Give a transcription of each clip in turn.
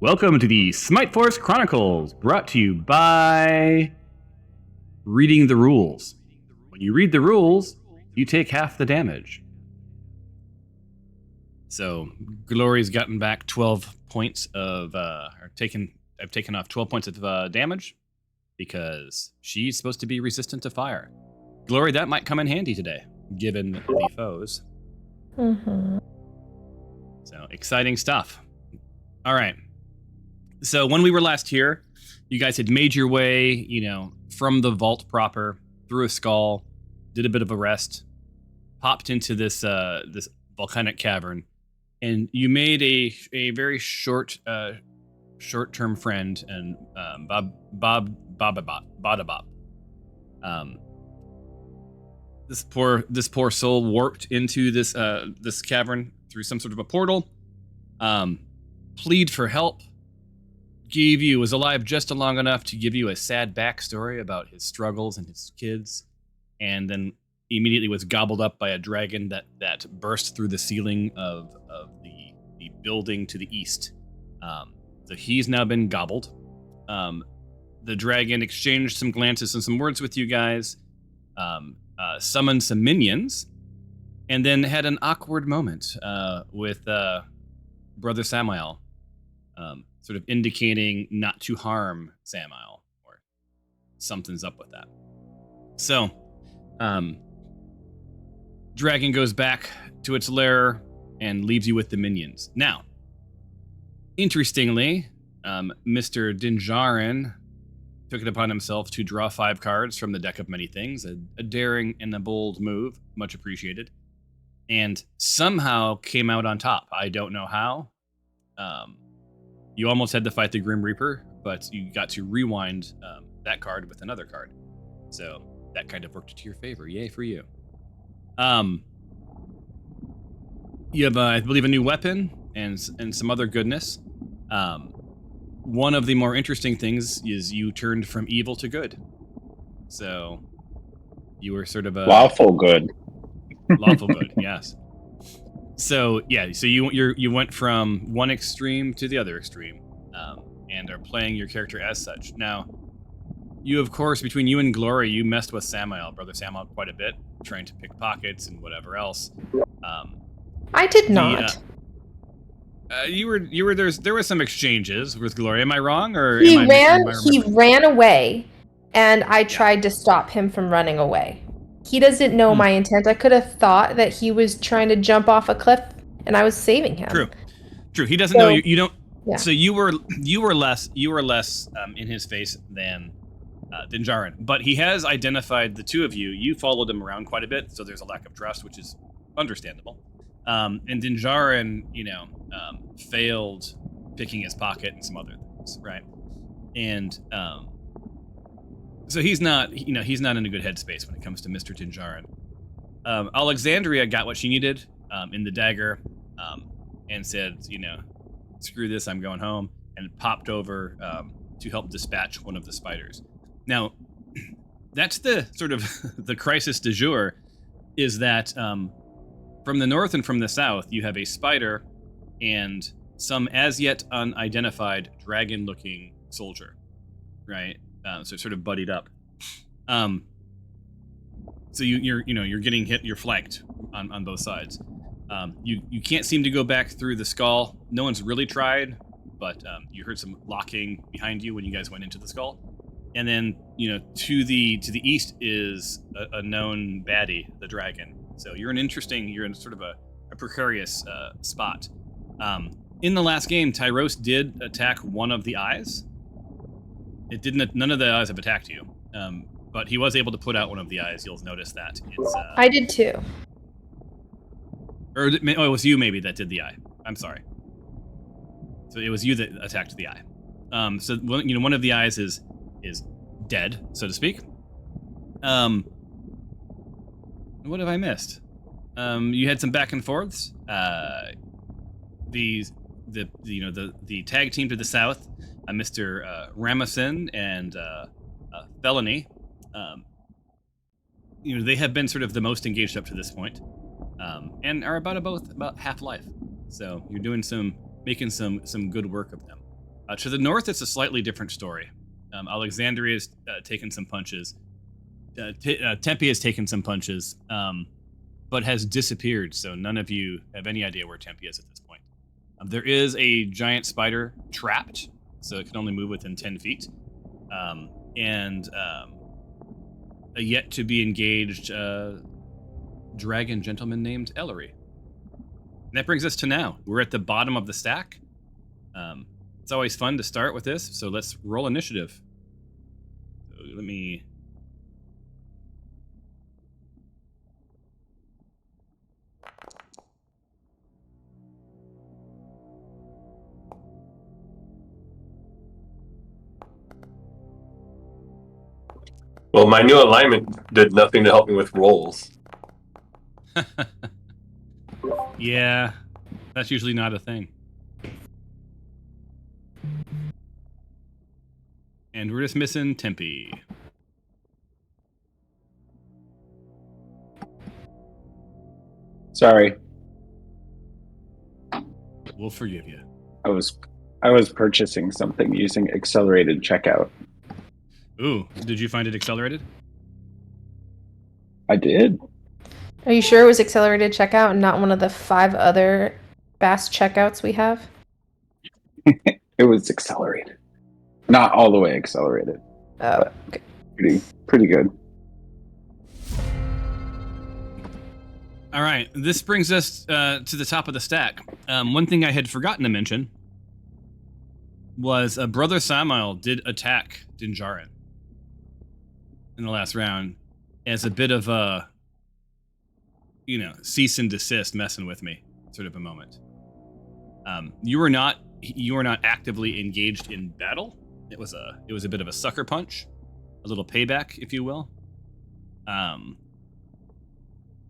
Welcome to the Smite Force Chronicles, brought to you by reading the rules. When you read the rules, you take half the damage. So, Glory's gotten back 12 points of, I've taken off 12 points of damage because she's supposed to be resistant to fire. Glory, that might come in handy today, given the foes. Mm-hmm. So, exciting stuff. All right. So when we were last here, you guys had made your way, from the vault proper, through a skull, did a bit of a rest, popped into this volcanic cavern, and you made a very short-term friend, and Badabop. This poor soul warped into this cavern through some sort of a portal. Plead for help. Was alive just long enough to give you a sad backstory about his struggles and his kids, and then immediately was gobbled up by a dragon that burst through the ceiling of the building to the east. So he's now been gobbled. The dragon exchanged some glances and some words with you guys, summoned some minions, and then had an awkward moment with Brother Samael. Sort of indicating not to harm Samael, or something's up with that. So, dragon goes back to its lair and leaves you with the minions. Now, interestingly, Mr. Dinjarin took it upon himself to draw 5 cards from the deck of many things, a daring and a bold move, much appreciated, and somehow came out on top. I don't know how. You almost had to fight the Grim Reaper, but you got to rewind that card with another card. So that kind of worked to your favor. Yay for you. You have, I believe, a new weapon and some other goodness. One of the more interesting things is you turned from evil to good. So you were sort of a... Lawful good. Lawful good, yes. So yeah, so you went from one extreme to the other extreme, and are playing your character as such. Now, you of course, between you and Glory, you messed with Samael, Brother Samael, quite a bit, trying to pick pockets and whatever else. I did not. You were there were some exchanges with Glory. Am I wrong, or He ran away, and I tried to stop him from running away. He doesn't know my intent. I could have thought that he was trying to jump off a cliff, and I was saving him. True. He doesn't know you don't. Yeah. So you were less in his face than Dinjarin, but he has identified the two of you. You followed him around quite a bit, so there's a lack of trust, which is understandable. And Dinjarin, failed picking his pocket and some other things, right? And so he's not in a good headspace when it comes to Mr. Dinjarin. Alexandria got what she needed in the dagger, and said, screw this, I'm going home, and popped over to help dispatch one of the spiders. Now, that's the sort of the crisis du jour, is that from the north and from the south, you have a spider and some as yet unidentified dragon-looking soldier, right? So sort of buddied up. So you're getting hit. You're flanked on both sides. You can't seem to go back through the skull. No one's really tried, but you heard some locking behind you when you guys went into the skull. And then to the east is a known baddie, the dragon. So you're in sort of a precarious spot. In the last game, Tyros did attack one of the eyes. None of the eyes have attacked you, but he was able to put out one of the eyes. You'll notice that. I did too. Or it was you maybe that did the eye. I'm sorry. So it was you that attacked the eye. So one of the eyes is dead, so to speak. What have I missed? You had some back and forths. The tag team to the south, Mr. Ramazan and Felony, they have been sort of the most engaged up to this point, and are about half life. So you're doing making some good work of them. To the north, it's a slightly different story. Alexandria has taken some punches. Tempe has taken some punches, but has disappeared. So none of you have any idea where Tempe is at this point. There is a giant spider trapped, so it can only move within 10 feet. And a yet to be engaged dragon gentleman named Ellery. And that brings us to now. We're at the bottom of the stack. It's always fun to start with this, so let's roll initiative. So let me... Well, my new alignment did nothing to help me with rolls. Yeah, that's usually not a thing. And we're just missing Tempe. Sorry, We'll forgive you. I was purchasing something using accelerated checkout. Ooh, did you find it accelerated? I did. Are you sure it was accelerated checkout and not one of the 5 other fast checkouts we have? It was accelerated. Not all the way accelerated. Oh, okay. Pretty good. All right, this brings us to the top of the stack. One thing I had forgotten to mention was Brother Samael did attack Dinjarin in the last round as a bit of a, cease and desist, messing with me sort of a moment. You were not actively engaged in battle. It was a bit of a sucker punch, a little payback, if you will.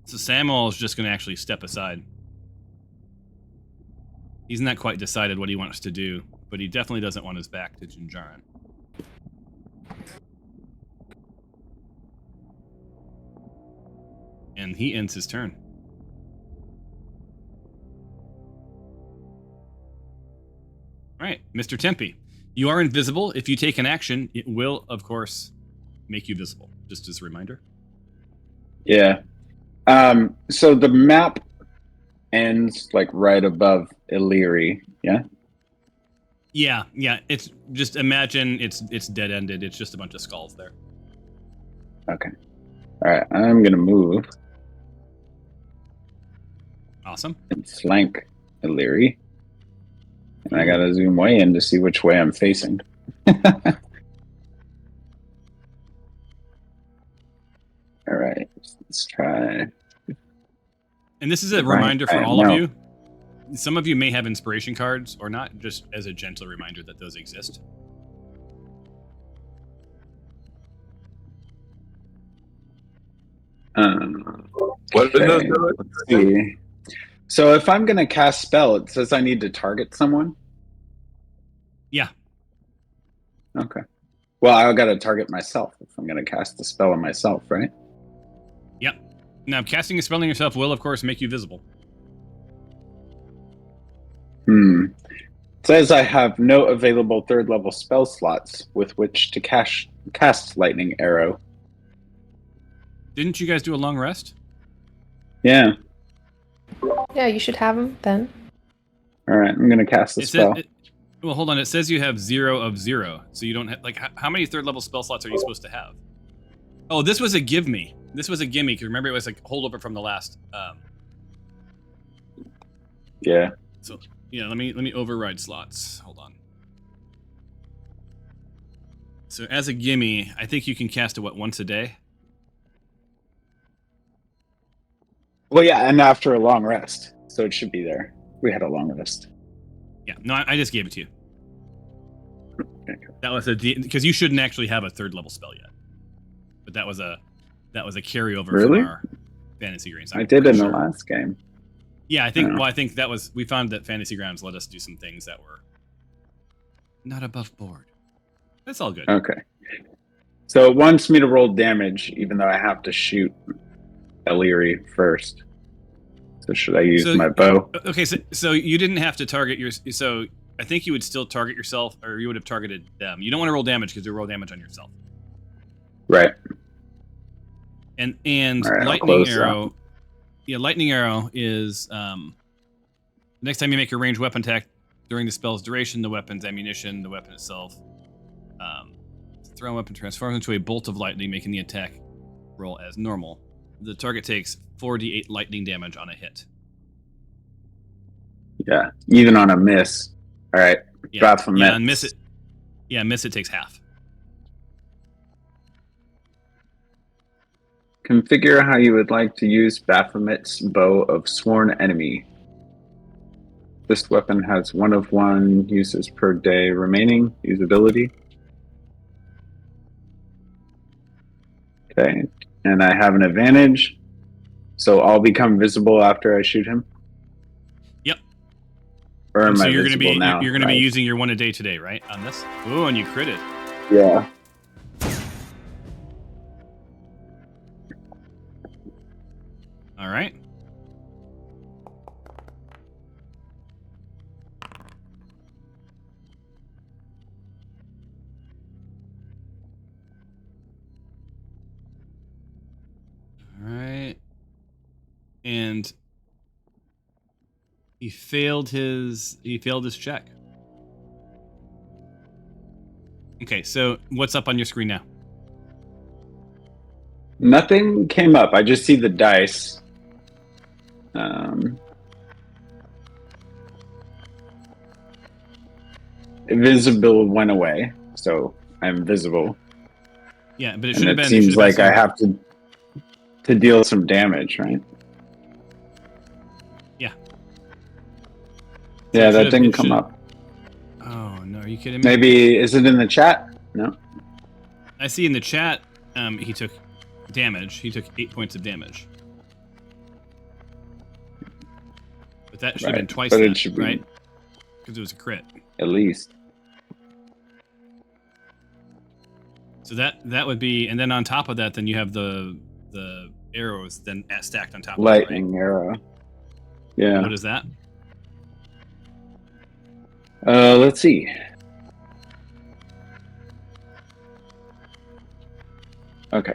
So Samuel is just going to actually step aside. He's not quite decided what he wants to do, but he definitely doesn't want his back to Jinjarin. And he ends his turn. All right, Mr. Tempe. You are invisible. If you take an action, it will, of course, make you visible. Just as a reminder. Yeah. So the map ends like right above Illyri, yeah? Yeah. It's just imagine it's dead ended. It's just a bunch of skulls there. Okay. All right, I'm gonna move Awesome. and flank Illyri. And I gotta zoom way in to see which way I'm facing. All right, let's try. And this is a Right, reminder for I all of know. you. Some of you may have inspiration cards or not, just as a gentle reminder that those exist. What did those Okay, do? let's see. So if I'm gonna cast spell, it says I need to target someone? Yeah. Okay. Well, I gotta target myself if I'm gonna cast the spell on myself, right? Yep. Now, casting a spell on yourself will, of course, make you visible. It says I have no available 3rd level spell slots with which to cast Lightning Arrow. Didn't you guys do a long rest? Yeah. Yeah, you should have them then. All right, I'm gonna cast the It spell. says, well, hold on. It says you have 0 of 0, so you don't have how many 3rd level spell slots are you supposed to have? Oh, this was a give me. This was a gimme. Because remember, it was like holdover from the last. Yeah. So yeah, let me override slots. Hold on. So as a gimme, I think you can cast it once a day. Well, yeah, and after a long rest, so it should be there. We had a long rest. Yeah, no, I just gave it to you. That was because you shouldn't actually have a 3rd level spell yet. But that was a carryover Really? from our Fantasy Grounds. I did in the last game. Yeah, I think. Yeah. Well, I think that was. We found that Fantasy Grounds let us do some things that were not above board. That's all good. Okay. So it wants me to roll damage, even though I have to shoot Illyri first. So should I use my bow? Okay, so you didn't have to target your. So I think you would still target yourself, or you would have targeted them. You don't want to roll damage because you roll damage on yourself. Right. And All right, I'll lightning close arrow. Yeah, lightning arrow is next time you make a ranged weapon attack during the spell's duration, the weapon's ammunition, the weapon itself, thrown weapon transforms into a bolt of lightning, making the attack roll as normal. The target takes 4d8 lightning damage on a hit. Yeah, even on a miss. All right. Yeah, Baphomet. yeah, and miss it. Yeah, miss it takes half. Configure how you would like to use Baphomet's Bow of Sworn Enemy. This weapon has 1 of 1 uses per day remaining usability. Okay, and I have an advantage, so I'll become visible after I shoot him. Yep. Or am And so I you're going to be visible now? you're going to be Right. using your 1 a day today, right? On this. Ooh, and you critted. Yeah. All right. All right. And he failed his check. Okay, so what's up on your screen now? Nothing came up. I just see the dice. Invisible went away, so I'm visible. Yeah, but it And should have it been. seems like I have to deal some damage, right? Yeah. Yeah, it that should've- didn't it come should- up. Oh no, are you kidding me? Maybe is it in the chat? No. I see in the chat. He took damage. He took 8 points of damage. But that should have been Right, twice but it that, should be- right? Because it was a crit. At least. So that would be, and then on top of that, then you have the arrows then stacked on top Lightning of it, arrow. right? Yeah. What is that? Let's see. Okay.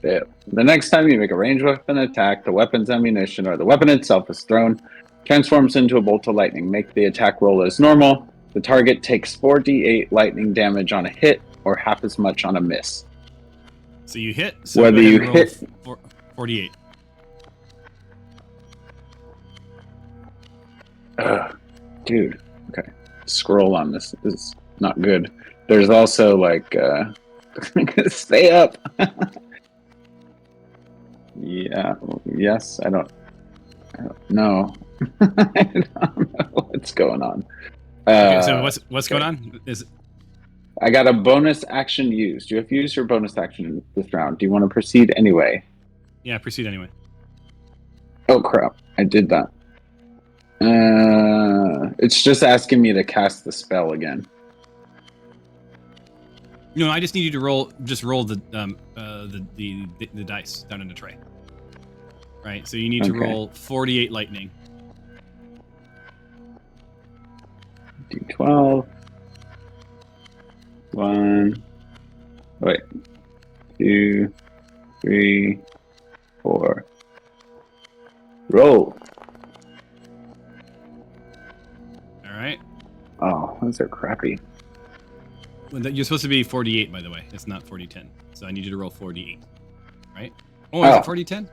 Yeah. The next time you make a ranged weapon attack, the weapon's ammunition or the weapon itself is thrown, transforms into a bolt of lightning. Make the attack roll as normal. The target takes 4d8 lightning damage on a hit or half as much on a miss. So you hit. So Whether go ahead you and roll hit- 48. Ugh, dude. Okay. Scroll on this is not good. There's also like stay up. Yeah. Yes. I don't know. I don't know what's going on. Okay, so what's going on? Is I got a bonus action used. You have used your bonus action this round. Do you want to proceed anyway? yeah, proceed anyway. Oh crap! I did that. It's just asking me to cast the spell again. No, I just need you to roll the dice down in the tray. Right. So you need to Okay. roll 48 lightning. D12. 1. Wait. 2, 3, 4. Roll. All right. Oh, those are crappy. Well, you're supposed to be 48, by the way. It's not 40-10. So I need you to roll 48. Right? Oh, is Oh. it 40-10?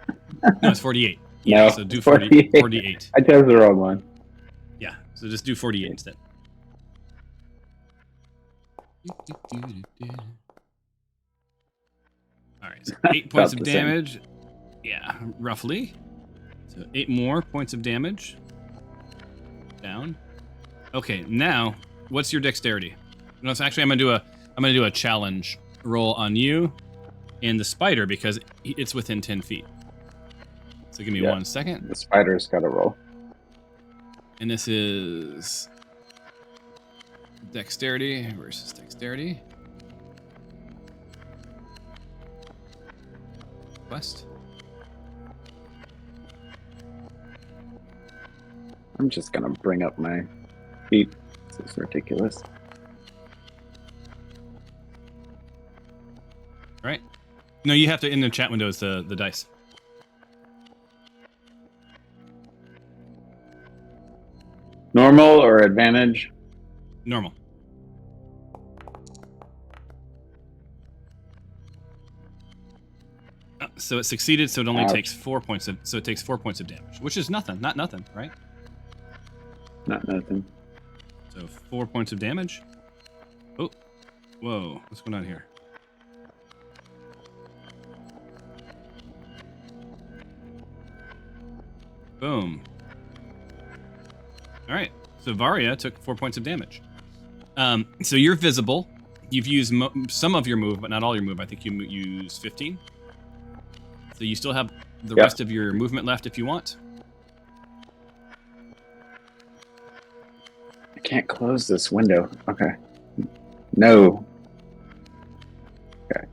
No, it's 48. Yeah, No, so do 48. 48. I chose the wrong one. Yeah, so just do 48 instead. All right, so 8 points About of the same. damage. Yeah, roughly. So 8 more points of damage. Down. Okay, now what's your dexterity? No, so actually I'm gonna do a challenge roll on you and the spider because it's within 10 feet. So give me Yeah. 1 second. The spider's got to roll. And this is dexterity versus dexterity. Quest. I'm just gonna bring up my feet. This is ridiculous. Right? No, you have to in the chat window is the dice. Normal or advantage? Normal. So it succeeded, so it only Ouch. takes 4 points of so it takes 4 points of damage, which is nothing, not nothing, right? Not nothing. So 4 points of damage. Oh, whoa, what's going on here? Boom. All right, so Varia took 4 points of damage. So you're visible. You've used some of your move, but not all your move. I think you use 15. So you still have the Yep. rest of your movement left if you want. I can't close this window. Okay. No. Okay.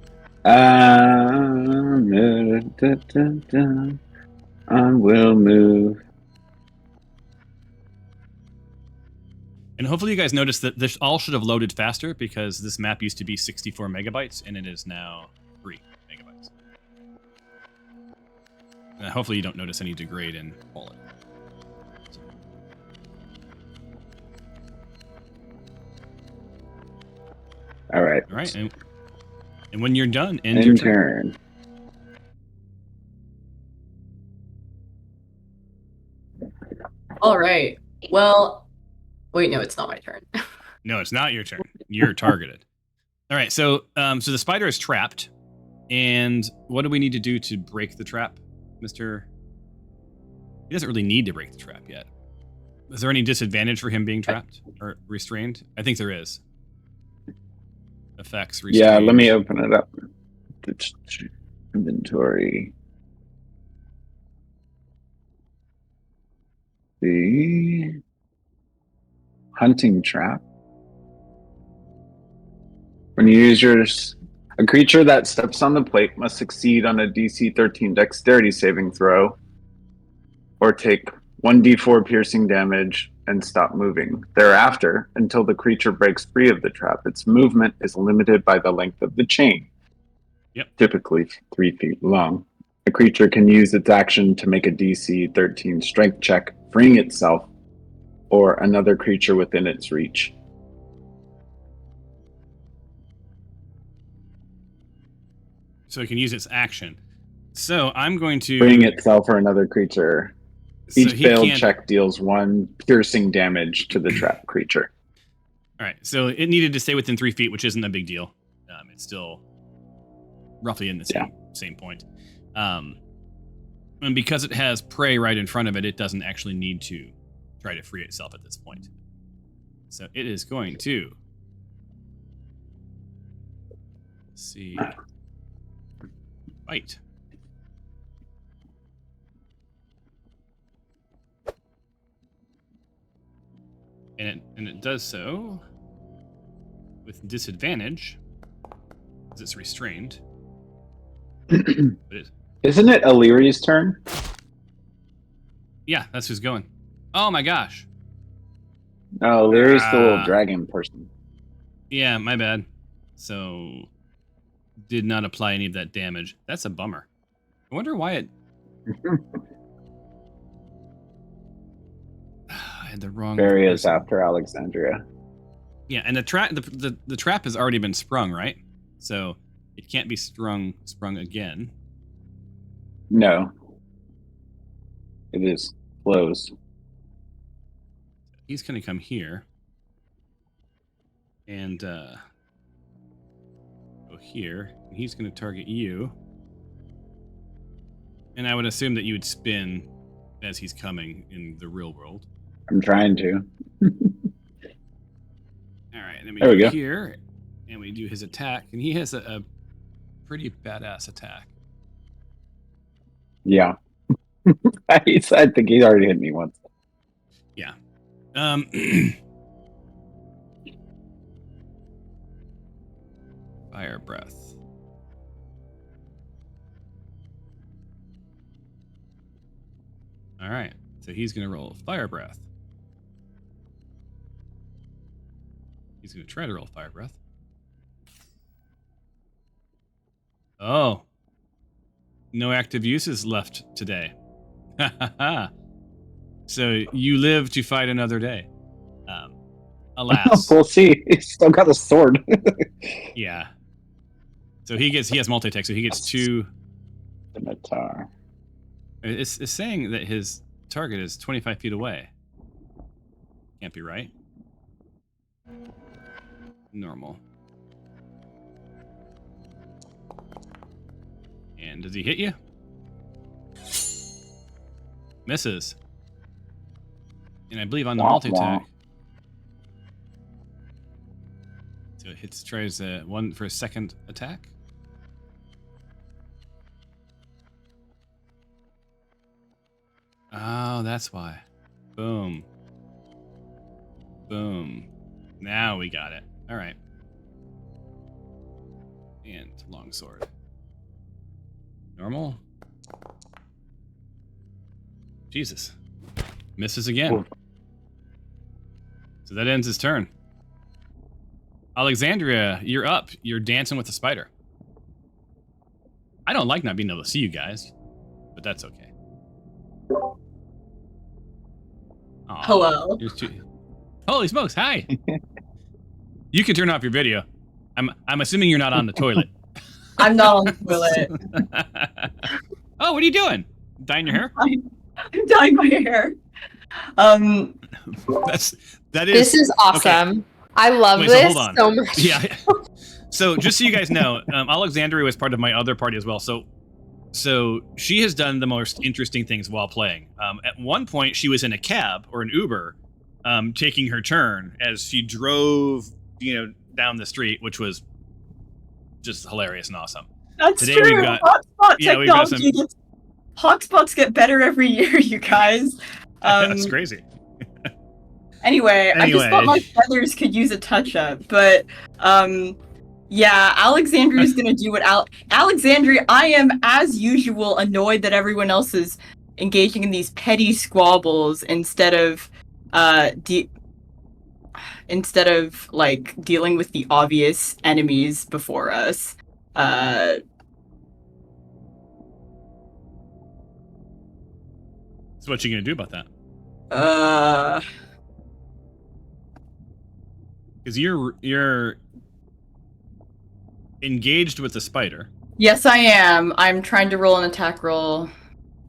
I will move. And hopefully you guys noticed that this all should have loaded faster because this map used to be 64 megabytes and it is now 3 megabytes. And hopefully you don't notice any degrade in quality. All right. All right, and when you're done, end your turn. turn. All right. Well, wait, no, it's not my turn. No, it's not your turn. You're targeted. All right, so so the spider is trapped, and what do we need to do to break the trap, Mister? He doesn't really need to break the trap yet. Is there any disadvantage for him being trapped or restrained? I think there is. Effects. Restrained. Yeah, let me open it up. Inventory. The hunting trap. When you use yours, a creature that steps on the plate must succeed on a DC 13 dexterity saving throw or take 1d4 piercing damage and stop moving. Thereafter, until the creature breaks free of the trap, its movement is limited by the length of the chain. Yep. Typically 3 feet long. A creature can use its action to make a DC 13 strength check, freeing itself or another creature within its reach. So it can use its action. So I'm going to Freeing itself or another creature. so Each he failed can't- check deals 1 piercing damage to the trapped creature. All right, so it needed to stay within 3 feet, which isn't a big deal. It's still roughly in the same point. And because it has prey right in front of it, it doesn't actually need to try to free itself at this point. So it is going to see bite. And it does so with disadvantage, because it's restrained. But Isn't it Illyri's turn? yeah, that's who's going. Oh my gosh. No, Illyri's the little Ah. dragon person. Yeah, my bad. So did not apply any of that damage. That's a bummer. I wonder why it. I had the wrong. Barry is person. after Alexandria. Yeah, and the trap the trap has already been sprung, right? So it can't be sprung again. No. It is closed. He's gonna come here and go here. And he's gonna target you. And I would assume that you would spin as he's coming in the real world. I'm trying to. All right, then we There we go go. here, and we do his attack, and he has a pretty badass attack. Yeah. I think he already hit me once. Yeah. Fire breath. All right, so he's gonna roll fire breath. He's going to try to roll Fire Breath. Oh. No active uses left today. Ha ha ha. So you live to fight another day. Alas. We'll see. He's still got a sword. Yeah. So he has multi-attack, so he gets 2. Scimitar. It's saying that his target is 25 feet away. Can't be right. Normal. And does he hit you? Misses. And I believe on the Wah, multi-attack. wah. So it tries one for a second attack. Oh, that's why. Boom. Boom. Now we got it. All right. And longsword. Normal. Jesus. Misses again. Ooh. So that ends his turn. Alexandria, you're up. You're dancing with the spider. I don't like not being able to see you guys, but that's okay. Aw, Hello. Holy smokes! Hi. You can turn off your video. I'm assuming you're not on the toilet. I'm not on the toilet. Oh, what are you doing? Dyeing your hair? I'm dyeing my hair. That is. This is awesome. Okay. I love Wait, so this hold on. so much. Yeah. So just so you guys know, Alexandria was part of my other party as well. So she has done the most interesting things while playing. At one point, she was in a cab or an Uber, taking her turn as she drove, down the street, which was just hilarious and awesome. That's Today true. we've got- Hotspot yeah, we've got some- technology. Hotspots get better every year, you guys. That's crazy. Anyway, I just thought my Anyway. feathers could use a touch-up, but yeah, Alexandria's gonna do what Alexandria. I am, as usual, annoyed that everyone else is engaging in these petty squabbles instead of like dealing with the obvious enemies before us. So what you gonna do about that? Because you're engaged with the spider. Yes, I am. I'm trying to roll an attack roll.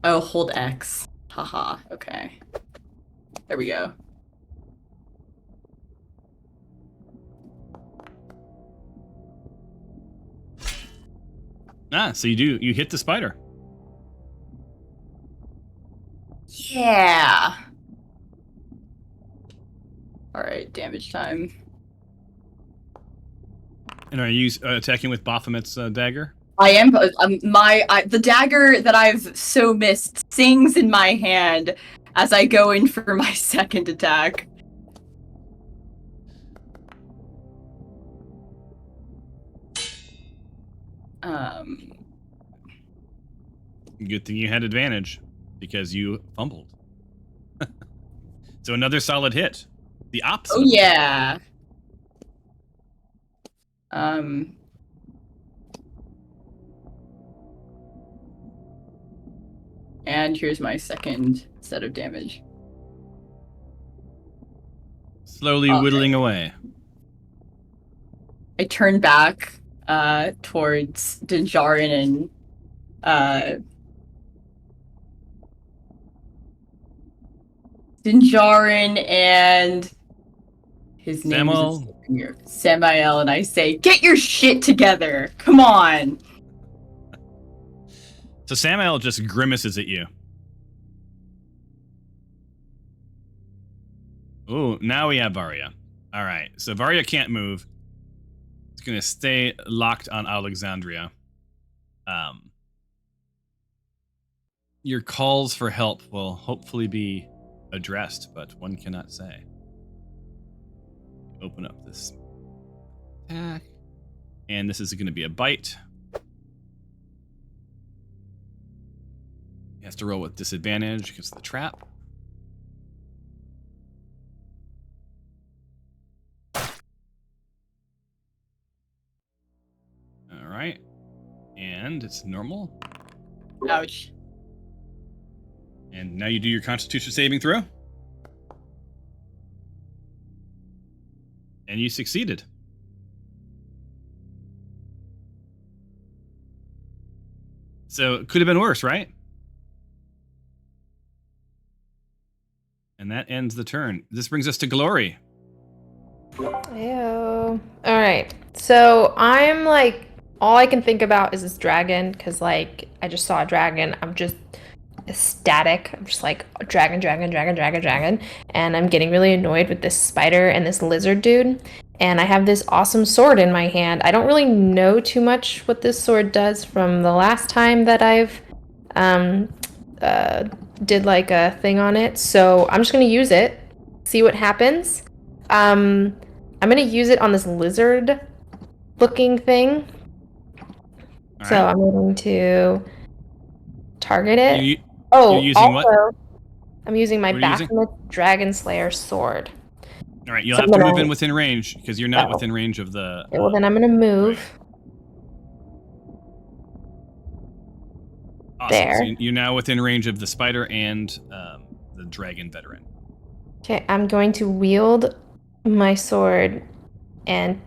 Oh, hold X. Haha. Okay. There we go. So you hit the spider. Yeah. All right, damage time. And are you attacking with Baphomet's dagger? I am. The dagger that I've so missed sings in my hand as I go in for my second attack. Good thing you had advantage because you fumbled. So another solid hit. The opposite. Oh yeah. And here's my second set of damage. Slowly Okay. whittling away. I turn back towards Dinjarin and his name is Samael, and I say, "Get your shit together! Come on!" So Samael just grimaces at you. Oh, now we have Varia. All right, so Varia can't move. It's gonna stay locked on Alexandria. Your calls for help will hopefully be addressed, but one cannot say. Open up this attack, and this is going to be a bite. He has to roll with disadvantage because of the trap. And it's normal. Ouch. And now you do your Constitution saving throw. And you succeeded. So it could have been worse, right? And that ends the turn. This brings us to Glory. Ew. All right. So I'm like, all I can think about is this dragon, because like I just saw a dragon. I'm just ecstatic. I'm just like dragon, and I'm getting really annoyed with this spider and this lizard dude. And I have this awesome sword in my hand. I don't really know too much what this sword does from the last time that I've did like a thing on it. So I'm just gonna use it, see what happens. I'm gonna use it on this lizard looking thing. All So right. I'm going to target it. You're Oh, using also, what? I'm using my What are you using? Baphomet Dragon Slayer sword. All right, you'll So have to I'm move gonna- in within range because you're not Oh. within range of the. Okay, well, then I'm gonna move. Awesome. There. So you're now within range of the spider and the dragon veteran. Okay, I'm going to wield my sword, and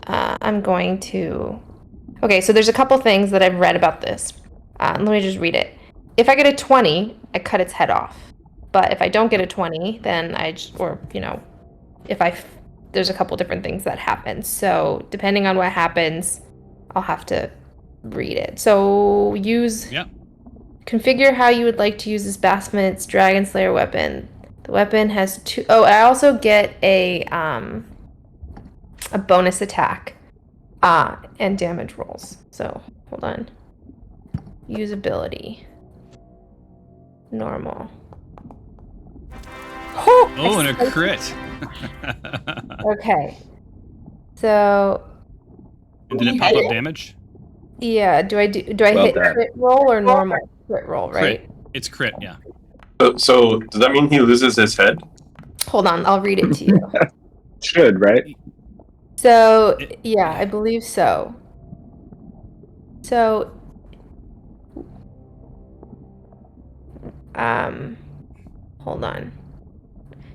I'm going to. Okay, so there's a couple things that I've read about this. Let me just read it. If I get a 20, I cut its head off. But if I don't get a 20, then there's a couple different things that happen. So depending on what happens, I'll have to read it. So configure how you would like to use this Baphomet's Dragon Slayer weapon. The weapon has two. Oh, I also get a bonus attack and damage rolls. So hold on. Usability. Normal. Oh, and a crit. Okay. So And did it pop up damage? yeah, do I Well hit done. crit roll or normal crit roll, right? Crit. It's crit, yeah. So does that mean he loses his head? Hold on, I'll read it to you. Should, right? So yeah, I believe so. So hold on.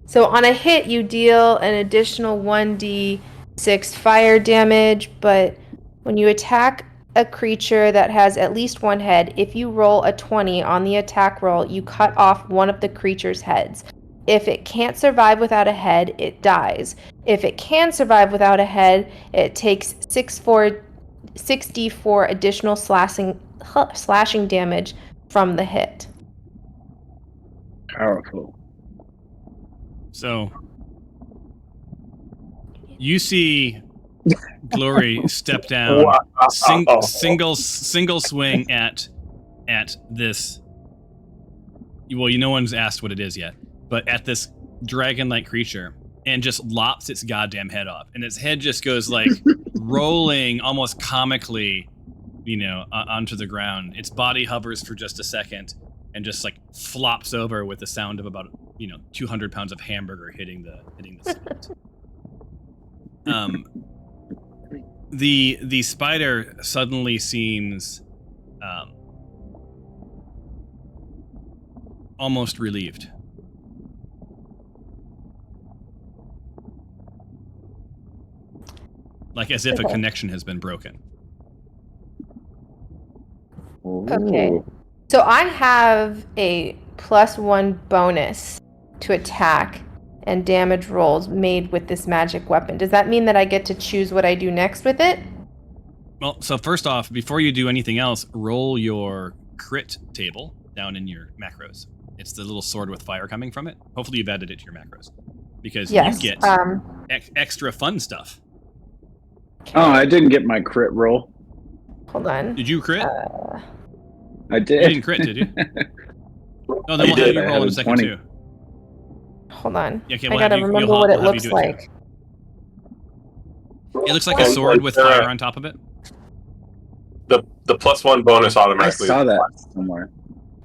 So on a hit, you deal an additional 1d6 fire damage, but when you attack a creature that has at least one head, if you roll a 20 on the attack roll, you cut off one of the creature's heads. If it can't survive without a head, it dies. If it can survive without a head, it takes 6d4 additional slashing damage from the hit. Powerful. So you see Glory step down, single swing at this. Well, no one's asked what it is yet, but at this dragon-like creature, and just lops its goddamn head off, and its head just goes like rolling almost comically, onto the ground. Its body hovers for just a second, and just like flops over with the sound of about 200 pounds of hamburger hitting the cement. The spider suddenly seems almost relieved. Like as if a connection has been broken. Okay. Ooh. So I have a +1 bonus to attack and damage rolls made with this magic weapon. Does that mean that I get to choose what I do next with it? Well, so first off, before you do anything else, roll your crit table down in your macros. It's the little sword with fire coming from it. Hopefully you've added it to your macros. Because Yes. you get extra fun stuff. Oh, I didn't get my crit roll. Hold on. Did you crit? I You did. didn't crit, did you? Oh, then we'll have did. you I roll had in a a second 20. too. Hold on. Yeah, okay, I we'll gotta have you- remember you'll what have- it we'll have you looks do it like. It looks like a sword with fire on top of it. The +1 bonus I automatically. saw that somewhere.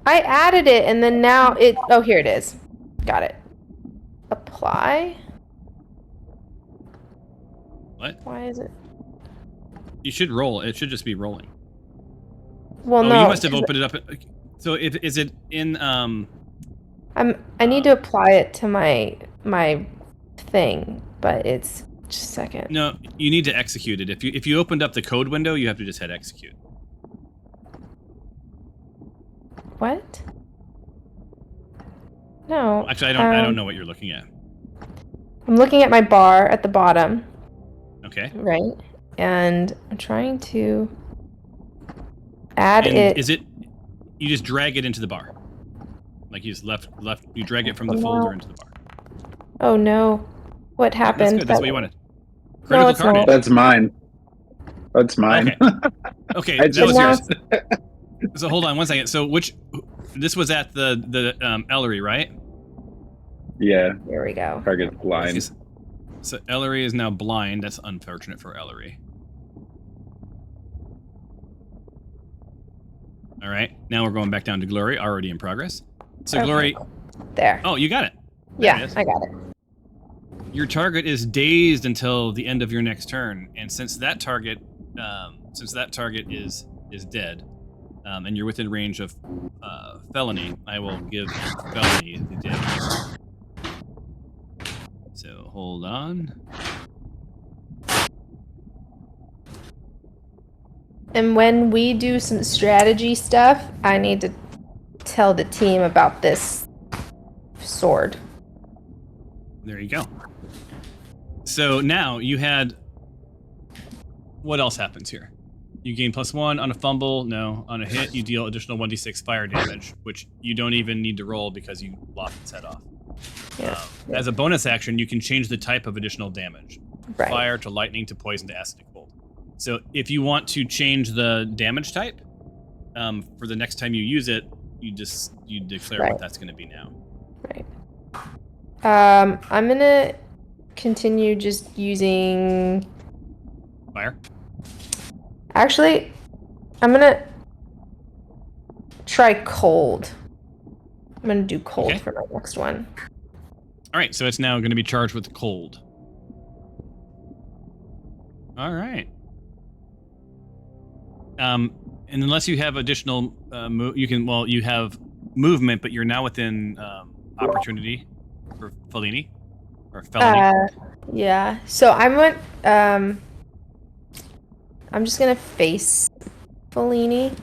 I added it and then now it. Oh, here it is. Got it. Apply. What? Why is it? You should roll. It should just be rolling. Well, Oh, no. you must have 'cause opened it up. So is it in I need to apply it to my thing, but it's just a second. No, you need to execute it. If you opened up the code window, you have to just hit execute. What? No. Actually, I don't know what you're looking at. I'm looking at my bar at the bottom, Okay. right? And I'm trying to add And it. is it? You just drag it into the bar. Like you just left. You drag it from the No. folder into the bar. Oh no. What That's happened? good. That's what you wanted. No, Critical it's not. carnage. That's mine. That's mine. Okay, I that was just- yours. So hold on one second. So this was at the Ellery, right? Yeah, There we go. target's blind. So Ellery is now blind. That's unfortunate for Ellery. All right, now we're going back down to Glory, already in progress. So Okay. Glory, There. oh, you got it. There it Yeah, is. I got it. Your target is dazed until the end of your next turn, and since that target is dead, and you're within range of felony, I will give felony the damage. So hold on. And when we do some strategy stuff, I need to tell the team about this sword. There you go. So now you had. What else happens here? You gain +1 on a fumble. No, on a hit you deal additional 1d6 fire damage, which you don't even need to roll because you lopped its head off. Yeah. As a bonus action, you can change the type of additional damage: Right. fire to lightning to poison to acid to cold. So if you want to change the damage type, for the next time you use it, you declare Right. what that's going to be now. Right. I'm gonna continue just using. Fire. Actually, I'm gonna try cold. I'm gonna do cold Okay. for my next one. All right, so it's now going to be charged with cold. All right. And unless you have additional, you have movement, but you're now within opportunity for Fellini or felony. Yeah. So I'm just gonna face Fellini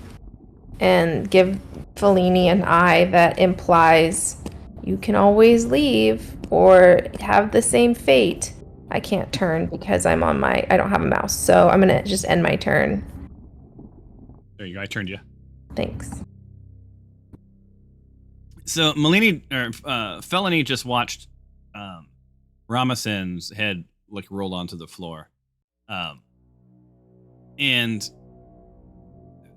and give Fellini an eye that implies you can always leave or have the same fate. I can't turn because I don't have a mouse, so I'm gonna just end my turn. There you go. I turned you. Thanks. So Felony just watched Ramasen's head roll onto the floor, and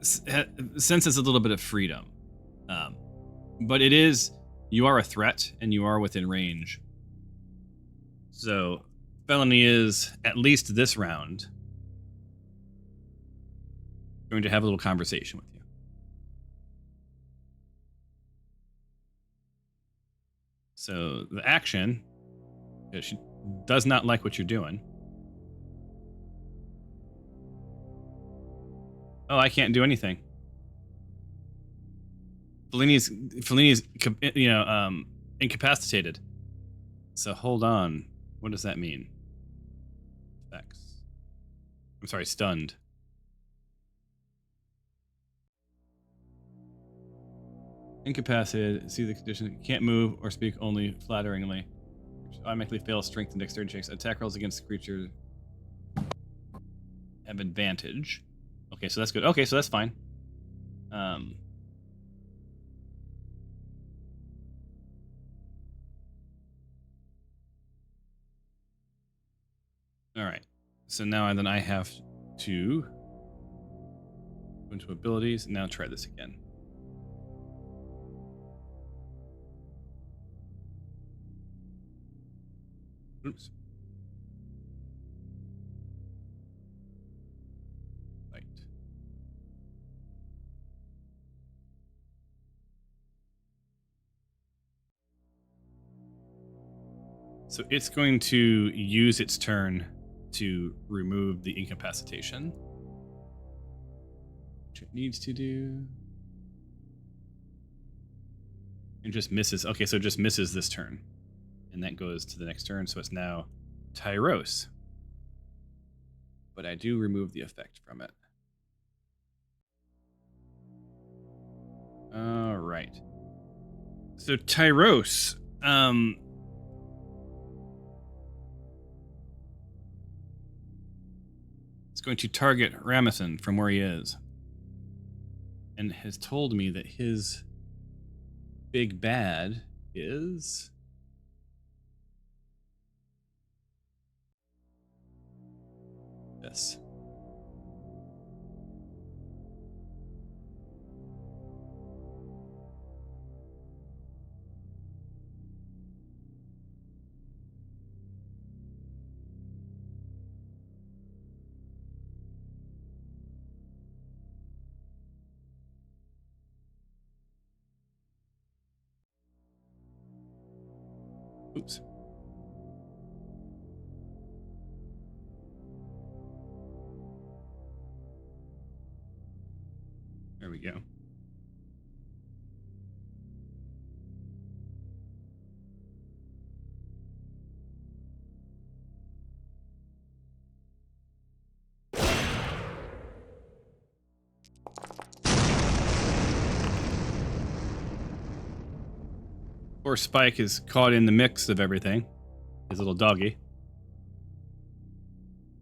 senses a little bit of freedom, but you are a threat and you are within range. So Felony is, at least this round, going to have a little conversation with you. So the action, she does not like what you're doing. Oh, I can't do anything. Fellini's incapacitated. So hold on. What does that mean? Effects. I'm sorry, stunned. Incapacitated. See the condition. Can't move or speak, only flatteringly. Automatically fails strength and dexterity checks. Attack rolls against creatures have advantage. Okay, so that's good. Okay, so that's fine. All right. So now I have to go into abilities. Now try this again. Oops. Right. So it's going to use its turn to remove the incapacitation. which it needs to do. And just misses. Okay, so it just misses this turn. And that goes to the next turn, so it's now Tyros. But I do remove the effect from it. All right. So Tyros, is going to target Ramison from where he is, and has told me that his big bad is this. Oops. There we go. Poor Spike is caught in the mix of everything. His little doggy.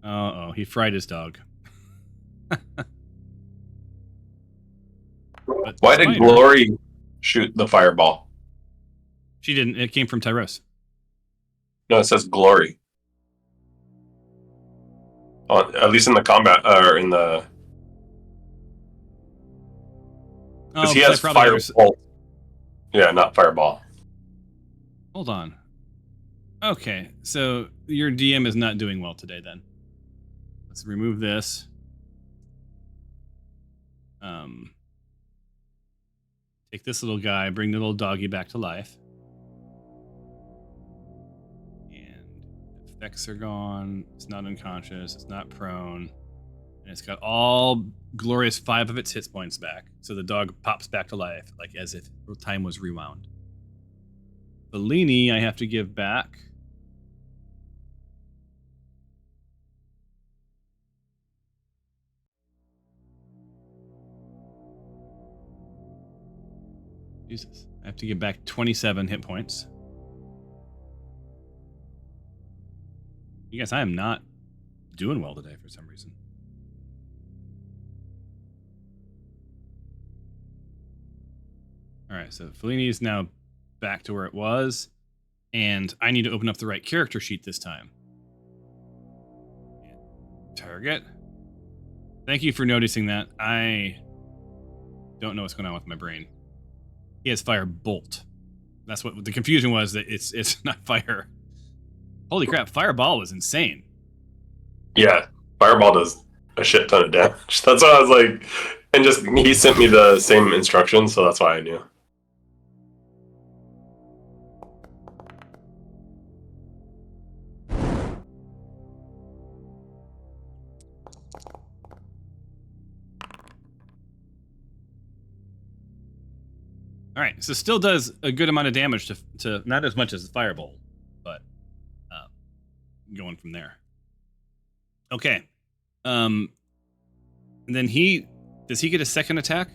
Uh-oh, he fried his dog. Why did Glory shoot the fireball? She didn't. It came from Tyros. No, it says Glory. Oh, at least in the combat, or in the... Because he has fireball. Yeah, not fireball. Hold on. Okay, so your DM is not doing well today then. Let's remove this. Take this little guy, bring the little doggy back to life. And effects are gone. It's not unconscious. It's not prone. And it's got all glorious 5 of its hit points back. So the dog pops back to life, like as if time was rewound. Bellini, I have to give back. Jesus. I have to give back 27 hit points. You guys, I am not doing well today for some reason. Alright, so Fellini is now back to where it was. And I need to open up the right character sheet this time. Target. Thank you for noticing that. I don't know what's going on with my brain. He has fire bolt. That's what the confusion was, that it's not fire. Holy crap, fireball was insane. Yeah, fireball does a shit ton of damage. That's why I was like, and just he sent me the same instructions, so that's why I knew. All right, so still does a good amount of damage to not as much as the firebolt, but going from there. Okay. And then does he get a second attack?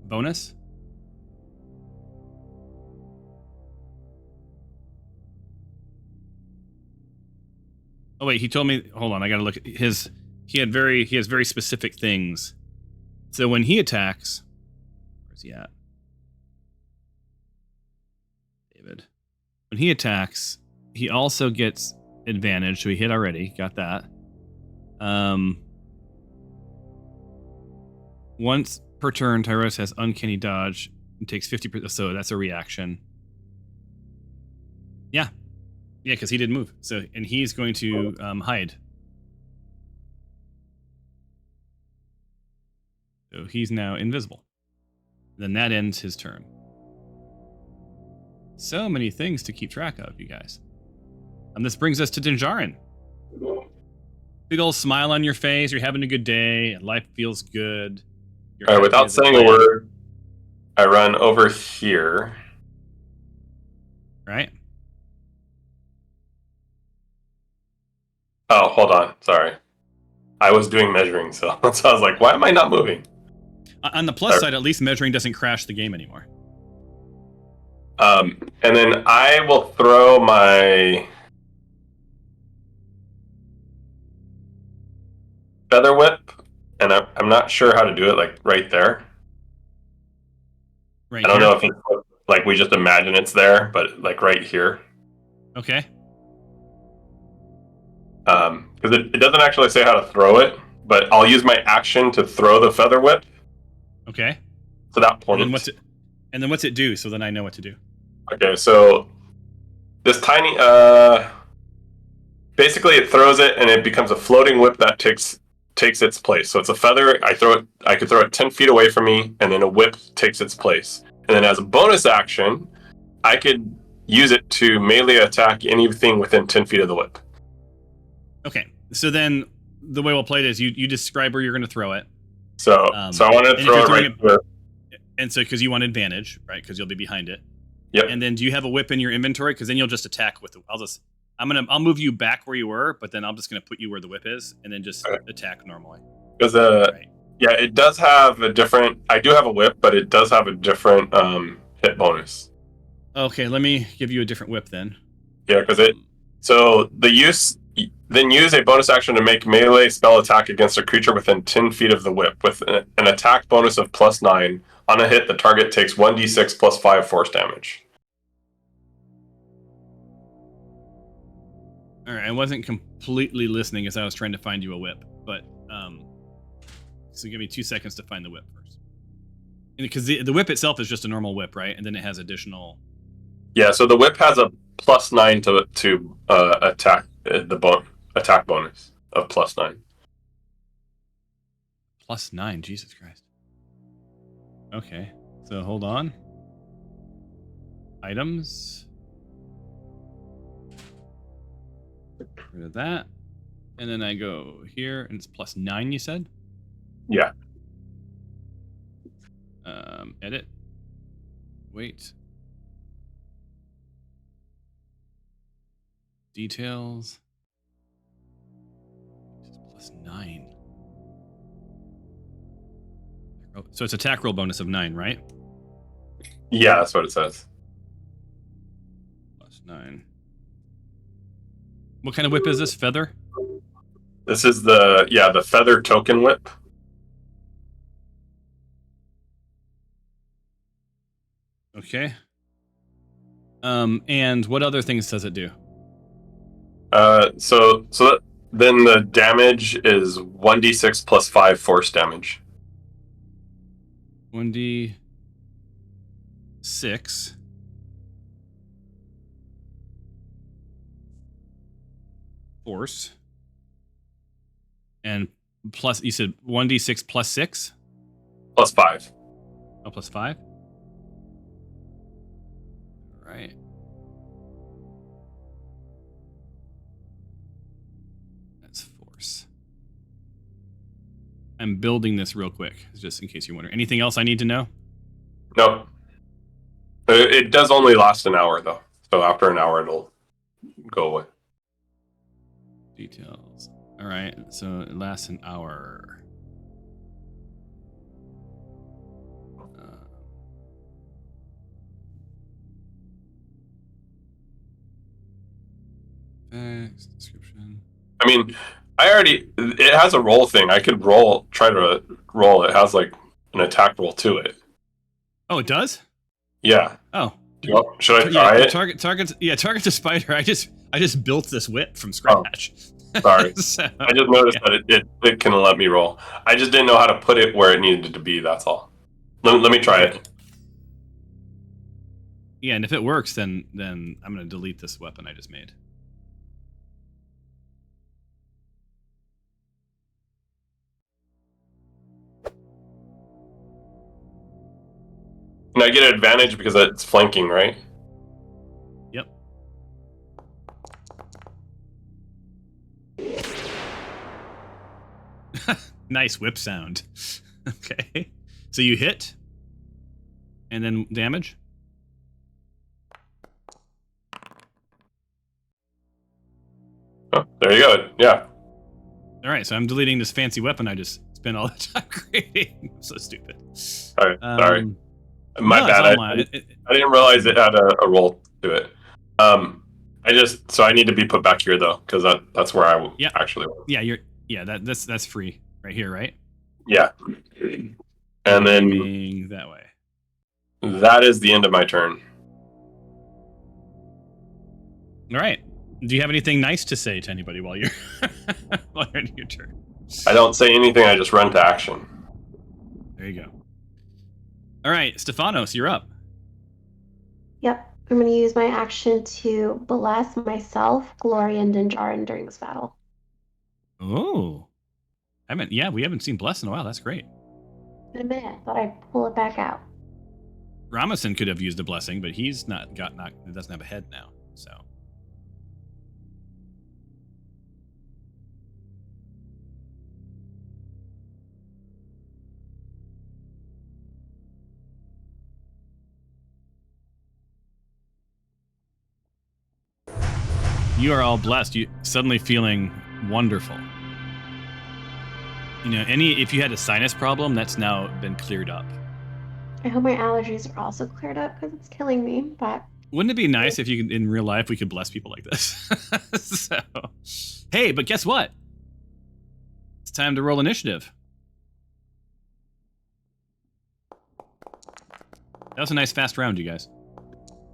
Bonus? Oh wait, he told me, hold on, I gotta look at he has very specific things. So when he attacks, where's he at? David. When he attacks, he also gets advantage, so he hit already, got that. Once per turn, Tyros has uncanny dodge and takes 50%, so that's a reaction. Yeah, because he didn't move. So, and he's going to hide. So he's now invisible. Then that ends his turn. So many things to keep track of, you guys. And this brings us to Dinjarin. big old smile on your face. You're having a good day. Life feels good. You're All right, happy without as a saying a clam, word, I run over here. right? Oh, hold on. Sorry. I was doing measuring, so I was like, why am I not moving? On the plus side, at least measuring doesn't crash the game anymore. And then I will throw my feather whip, and I'm not sure how to do it, like right there. Right I don't here. know if it's like we just imagine it's there, but like right here. Okay. Because it doesn't actually say how to throw it, but I'll use my action to throw the feather whip Okay. to that And point. then what's it do? So then I know what to do. Okay, so this tiny, basically it throws it and it becomes a floating whip that takes its place. So it's a feather. I could throw it 10 feet away from me, and then a whip takes its place. And then as a bonus action, I could use it to melee attack anything within 10 feet of the whip. Okay. So then the way we'll play it is you describe where you're going to throw it. So I wanted to and throw if it you're right throwing here. And so because you want advantage, right? Because you'll be behind it. Yep. And then do you have a whip in your inventory? Because then you'll just attack with the. I'll move you back where you were, but then I'm just gonna put you where the whip is, and then just attack normally. Because Right. yeah, it does have a different. I do have a whip, but it does have a different hit bonus. Okay, let me give you a different whip then. Yeah, because use a bonus action to make melee spell attack against a creature within 10 feet of the whip with an attack bonus of +9. On a hit, the target takes 1d6 plus 5 force damage. All right, I wasn't completely listening as I was trying to find you a whip, but so give me 2 seconds to find the whip first. Because the whip itself is just a normal whip, right? And then it has additional. Yeah, so the whip has a +9 to attack attack bonus of +9. +9, Jesus Christ. Okay, so hold on. Items. Get rid of that. And then I go here, and it's +9, you said? Yeah. Edit. Wait. Details. +9. So it's attack roll bonus of 9, right? Yeah, that's what it says. +9. What kind of whip is this? Feather? This is the feather token whip. Okay. And what other things does it do? Then the damage is 1d6 plus 5 force damage. 1d6 force. And plus, you said 1d6 plus 6? Plus 5. Oh, plus 5? Right. That's force. I'm building this real quick, just in case you're wondering. Anything else I need to know? Nope. It does only last an hour, though. So after an hour, it'll go away. Details. All right, so it lasts an hour. Text, description. I mean, it has a roll thing. I could try to roll. It has like an attack roll to it. Oh, it does? Yeah. Oh. Should I try it? Target to spider. I just built this whip from scratch. Oh, sorry. So, I just noticed that it can let me roll. I just didn't know how to put it where it needed to be, that's all. Let me try it. Yeah, and if it works, then I'm gonna delete this weapon I just made. And I get an advantage because it's flanking, right? Yep. Nice whip sound. Okay. So you hit. And then damage. Oh, there you go. Yeah. All right, so I'm deleting this fancy weapon I just spent all the time creating. I'm so stupid. Sorry. Sorry. My no, it's bad. all I mine. I didn't realize it had a roll to it. I need to be put back here though, because that's where I Yep. actually was. Yeah, that's free right here, right? Yeah. And then Aiming that way. that is the end of my turn. All right. Do you have anything nice to say to anybody while you're while you're in your turn? I don't say anything. I just run to action. There you go. All right, Stefanos, you're up. Yep. I'm going to use my action to bless myself, Glory, and Dinjarin during this battle. Oh, we haven't seen Bless in a while. That's great. In a minute, I thought I'd pull it back out. Ramison could have used a blessing, but he's not got knocked. He doesn't have a head now, so. You are all blessed. You suddenly feeling wonderful. You know, if you had a sinus problem, that's now been cleared up. I hope my allergies are also cleared up because it's killing me, but... Wouldn't it be nice if you, in real life, we could bless people like this? So, hey, but guess what? It's time to roll initiative. That was a nice fast round, you guys.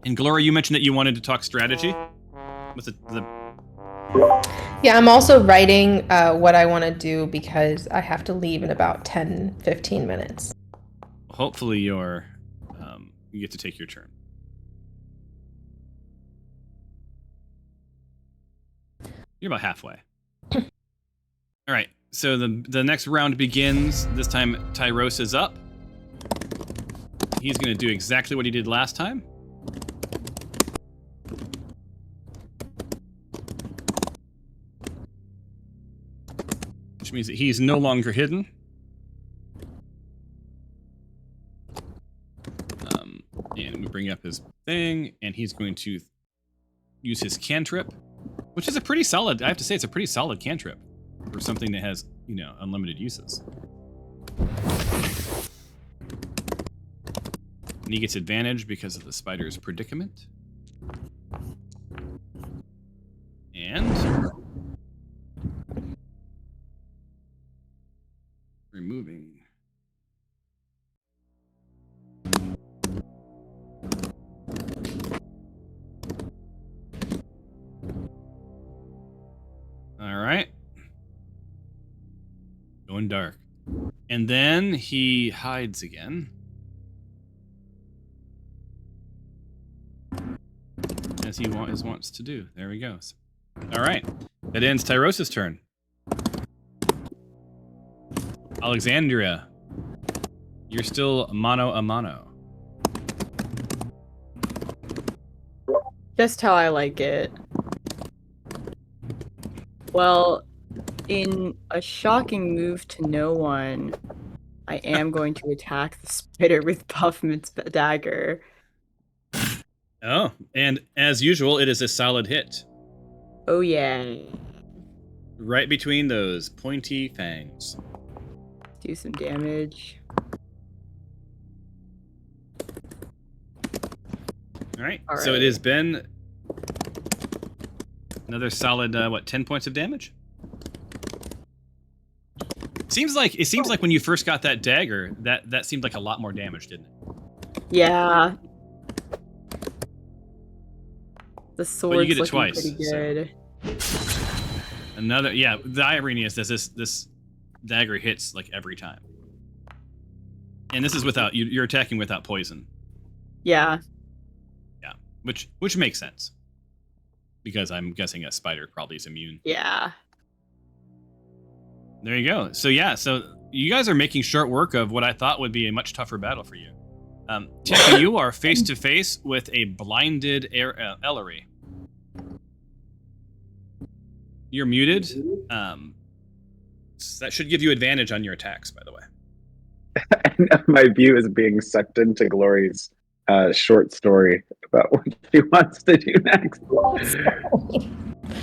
And Gloria, you mentioned that you wanted to talk strategy with the Yeah, I'm also writing what I want to do because I have to leave in about 10-15 minutes. hopefully you get to take your turn. You're about halfway. All right, so the next round begins. This time Tyros is up. He's going to do exactly what he did last time. Which means that he's no longer hidden. And we bring up his thing, and he's going to use his cantrip, which is a pretty solid, I have to say, it's a pretty solid cantrip for something that has, unlimited uses. And he gets advantage because of the spider's predicament. And removing. All right. Going dark. And then he hides again. As he wants to do. There he goes. All right. That ends Tyros' turn. Alexandria, you're still mano a mano. Just how I like it. Well, in a shocking move to no one, I am going to attack the spider with Puffman's dagger. Oh, and as usual, it is a solid hit. Oh yeah. Right between those pointy fangs. Do some damage. All right. All So it right. has been another solid, 10 points of damage? It seems like when you first got that dagger, that seemed like a lot more damage, didn't it? Yeah. The sword's you get it looking twice, pretty so- good. Another, yeah. The irony is that this dagger hits like every time, and this is without you're attacking without poison. Yeah. Yeah, which makes sense because I'm guessing a spider probably is immune. Yeah. There you go. So yeah, so you guys are making short work of what I thought would be a much tougher battle for you. Tifa, you are face to face with a blinded Ellery. You're muted. That should give you advantage on your attacks, by the way. My view is being sucked into Glory's short story about what she wants to do next.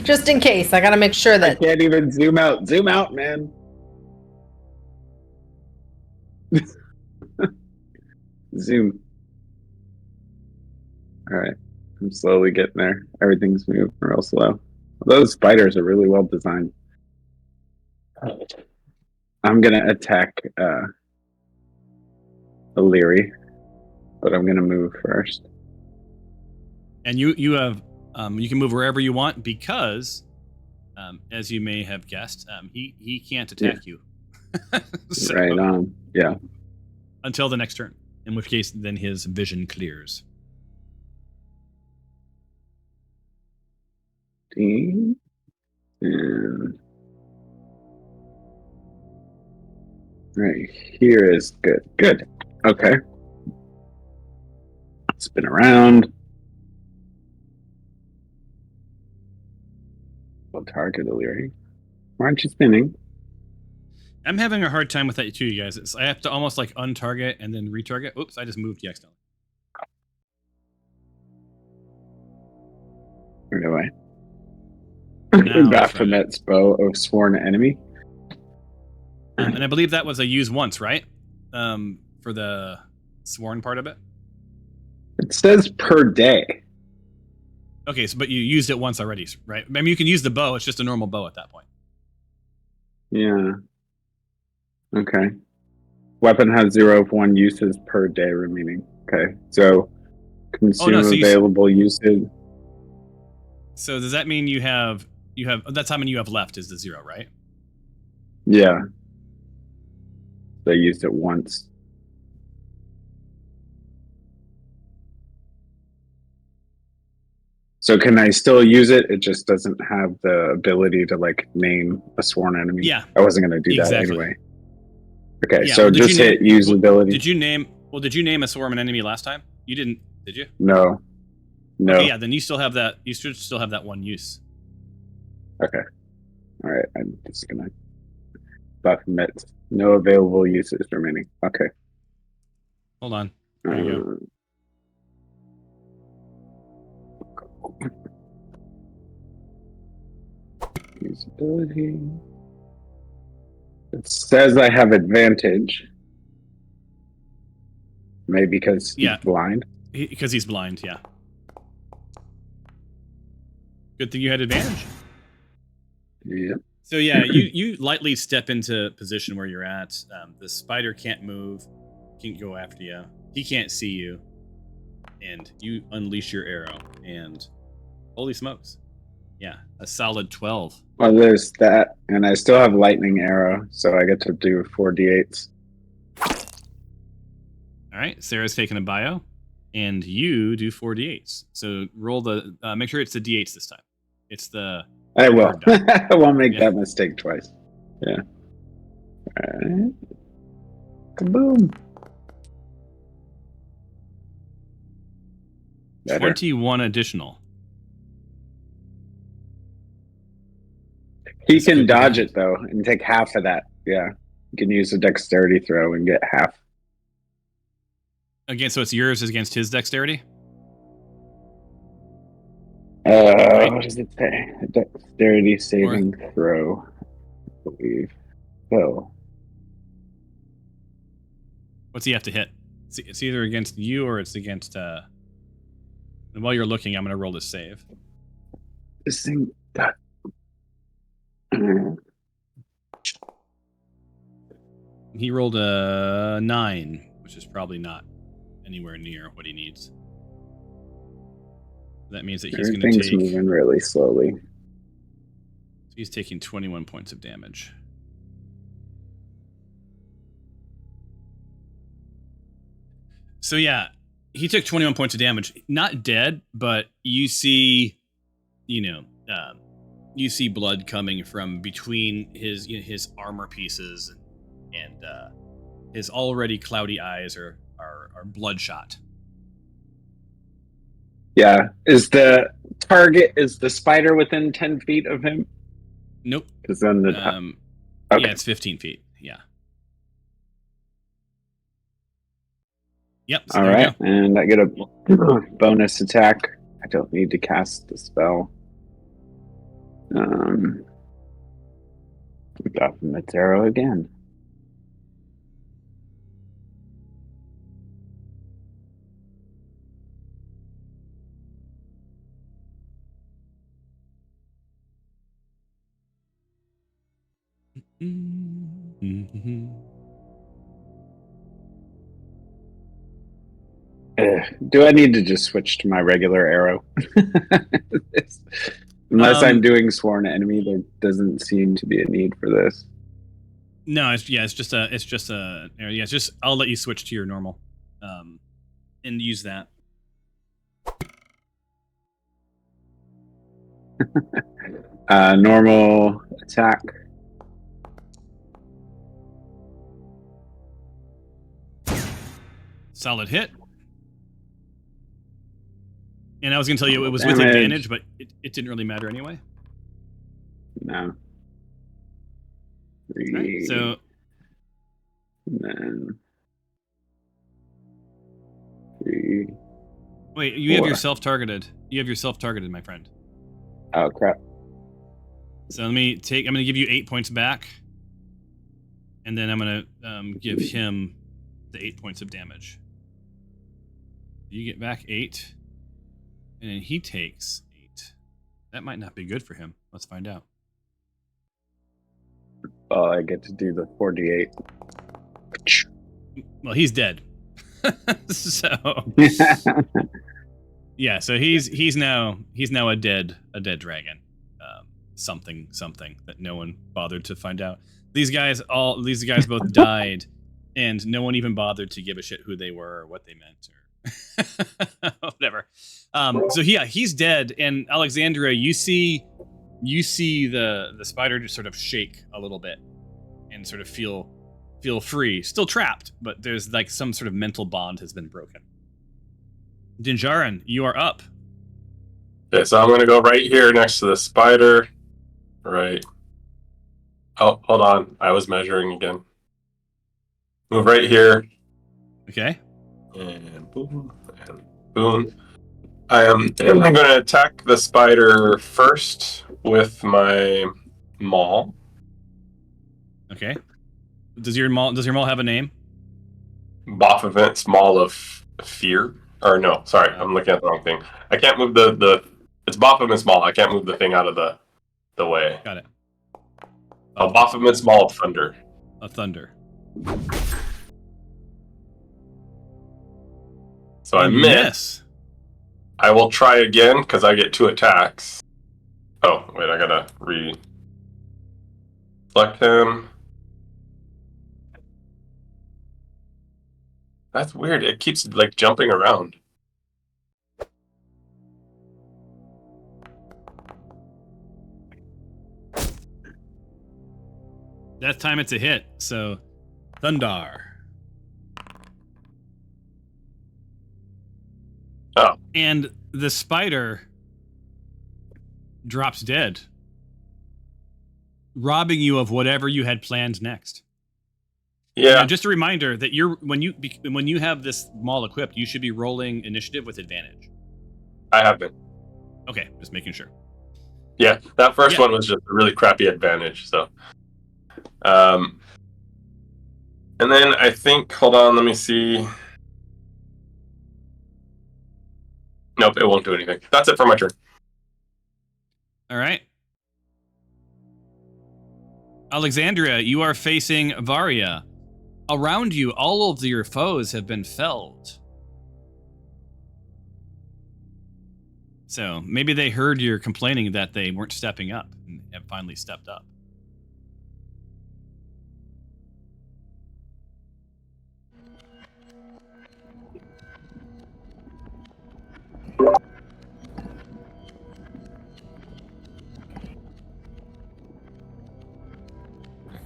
Just in case, I gotta make sure I that. can't even zoom out. Zoom out, man. Zoom. All right. I'm slowly getting there. Everything's moving real slow. Those spiders are really well designed. I'm going to attack O'Leary, but I'm going to move first. And you have you can move wherever you want because, as you may have guessed, he can't attack you. So, right on. Yeah. Until the next turn, in which case then his vision clears. And right here is good. Good. Okay. Spin around. We'll target O'Leary. Why aren't you spinning? I'm having a hard time with that too, you guys. I have to almost like untarget and then retarget. Oops, I just moved you accidentally. Where do I? Now Baphomet's bow of sworn enemy. And I believe that was a use once, right? For the sworn part of it. It says per day. Okay, so but you used it once already, right? I mean, you can use the bow. It's just a normal bow at that point. Yeah. Okay. Weapon has 0 of 1 uses per day remaining. Okay. So consume so available usage. So does that mean you have that's how many you have left is the 0, right? Yeah. So I used it once. So can I still use it? It just doesn't have the ability to like name a sworn enemy. Yeah. I wasn't going to do Exactly. that anyway. Okay, Yeah, so well, did just you hit name- use well, ability. Did you name a sworn enemy last time? You didn't, did you? No. No. Okay, yeah, then you still have that. You should still have that one use. Okay. All right. I'm just gonna Baphomet. No available uses remaining. Okay. Hold on. There you go. Usability. It says I have advantage. Maybe because he's blind. Because he's blind, yeah. Good thing you had advantage. Yeah. So yeah, you lightly step into position where you're at. The spider can't move, can't go after you. He can't see you, and you unleash your arrow. And holy smokes, yeah, a solid 12. Well, there's that, and I still have lightning arrow, so I get to do 4d8s. All right, Sarah's taking a bio, and you do 4d8s. So roll the. Make sure it's the d8s this time. It's the. I will. third die. I won't make that mistake twice. Yeah. All right. Kaboom. Better. 21 additional. He can dodge it though and take half of that. Yeah. You can use a dexterity throw and get half. Again, so it's yours against his dexterity? What does it say? A dexterity saving throw, I believe. So. What's he have to hit? It's either against you or it's against. And while you're looking, I'm going to roll this save. This thing. He rolled a 9, which is probably not anywhere near what he needs. That means that he's going to take. Moving really slowly. So he's taking 21 points of damage. So yeah, he took 21 points of damage. Not dead, but you see, you see blood coming from between his armor pieces, and his already cloudy eyes are bloodshot. Yeah. Is the target the spider within 10 feet of him? Nope. Because then the Okay. Yeah, it's 15 feet. Yeah. Yep. So All there you right, go. and I get a bonus attack. I don't need to cast the spell. We got from its arrow again. Mm-hmm. Do I need to just switch to my regular arrow? Unless I'm doing sworn enemy, there doesn't seem to be a need for this. No, it's just a I'll let you switch to your normal, and use that. Normal attack. Solid hit. And I was gonna tell you it was Damage. with advantage, but it didn't really matter anyway. No. Three. Right, so And then 3. wait, you have 4. yourself targeted. You have yourself targeted, my friend. Oh crap. So I'm gonna give you 8 points back, and then I'm gonna give him the 8 points of damage. You get back 8, and then he takes 8. That might not be good for him. Let's find out. Oh, I get to do the 4d8. Well, he's dead. So yeah, so he's now a dead dragon. Something that no one bothered to find out. These guys both died, and no one even bothered to give a shit who they were or what they meant or whatever. So yeah, he's dead, and Alexandria, you see the spider just sort of shake a little bit and sort of feel free, still trapped, but there's like some sort of mental bond has been broken. Dinjarin, you are up. Okay, so I'm gonna go right here next to the spider. Right. Oh, hold on. I was measuring again. Move right here. Okay. And boom. And boom. I'm going to attack the spider first with my maul. Okay. Does your maul have a name? Baphomet's Maul of Fear. Or no, sorry, I'm looking at the wrong thing. I can't move it's Baphomet's Maul. I can't move the thing out of the way. Got it. Baphomet's Maul of Thunder. A thunder. So I miss. I will try again because I get 2 attacks. Oh, wait, I gotta reflect him. That's weird. It keeps like jumping around. That time it's a hit. So, Thundar. Oh. And the spider drops dead, robbing you of whatever you had planned next. Yeah. Now, just a reminder that when you have this maul equipped, you should be rolling initiative with advantage. I have been. Okay, just making sure. Yeah, that first one was just a really crappy advantage. So, and then I think, hold on, let me see. Nope, it won't do anything. That's it for my turn. All right. Alexandria, you are facing Varia. Around you, all of your foes have been felled. So maybe they heard you're complaining that they weren't stepping up and have finally stepped up.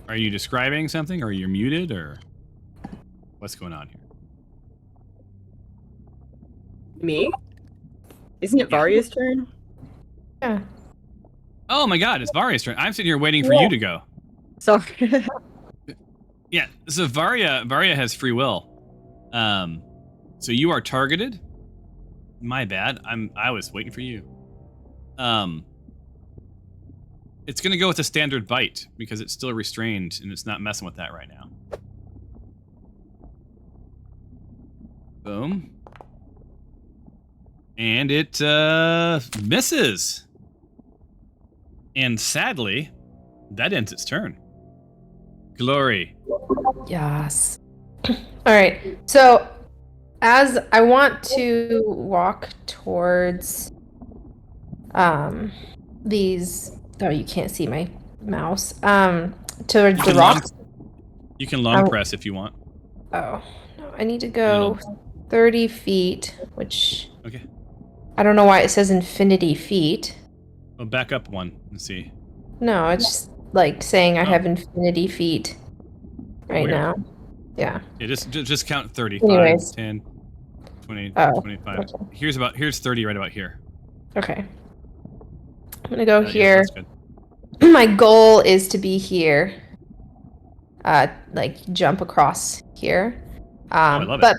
Are you describing something, or you're muted, or what's going on here? Me? Isn't it Varia's turn? Yeah. Oh my god, it's Varia's turn. I'm sitting here waiting for you to go. Sorry. Yeah, so Varya has free will. So you are targeted. My bad. I was waiting for you. It's gonna go with a standard bite because it's still restrained and it's not messing with that right now. Boom. And it misses. And sadly, that ends its turn. Glory. Yes. All right. So, as I want to walk towards these. Oh, you can't see my mouse. Towards the rocks. You can long press if you want. Oh no, I need to go 30 feet, which Okay. I don't know why it says infinity feet. Well, back up one and see. No, it's just like saying I have infinity feet right Weird. now. Yeah. Yeah, just count 30. Anyways. 5, 10, 20, Oh, 25. okay. Here's 30 right about here. Okay. I'm gonna go Yeah, here. that's good. My goal is to be here. Like jump across here. I love it.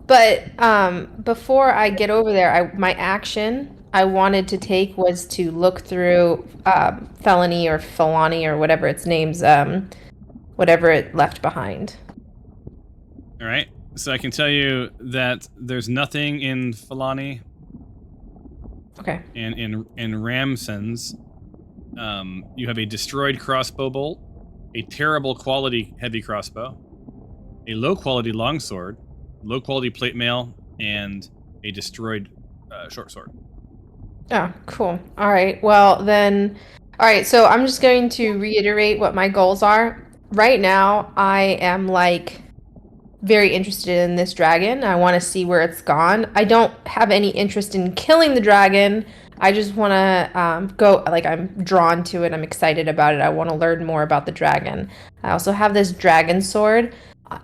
But before I get over there, my action I wanted to take was to look through felony or Felani or whatever its name's whatever it left behind. All right. So I can tell you that there's nothing in Falani Okay. and in Ramson's. You have a destroyed crossbow bolt, a terrible quality heavy crossbow, a low quality longsword, low quality plate mail, and a destroyed short sword. Oh, cool. All right. Well, then, all right. So I'm just going to reiterate what my goals are. Right now, I am like very interested in this dragon. I want to see where it's gone. I don't have any interest in killing the dragon. I just want to go, like, I'm drawn to it. I'm excited about it. I want to learn more about the dragon. I also have this dragon sword.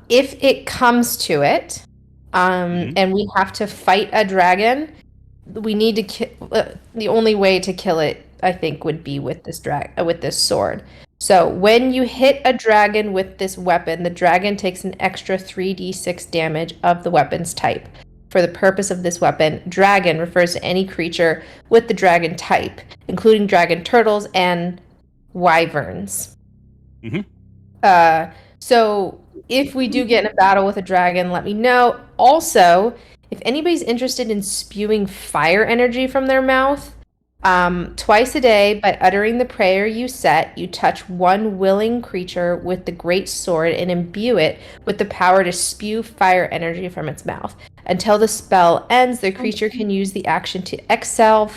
If it comes to it, and we have to fight a dragon, we need to kill. The only way to kill it, I think, would be with this with this sword. So when you hit a dragon with this weapon, the dragon takes an extra 3d6 damage of the weapon's type. For the purpose of this weapon, dragon refers to any creature with the dragon type, including dragon turtles and wyverns. So if we do get in a battle with a dragon, let me know. Also, if anybody's interested in spewing fire energy from their mouth, twice a day, by uttering the prayer you set, you touch one willing creature with the great sword and imbue it with the power to spew fire energy from its mouth. Until the spell ends, the creature can use the action to exhale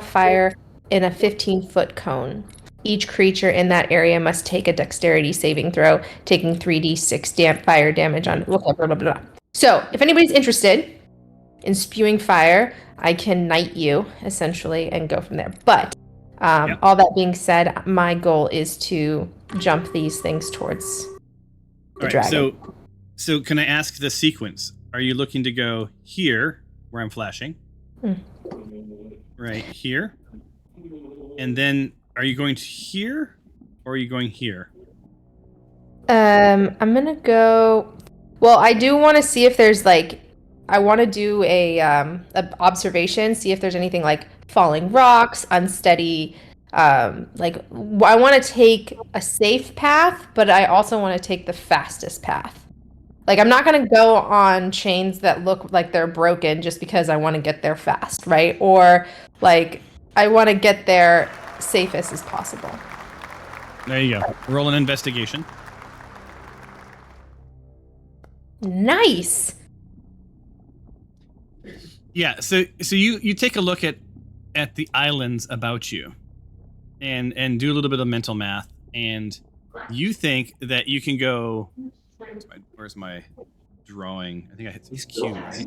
fire in a 15-foot cone. Each creature in that area must take a dexterity saving throw, taking 3d6 fire damage on blah, blah, blah, blah. So, if anybody's interested in spewing fire, I can knight you, essentially, and go from there. But, all that being said, my goal is to jump these things towards the dragon. So can I ask the sequence? Are you looking to go here, where I'm flashing? Right here? And then, are you going to here, or are you going here? I'm gonna go... Well, I do want to see if there's, like... I want to do a observation, see if there's anything like falling rocks, unsteady. I want to take a safe path, but I also want to take the fastest path. Like, I'm not going to go on chains that look like they're broken just because I want to get there fast, right? Or, like, I want to get there safest as possible. There you go. Roll an investigation. Nice. Yeah, so you take a look at the islands about you, and do a little bit of mental math, and you think that you can go. Where's my drawing? I think I hit these cubes.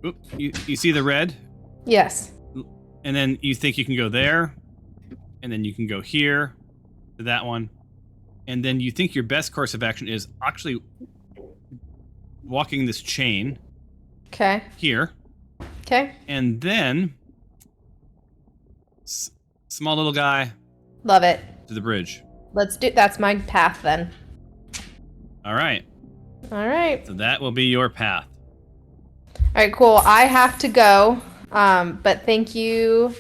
Oop, you see the red? Yes. And then you think you can go there, and then you can go here to that one, and then you think your best course of action is actually walking this chain. Okay. Here. Okay. And then small little guy, Love it. to the bridge. Let's do. That's my path then. All right. All right. So that will be your path. All right. Cool. I have to go. But thank you.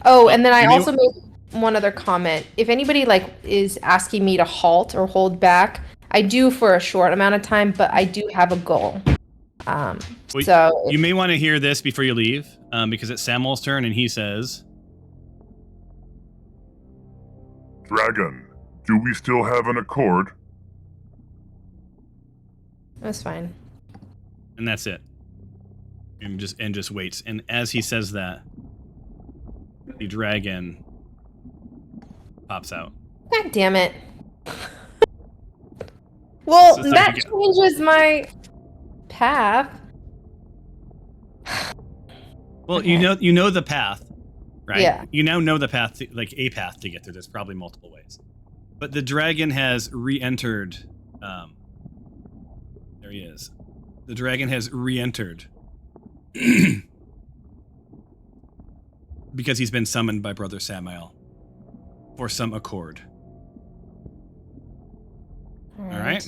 Oh, and then I also made one other comment. If anybody is asking me to halt or hold back, I do for a short amount of time, but I do have a goal. So you may want to hear this before you leave, because it's Samuel's turn, and he says, Dragon, do we still have an accord? That's fine. and that's it. And just waits. And as he says that, the dragon pops out. God damn it. Well, So it's that like changes my path. Well, Okay. you know the path, right? Yeah. You now know the path, a path to get there. There's probably multiple ways. But the dragon has re-entered. There he is. The dragon has re-entered. Because he's been summoned by Brother Samael for some accord. All right?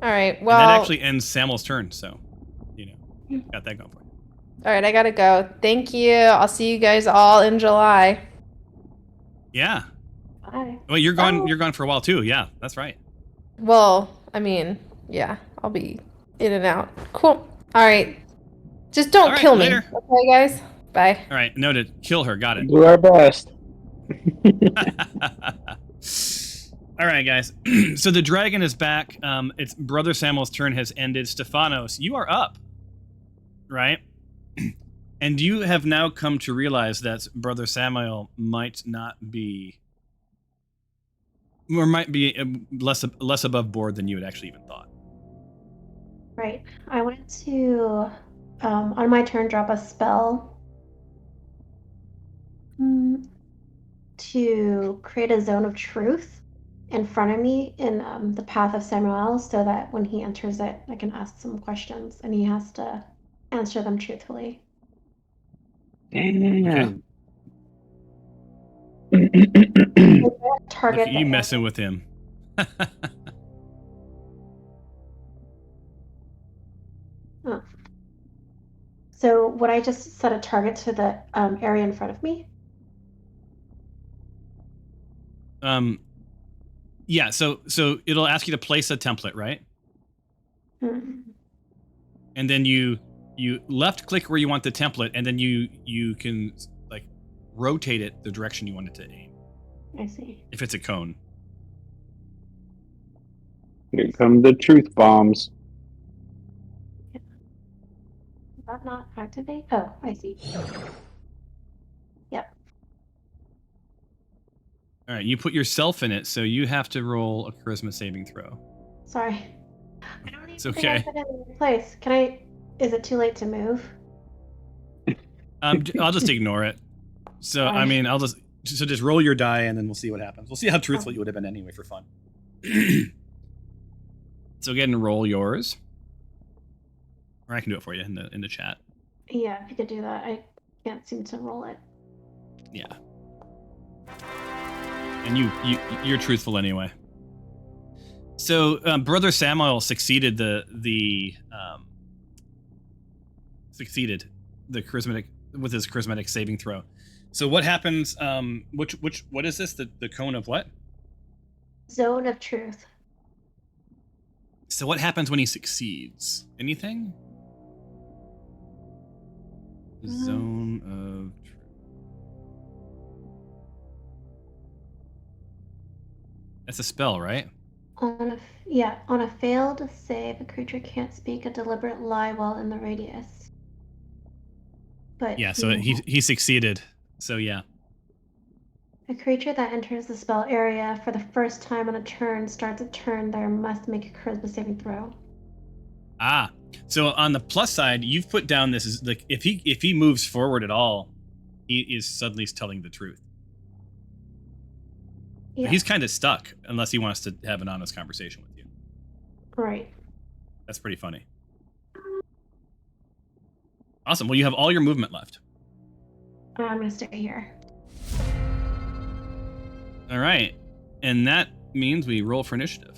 All right. And Well, that actually ends Samuel's turn, so, got that going for you. all right. I gotta go. Thank you. I'll see you guys all in July. Yeah. Bye. Well, you're gone. Oh. You're gone for a while too. Yeah, that's right. Well, I mean, yeah, I'll be in and out. Cool. All right. Just don't All right, kill me. later. Okay, guys? Bye. All right, noted. Kill her. Got it. Do our best. All right, guys. So the dragon is back. It's Brother Samuel's turn has ended. Stephanos, you are up. Right? And you have now come to realize that Brother Samuel might not be, or might be less above board than you had actually even thought. Right. I wanted to, on my turn, drop a spell to create a zone of truth in front of me in the path of Samuel, so that when he enters it, I can ask some questions and he has to answer them truthfully. Damn. Target Look at you messing with him. So would I just set a target to the area in front of me? Yeah, so it'll ask you to place a template, right? Hmm. And then you left click where you want the template, and then you can rotate it the direction you want it to aim. I see. If it's a cone. Here come the truth bombs. Did that not activate? Oh, I see. Yep. All right, you put yourself in it, so you have to roll a charisma saving throw. Sorry. I don't even It's think okay. I put it in place. Can I? Is it too late to move? I'll just ignore it. So I mean, just roll your die, and then we'll see what happens. We'll see how truthful you would have been anyway for fun. So go ahead and roll yours, or I can do it for you in the chat. Yeah, if you could do that. I can't seem to roll it. Yeah. And you're truthful anyway. So Brother Samuel succeeded the charismatic with his charismatic saving throw. So what happens? What is this? The cone of what? Zone of truth. So what happens when he succeeds? Anything? Zone of truth. That's a spell, right? On a failed save, a creature can't speak a deliberate lie while in the radius. But Yeah. So he succeeded. So yeah. a creature that enters the spell area for the first time on a turn starts a turn there must make a charisma saving throw. Ah, so on the plus side, you've put down this is like if he moves forward at all, he is suddenly telling the truth. But Yeah. he's kind of stuck unless he wants to have an honest conversation with you. Right. That's pretty funny. Awesome. Well, you have all your movement left. I'm gonna stay here. All right. And that means we roll for initiative.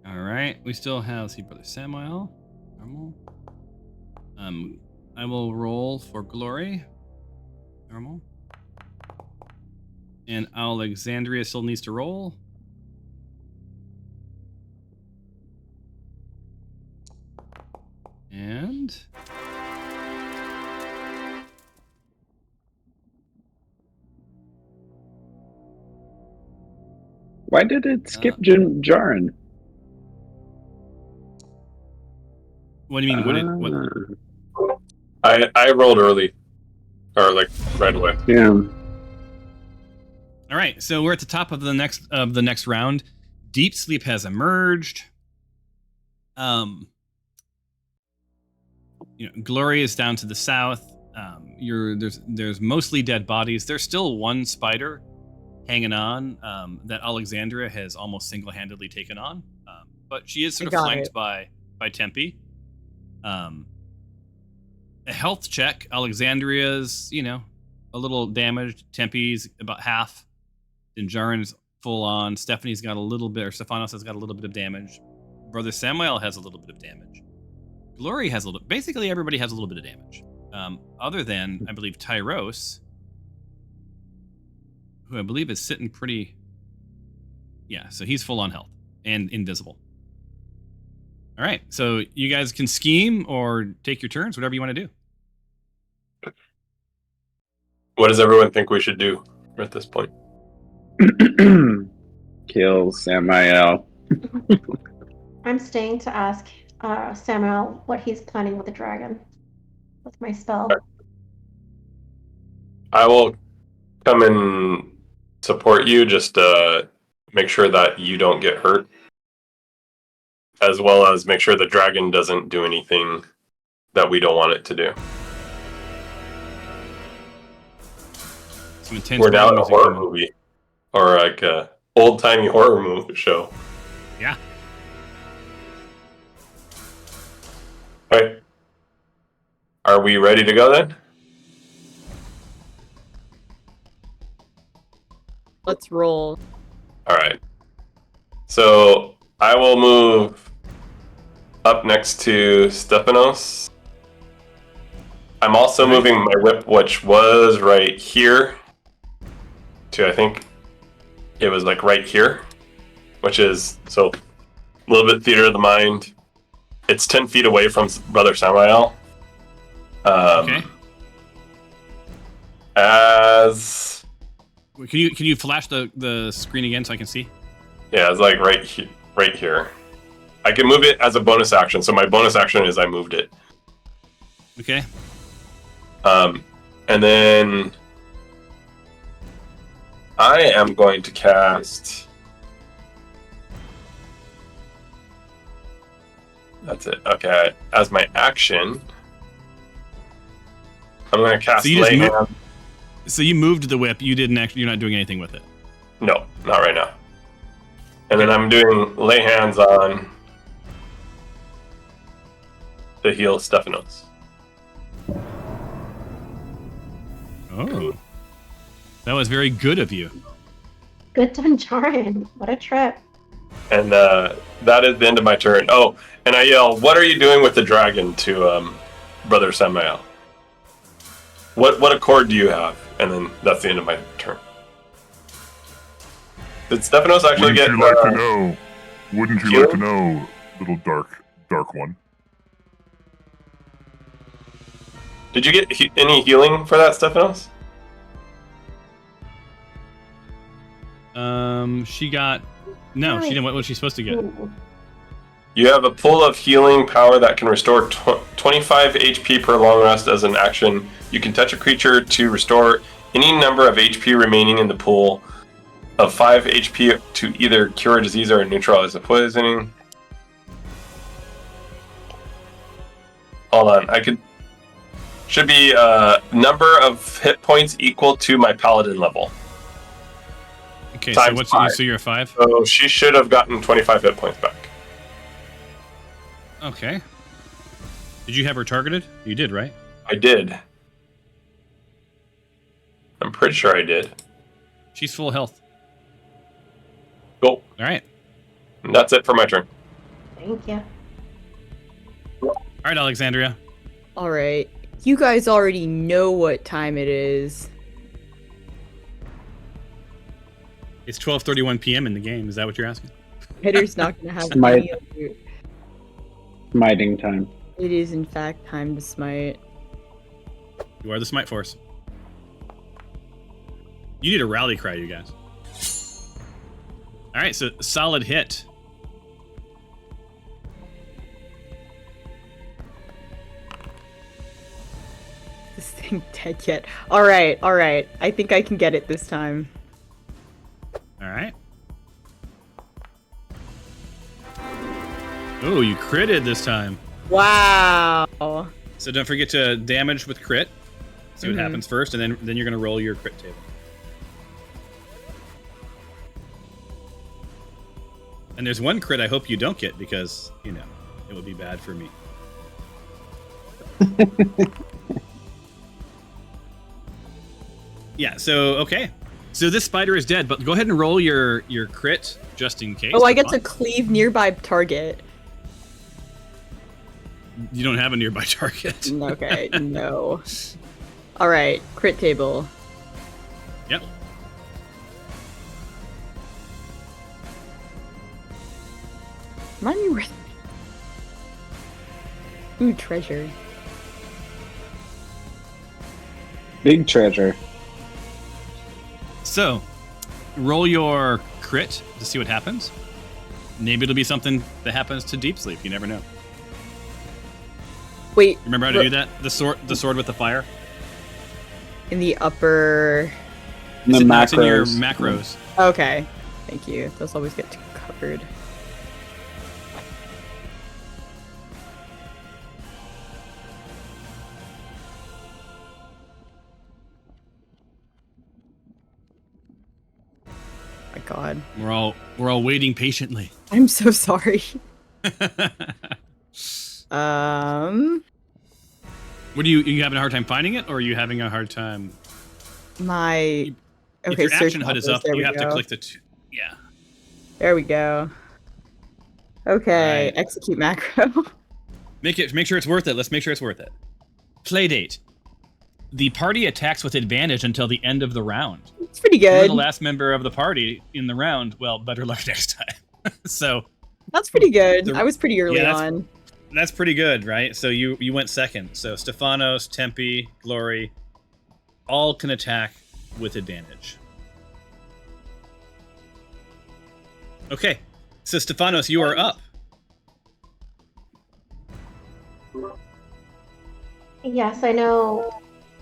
All right. We still have Brother Samuel. Normal. I will roll for glory. Normal. And Alexandria still needs to roll. And Why did it skip Jaren? what do you mean? What? I rolled early, or like right away. Yeah. All right, so we're at the top of the next round. Deep sleep has emerged. Glory is down to the south. There's mostly dead bodies. There's still one spider hanging on that Alexandria has almost single-handedly taken on, but she is sort of flanked by Tempe. A health check. Alexandria's a little damaged. Tempe's about half. Dinjarin's full on. Stephanie's got a little bit, or Stephanos has got a little bit of damage. Brother Samuel has a little bit of damage. Glory has a little. Basically, everybody has a little bit of damage. Other than, I believe, Tyros, who I believe is sitting pretty. Yeah, so he's full on health and invisible. All right, so you guys can scheme or take your turns, whatever you want to do. What does everyone think we should do at this point? Kill Samael. I'm staying to ask Samuel what he's planning with the dragon. With my spell. I will come and support you, just make sure that you don't get hurt, as well as make sure the dragon doesn't do anything that we don't want it to do. We're now in a horror movie, or like a old-timey horror movie show. Yeah. All right. Are we ready to go then? Let's roll. All right. So I will move up next to Stephanos. I'm also moving my whip, which was right here, to I think it was like right here, which is so a little bit theater of the mind. It's 10 feet away from Brother Samael. Okay. As Can you flash the screen again so I can see? yeah, it's like right here. I can move it as a bonus action. So my bonus action is I moved it. Okay. And then I am going to cast. That's it. Okay. As my action, I'm going to cast Lay Hand. So you moved the whip. You didn't actually. You're not doing anything with it. No, not right now. And then I'm doing Lay Hands on to heal Stephanos. Oh, that was very good of you. Good done, Jaren. What a trip. And that is the end of my turn. Oh, and I yell, "What are you doing with the dragon?" to Brother Samael. What accord do you have? And then that's the end of my turn. Did Stephanos actually get? Wouldn't you like to know? Wouldn't you like to know, little dark one? Did you get any healing for that, Stephanos? She got No, she didn't. What was she supposed to get? Ooh. You have a pool of healing power that can restore 25 HP per long rest as an action. You can touch a creature to restore any number of HP remaining in the pool of 5 HP to either cure a disease or neutralize the poisoning. Hold on, should be number of hit points equal to my paladin level. Okay, Times so 5. so you're 5? So she should have gotten 25 hit points back. Okay. Did you have her targeted? You did, right? I did. I'm pretty sure I did. She's full health. Cool. All right. And that's it for my turn. Thank you. All right, Alexandria. All right. You guys already know what time it is. It's 12:31 p.m. in the game. Is that what you're asking? Hitter's not gonna have Smite. any other. Smiting time. It is in fact time to smite. You are the Smite Force. You need a rally cry, you guys. All right, so solid hit. This thing dead yet? All right. I think I can get it this time. All right. Oh, you critted this time. Wow. So don't forget to damage with crit. See what happens first, and then you're gonna roll your crit table. And there's one crit I hope you don't get because, you know, it would be bad for me. Yeah, so, okay. So this spider is dead, but go ahead and roll your crit just in case. Oh, I get to cleave nearby target. You don't have a nearby target. Okay, no. All right, crit table. Yep. Remind me where. Ooh, treasure. Big treasure. So, roll your crit to see what happens. Maybe it'll be something that happens to Deep Sleep. You never know. Wait. Remember how to do that? The sword with the fire. In the upper. The It's in your macros. macros. Okay. Thank you. Those always get covered. My God. We're all waiting patiently. I'm so sorry. What are you having a hard time finding it, or are you having a hard time? My. If Okay, your search action HUD is macros, up, there you we have to go. click the yeah. There we go. Okay, Right. execute macro. Make sure it's worth it. Let's make sure it's worth it. Playdate. The party attacks with advantage until the end of the round. It's pretty You're good. the last member of the party in the round. Well, better luck next time. So That's pretty good. The- I was pretty early yeah, on. that's pretty good, right? So you went second. So Stefanos, Tempe, Glory, all can attack with advantage. Okay, so Stefanos, you are up. Yes, I know.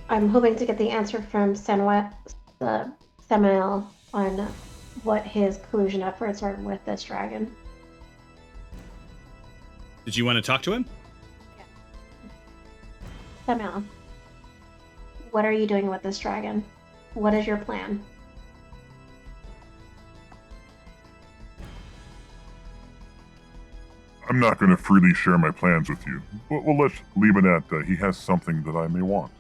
I'm hoping to get the answer from Samuel on what his collusion efforts are with this dragon. Did you want to talk to him? Samuel, what are you doing with this dragon? What is your plan? I'm not going to freely share my plans with you, but we'll let's leave it at he has something that I may want.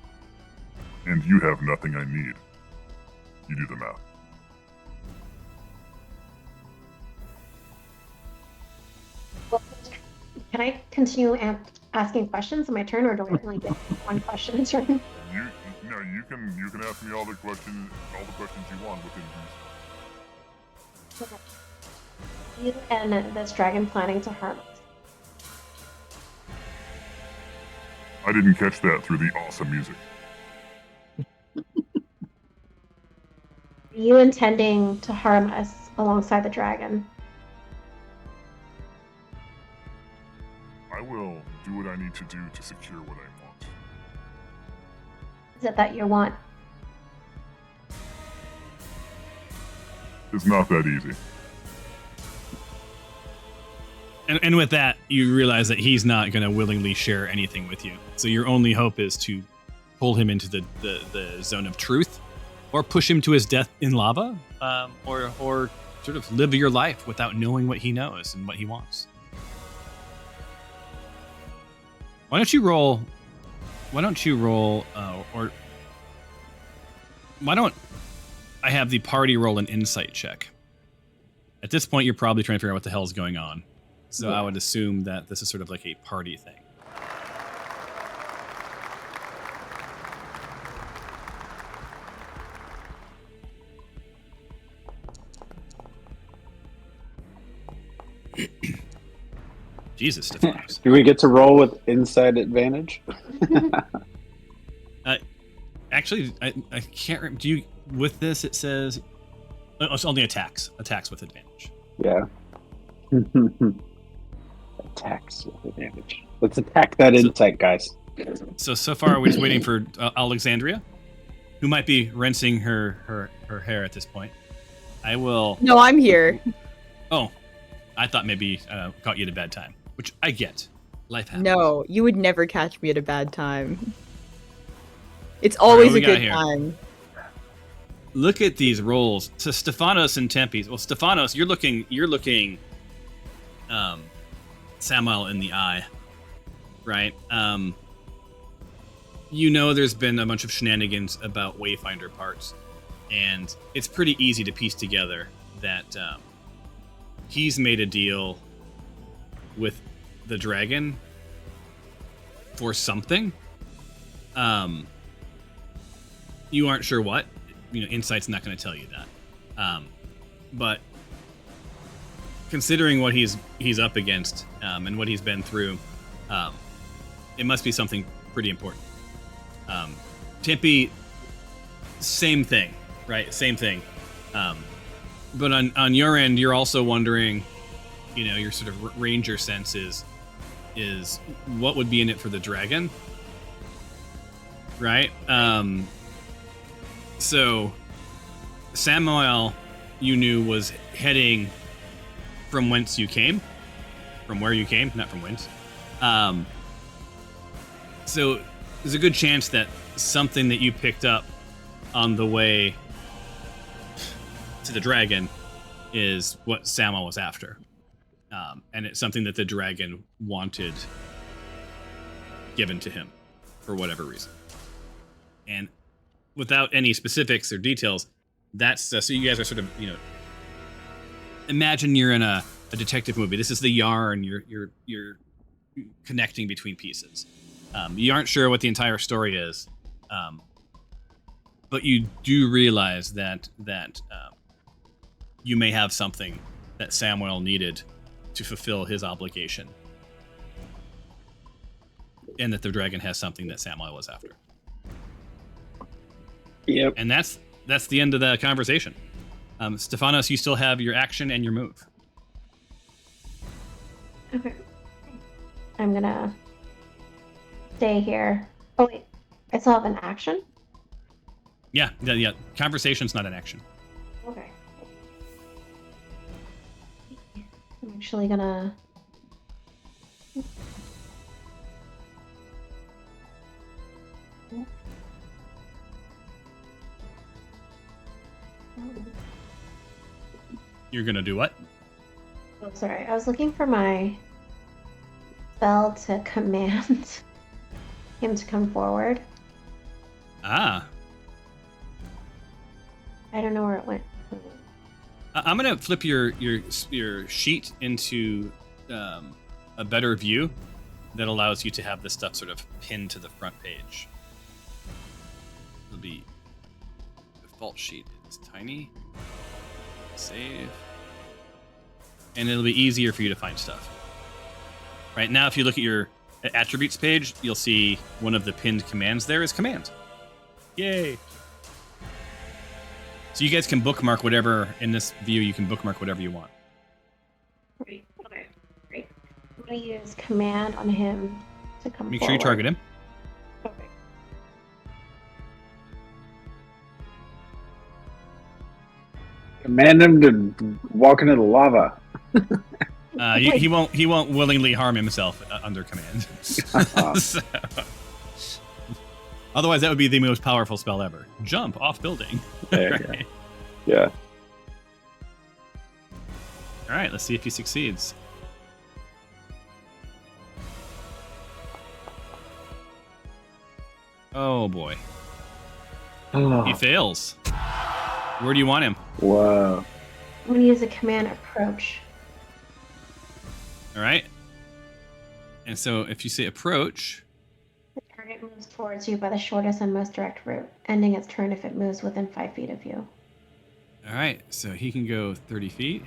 And you have nothing I need. You do the math. Well, can I continue asking questions in my turn, or do I only get one question in turn? You can ask me all the questions you want within reason. You and this dragon planning to harm us? I didn't catch that through the awesome music. Are you intending to harm us alongside the dragon? need to do to secure what I want. Is it that you want? It's not that easy. And with that, you realize that he's not going to willingly share anything with you. So your only hope is to pull him into the zone of truth, or push him to his death in lava, or sort of live your life without knowing what he knows and what he wants. Why don't you roll, or why don't I have the party roll an insight check? At this point, you're probably trying to figure out what the hell is going on. So I would assume that this is sort of like a party thing. Jesus, Stephanos. Do we get to roll with inside advantage? Actually, I can't remember. Do you, with this, it says, it's only attacks with advantage. Yeah. Attacks with advantage. Let's attack that insight, guys. So far, we're just waiting for Alexandria, who might be rinsing her hair at this point. I will. No, I'm here. Oh, I thought maybe caught you at a bad time, which I get. Life happens. No, you would never catch me at a bad time. It's always a good time. Look at these rolls. So Stephanos and Tempe. Well, Stephanos, you're looking Samuel in the eye, right? You know there's been a bunch of shenanigans about Wayfinder parts, and it's pretty easy to piece together that he's made a deal with the dragon for something. You aren't sure what. Insight's not going to tell you that. But considering what he's up against and what he's been through, it must be something pretty important. Tempe, same thing, right? Same thing. But on your end, you're also wondering, your sort of ranger sense is what would be in it for the dragon, right? So Samuel, you knew, was heading from where you came, not from whence. So there's a good chance that something that you picked up on the way to the dragon is what Samuel was after. And it's something that the dragon wanted given to him for whatever reason. And without any specifics or details, that's so you guys are sort of, imagine you're in a detective movie. This is the yarn. You're connecting between pieces. You aren't sure what the entire story is, but you do realize that you may have something that Samuel needed to fulfill his obligation, and that the dragon has something that Samuel was after. Yep. And that's the end of the conversation. Stephanos, you still have your action and your move. Okay. I'm gonna stay here. Oh wait, I still have an action? Yeah. Conversation's not an action. Okay. I'm actually gonna... You're gonna do what? Oh, sorry. I was looking for my spell to command him to come forward. Ah. I don't know where it went. I'm gonna flip your sheet into a better view that allows you to have this stuff sort of pinned to the front page. It'll be default sheet is tiny. Save. And it'll be easier for you to find stuff. Right now, if you look at your attributes page, you'll see one of the pinned commands there is command. Yay! So you guys can bookmark whatever, in this view, you can bookmark whatever you want. Great. Okay. Great. I'm going to use command on him to come Make sure you target him. Okay. Command him to walk into the lava. He won't willingly harm himself under command. So- otherwise, that would be the most powerful spell ever. Jump off building. There you go. Yeah. All right, let's see if he succeeds. Oh boy, he fails. Where do you want him? Whoa. I'm going to use a command approach. All right. And so if you say approach, The target moves towards you by the shortest and most direct route, ending its turn if it moves within 5 feet of you. all right, so he can go 30 feet.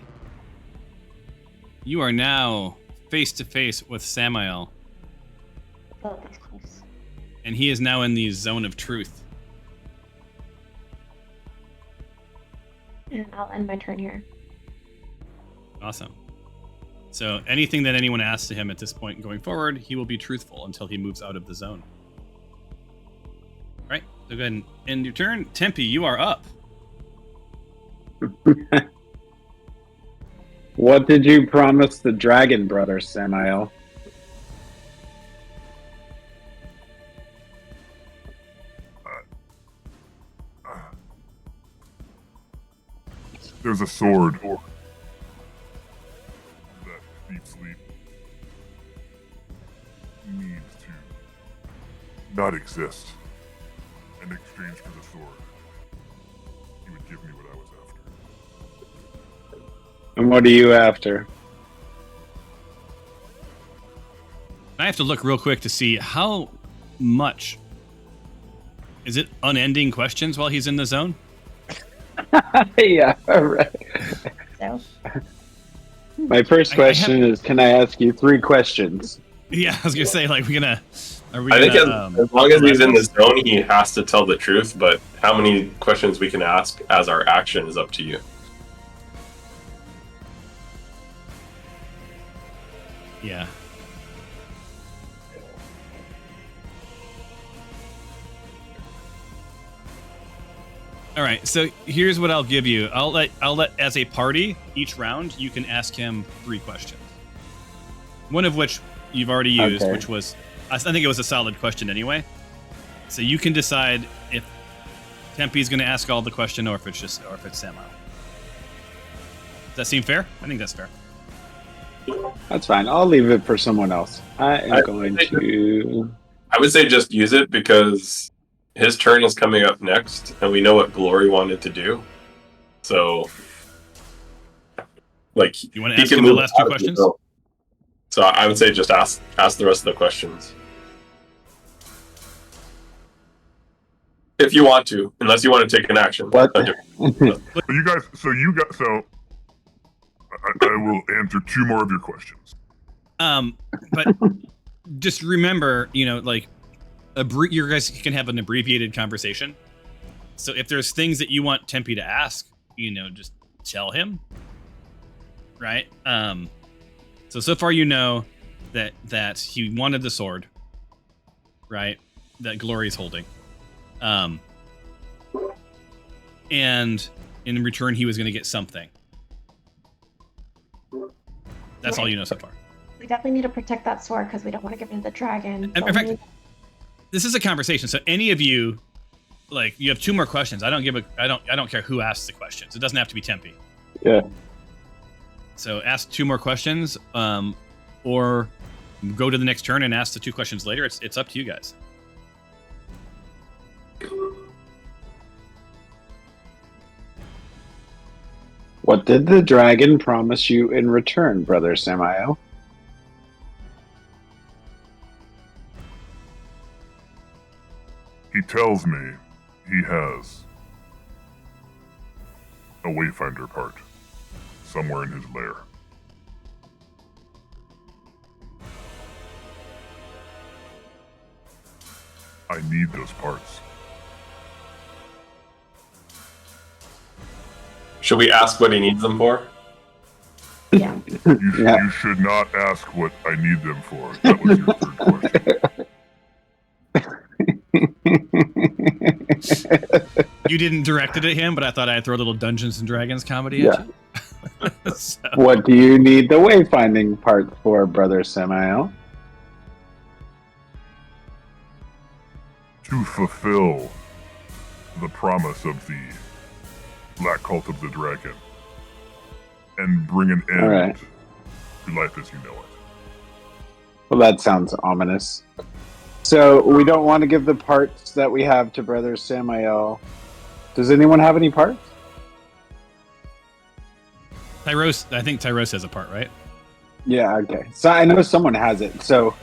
You are now face to face with Samael, Oh, that's close. and he is now in the zone of truth. And I'll end my turn here. Awesome. So anything that anyone asks to him at this point going forward, he will be truthful until he moves out of the zone. All right, so go ahead and end your turn. Tempe, you are up. What did you promise the dragon brother, Samael? There's a sword that Deep Sleep needs to not exist. In exchange for the sword, he would give me what I was after. And what are you after? I have to look real quick to see how much. Is it unending questions while he's in the zone? Yeah, right. So, My first question is, can I ask you 3 questions? Yeah, I was gonna say, like, are we? I think gonna, as long as he's in the zone, he has to tell the truth. But how many questions we can ask as our action is up to you. Yeah. All right, so here's what I'll give you. I'll let as a party each round you can ask him 3 questions. One of which you've already used, Okay. which was I think it was a solid question anyway. So you can decide if Tempe's going to ask all the question or if it's Samuel. Does that seem fair? I think that's fair. That's fine. I'll leave it for someone else. I am I- going to... I would say just use it because his turn is coming up next, and we know what Glory wanted to do. So, like, You want to he ask can him the move last 2 out of the questions? zone. So I would say just ask the rest of the questions. If you want to, unless you want to take an action. What? So you guys, I will answer 2 more of your questions. But just remember, like, you guys can have an abbreviated conversation. So if there's things that you want Tempe to ask, just tell him, right? So far you know that he wanted the sword, right? That Glory's holding, and in return he was going to get something. That's all you know so far. we definitely need to protect that sword because we don't want to give it to the dragon. In but fact, we need- this is a conversation. So any of you, like, you have 2 more questions. I don't care who asks the questions. It doesn't have to be Tempe. Yeah. So ask 2 more questions, or go to the next turn and ask the 2 questions later. It's up to you guys. What did the dragon promise you in return, Brother Samael? He tells me he has a Wayfinder part somewhere in his lair. I need those parts. Should we ask what he needs them for? Yeah. You should not ask what I need them for. That was your third question. You didn't direct it at him, but I thought I'd throw a little Dungeons and Dragons comedy at you. So, What do you need the wayfinding part for, Brother Samael? To fulfill the promise of the Black Cult of the Dragon and bring an end Alright. to life as you know it. Well, that sounds ominous. So, we don't want to give the parts that we have to Brother Samael. Does anyone have any parts? Tyros, I think Tyros has a part, right? Yeah, okay. So I know someone has it. So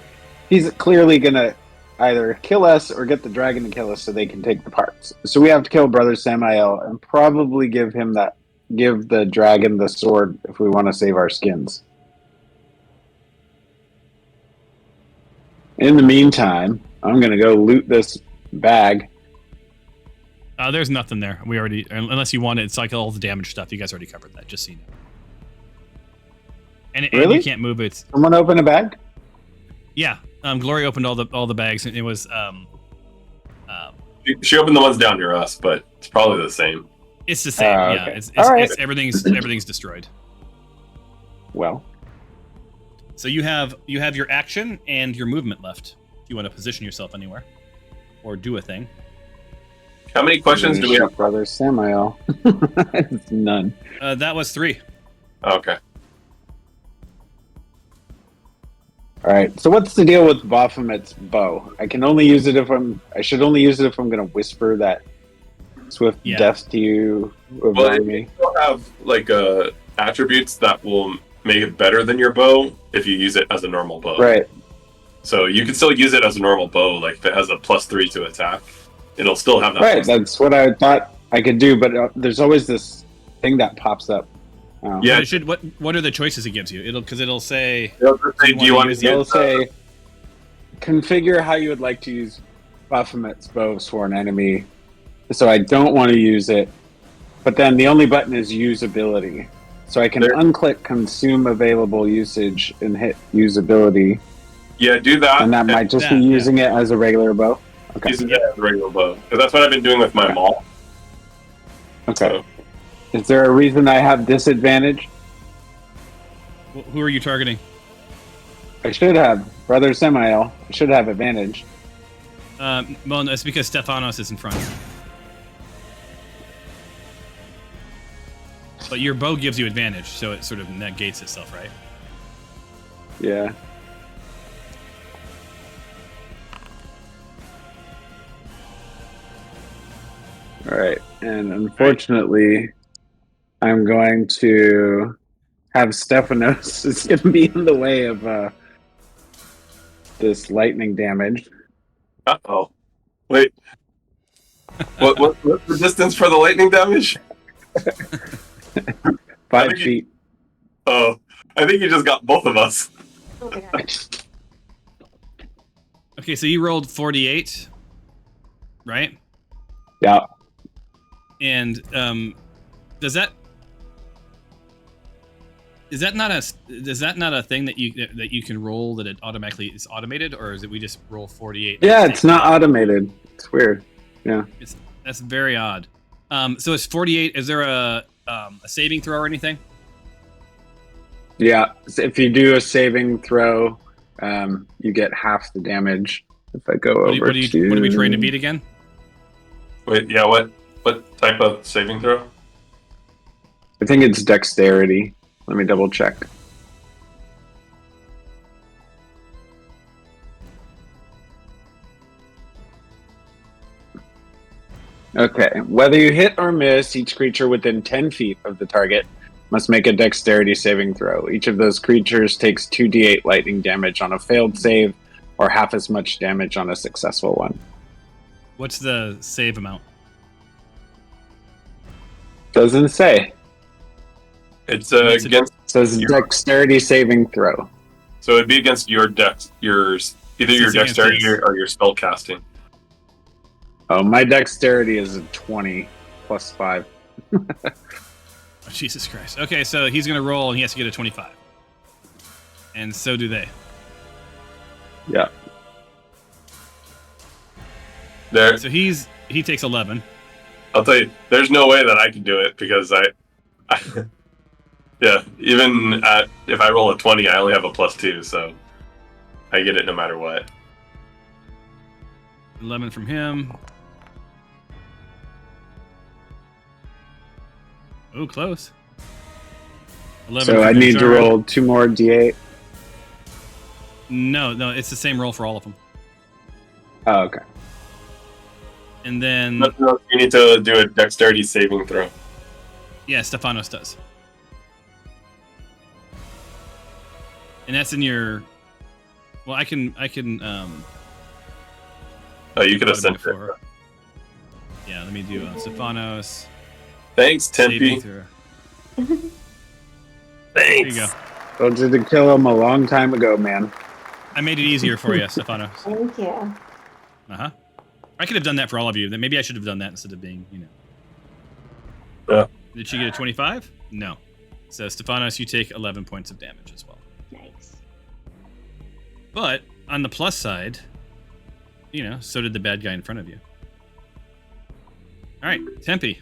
he's clearly gonna either kill us or get the dragon to kill us so they can take the parts. So we have to kill Brother Samael and probably give the dragon the sword if we want to save our skins. In the meantime, I'm gonna go loot this bag. There's nothing there. We already, unless you want it, it's like all the damage stuff. You guys already covered that, just so you know. And Really? you can't move it. Someone open a bag? Yeah, Glory opened all the bags, and it was She opened the ones down near us, but it's probably the same. it's the same. Yeah, Okay. it's All right. everything's destroyed. Well, So you have your action and your movement left. If you want to position yourself anywhere or do a thing. How many questions do we have? Brother Samael? None. That was 3. Oh, okay. All right. So what's the deal with Baphomet's bow? I should only use it if I'm going to whisper that swift Yeah. death to you Well, around me. You'll have like attributes that will make it better than your bow if you use it as a normal bow. Right. So you can still use it as a normal bow, like if it has a +3 to attack, it'll still have that. Right. +3. That's what I thought I could do, but there's always this thing that pops up. Yeah. But it should. What are the choices it gives you? It'll say. It'll just say, Do do you want to use use It'll say, configure how you would like to use Baphomet's bow for an enemy. So I don't want to use it, but then the only button is usability. So I can There- unclick consume available usage and hit usability, Yeah, do that. and that might just be Yeah, using it as a regular bow. Okay. Using it as a regular bow. Because that's what I've been doing with my Okay. maul. Okay. So, Is there a reason I have disadvantage? Who are you targeting? I should have Brother Samael. I should have advantage. Well, no, it's because Stephanos is in front. But your bow gives you advantage, so it sort of negates itself, right? Yeah. All right. And unfortunately, I'm going to have Stephanos is going to be in the way of this lightning damage. uh-oh. Wait. What's the distance for the lightning damage? 5 think you- feet. Oh, I think you just got both of us. Oh my god. Okay, so you rolled 48, right? Yeah. And is that not a thing that you can roll that it automatically is automated, or is it we just roll 48? Yeah, it's not automated. It's weird. Yeah. That's very odd. So it's 48. Is there a saving throw or anything? Yeah. So if you do a saving throw, you get half the damage. If I go What over are we trying to beat again? Wait, yeah, what type of saving throw? I think it's dexterity. Let me double check. Okay. Whether you hit or miss, each creature within 10 feet of the target must make a dexterity saving throw. Each of those creatures takes 2d8 lightning damage on a failed save, or half as much damage on a successful one. What's the save amount? Doesn't say. It's Makes it- against, It says dexterity saving throw. so it'd be against your either your It's against dexterity his. or your spell casting. Oh, my dexterity is a 20 plus 5. Oh, Jesus Christ. Okay, so he's gonna roll and he has to get a 25. And so do they. Yeah. There, So he takes 11. I'll tell you, there's no way that I can do it because I yeah, even if I roll a 20, I only have a +2, so I get it no matter what. 11 from him. Oh, close. 11 So from I need to Dinjarin. roll 2 more d8. No, it's the same roll for all of them. Oh, okay. And then, No, you need to do a dexterity saving throw. yeah, Stephanos does. And that's in your. Well, I can. Oh, you could have Before. sent it. Yeah, let me do Stephanos. Thanks, saving Tempe. throw. Thanks. There you go. Told you to kill him a long time ago, man. I made it easier for you, Stephanos. Thank you. Uh-huh. I could have done that for all of you. Then maybe I should have done that instead of being, Yeah. Did she get a 25? No. So Stephanos, you take 11 points of damage as well. Nice. But on the plus side, so did the bad guy in front of you. All right, Tempe.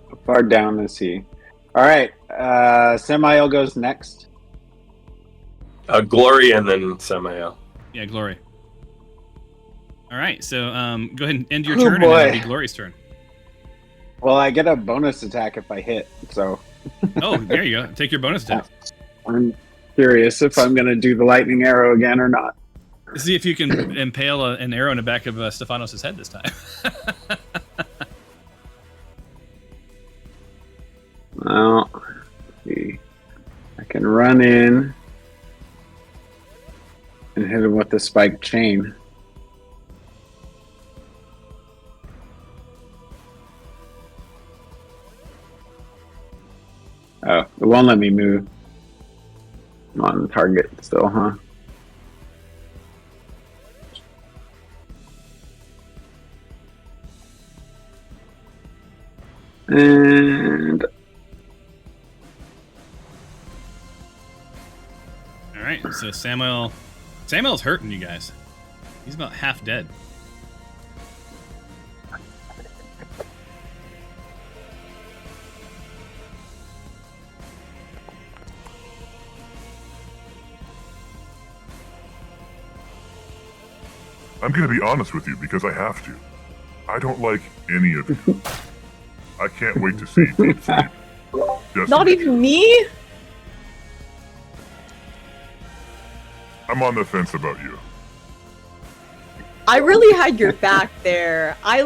How far down is he? All right. Samael goes next. Glory and then Samael. Yeah, Glory. All right, so go ahead and end your Oh, turn, and boy. it'll be Glory's turn. Well, I get a bonus attack if I hit, so Oh, there you go. Take your bonus attack. I'm curious if I'm going to do the lightning arrow again or not. See if you can impale an arrow in the back of Stephanos' head this time. Well, let's see. I can run in and hit him with the spiked chain. Oh, it won't let me move. I'm on target still, huh? And All right, so Samuel's hurting you guys. He's about half dead. I'm going to be honest with you because I have to. I don't like any of you. I can't wait to see you. Just Not even me? I'm on the fence about you. I really had your back there. I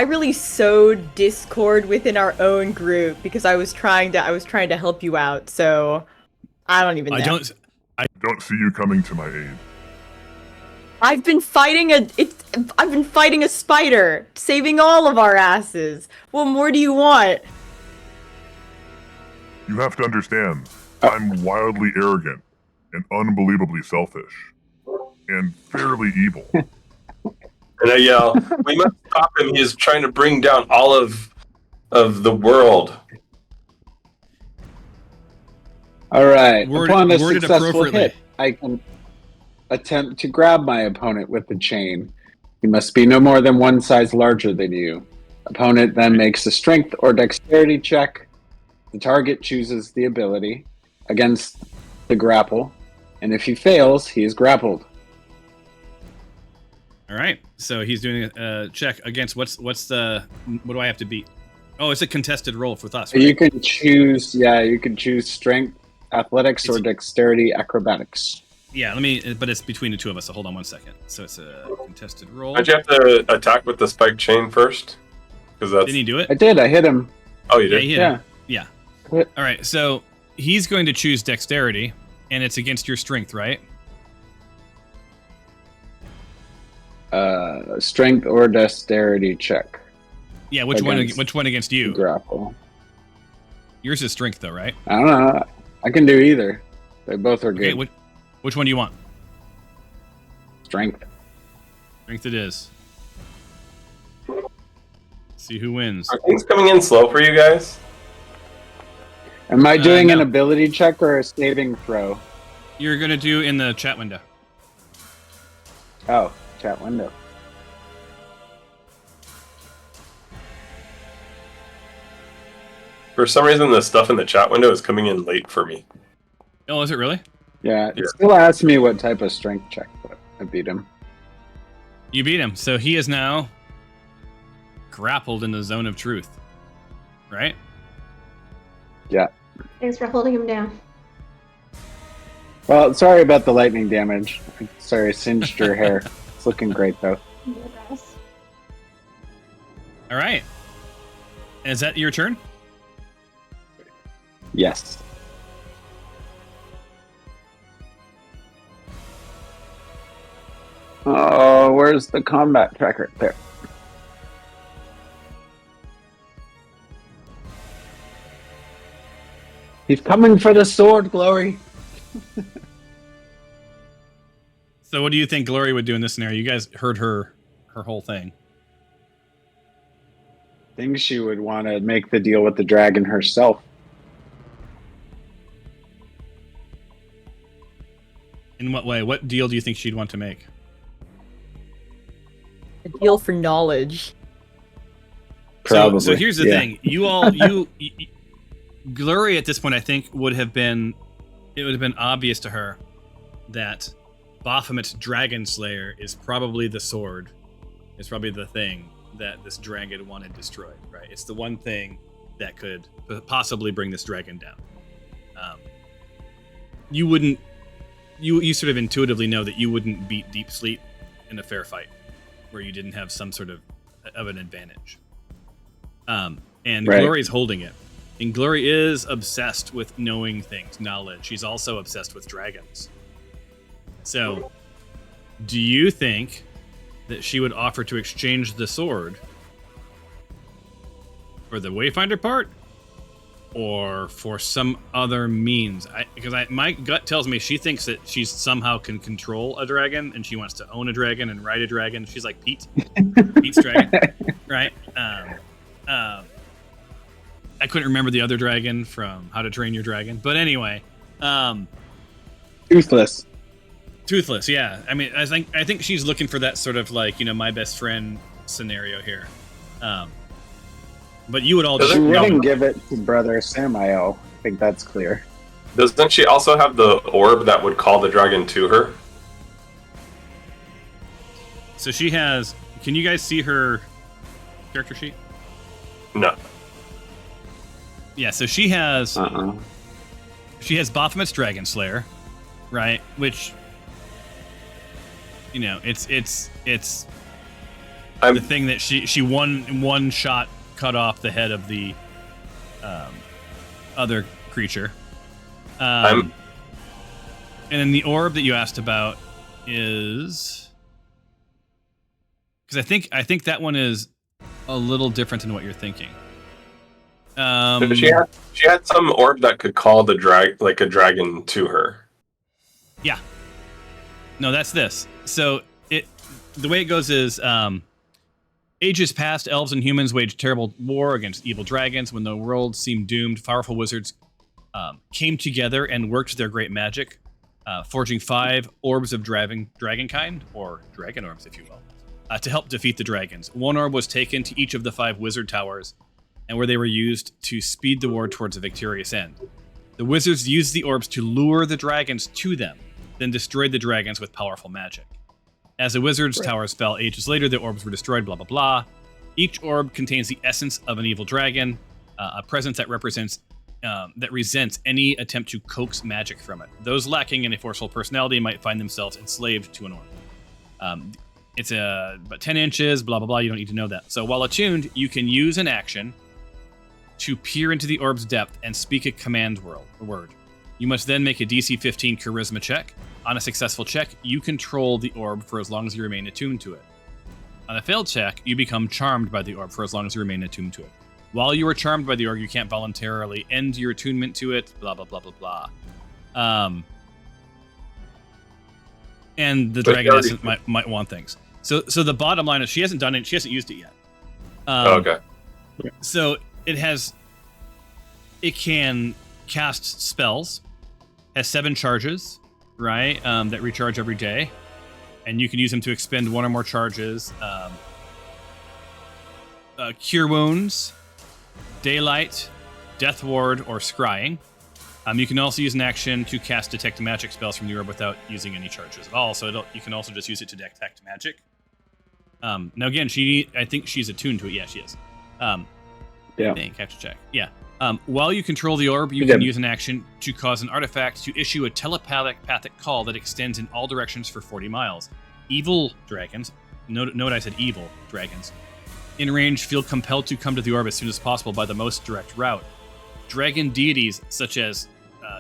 really sowed discord within our own group because I was trying to help you out. So I don't even know. I don't see you coming to my aid. I've been fighting a spider, saving all of our asses. What more do you want? You have to understand, I'm wildly arrogant and unbelievably selfish and fairly evil. And I yell, "We must stop him! He is trying to bring down all of the world." all right. Word- Upon a worded successful appropriately. hit, I can attempt to grab my opponent with the chain. He must be no more than one size larger than you. Opponent then makes a strength or dexterity check. The target chooses the ability against the grapple, and if he fails, he is grappled. All right, so he's doing a check against what do I have to beat? Oh, it's a contested roll with us. Right? You can choose, strength, athletics, or dexterity, acrobatics. Yeah, but it's between the two of us, so hold on one second. So it's a contested roll. Don't you have to attack with the spike chain first? Because that's. Didn't he do it? I did, I hit him. Oh, you Yeah, did. he hit Yeah. him. Yeah. All right, so he's going to choose dexterity, and it's against your strength, right? Strength or dexterity check. Yeah, which one against you? Grapple. Yours is strength, though, right? I don't know. I can do either. They both are Okay, good. which one do you want? Strength. Strength it is. See who wins. Are things coming in slow for you guys? Am I doing no. an ability check or a saving throw? You're gonna do in the chat window. Oh, chat window. For some reason, the stuff in the chat window is coming in late for me. Oh, is it really? Yeah, it Yeah. still asks me what type of strength check, but I beat him. You beat him, so he is now grappled in the zone of truth. Right? Yeah. Thanks for holding him down. Well, sorry about the lightning damage. Sorry, I singed your hair. It's looking great, though. Yes. All right. Is that your turn? Yes. Oh, where's the combat tracker? There. He's coming for the sword, Glory. So what do you think Glory would do in this scenario? You guys heard her whole thing. I think she would want to make the deal with the dragon herself. In what way? What deal do you think she'd want to make? A deal for knowledge. Probably. So here's the yeah. thing. Glory at this point, I think, it would have been obvious to her that Baphomet's Dragon Slayer is probably the sword. It's probably the thing that this dragon wanted destroyed, right? It's the one thing that could possibly bring this dragon down. You sort of intuitively know that you wouldn't beat Deep Sleep in a fair fight where you didn't have some sort of an advantage. And Right. Glory's holding it. And Glory is obsessed with knowing things, knowledge. She's also obsessed with dragons. So, do you think that she would offer to exchange the sword for the Wayfinder part, or for some other means? My gut tells me she thinks that she somehow can control a dragon, and she wants to own a dragon and ride a dragon. She's like Pete's dragon, right? I couldn't remember the other dragon from How to Train Your Dragon, but anyway, Toothless. Toothless, yeah. I mean, I think she's looking for that sort of like, my best friend scenario here. But you would all just She No. wouldn't give it to Brother Samael. I think that's clear. Doesn't she also have the orb that would call the dragon to her? So she has. Can you guys see her character sheet? No. Yeah. So she has. Uh-uh. She has Baphomet's Dragon Slayer, right? Which, it's I'm the thing that she one shot cut off the head of the other creature. And then the orb that you asked about is, because I think that one is a little different than what you're thinking. she had some orb that could call the a dragon to her. Yeah. No, that's this. So the way it goes is, ages past, elves and humans waged terrible war against evil dragons. When the world seemed doomed, powerful wizards came together and worked their great magic, forging 5 orbs of dragonkind, or dragon orbs, if you will, to help defeat the dragons. 1 orb was taken to each of the 5 wizard towers, and where they were used to speed the war towards a victorious end. The wizards used the orbs to lure the dragons to them, then destroyed the dragons with powerful magic. As the wizards' towers fell ages later, the orbs were destroyed, blah, blah, blah. Each orb contains the essence of an evil dragon, a presence that resents any attempt to coax magic from it. Those lacking any forceful personality might find themselves enslaved to an orb. It's about 10 inches, blah, blah, blah. You don't need to know that. So while attuned, you can use an action to peer into the orb's depth and speak a command word. You must then make a DC 15 charisma check. On a successful check, you control the orb for as long as you remain attuned to it. On a failed check, you become charmed by the orb for as long as you remain attuned to it. While you are charmed by the orb, you can't voluntarily end your attunement to it, blah, blah, blah, blah, blah. And the dragon essence might want things. So the bottom line is she hasn't done it, she hasn't used it yet. Okay. So it can cast spells, has 7 charges, right? That recharge every day, and you can use them to expend 1 or more charges. Cure wounds, daylight, death ward, or scrying. You can also use an action to cast detect magic spells from the orb without using any charges at all. So you can also just use it to detect magic. Now again, I think she's attuned to it. Yeah, she is. Yeah. I think I have to check. Yeah. While you control the orb, you can use an action to cause an artifact to issue a telepathic call that extends in all directions for 40 miles. Evil dragons, note I said evil dragons, in range feel compelled to come to the orb as soon as possible by the most direct route. Dragon deities such as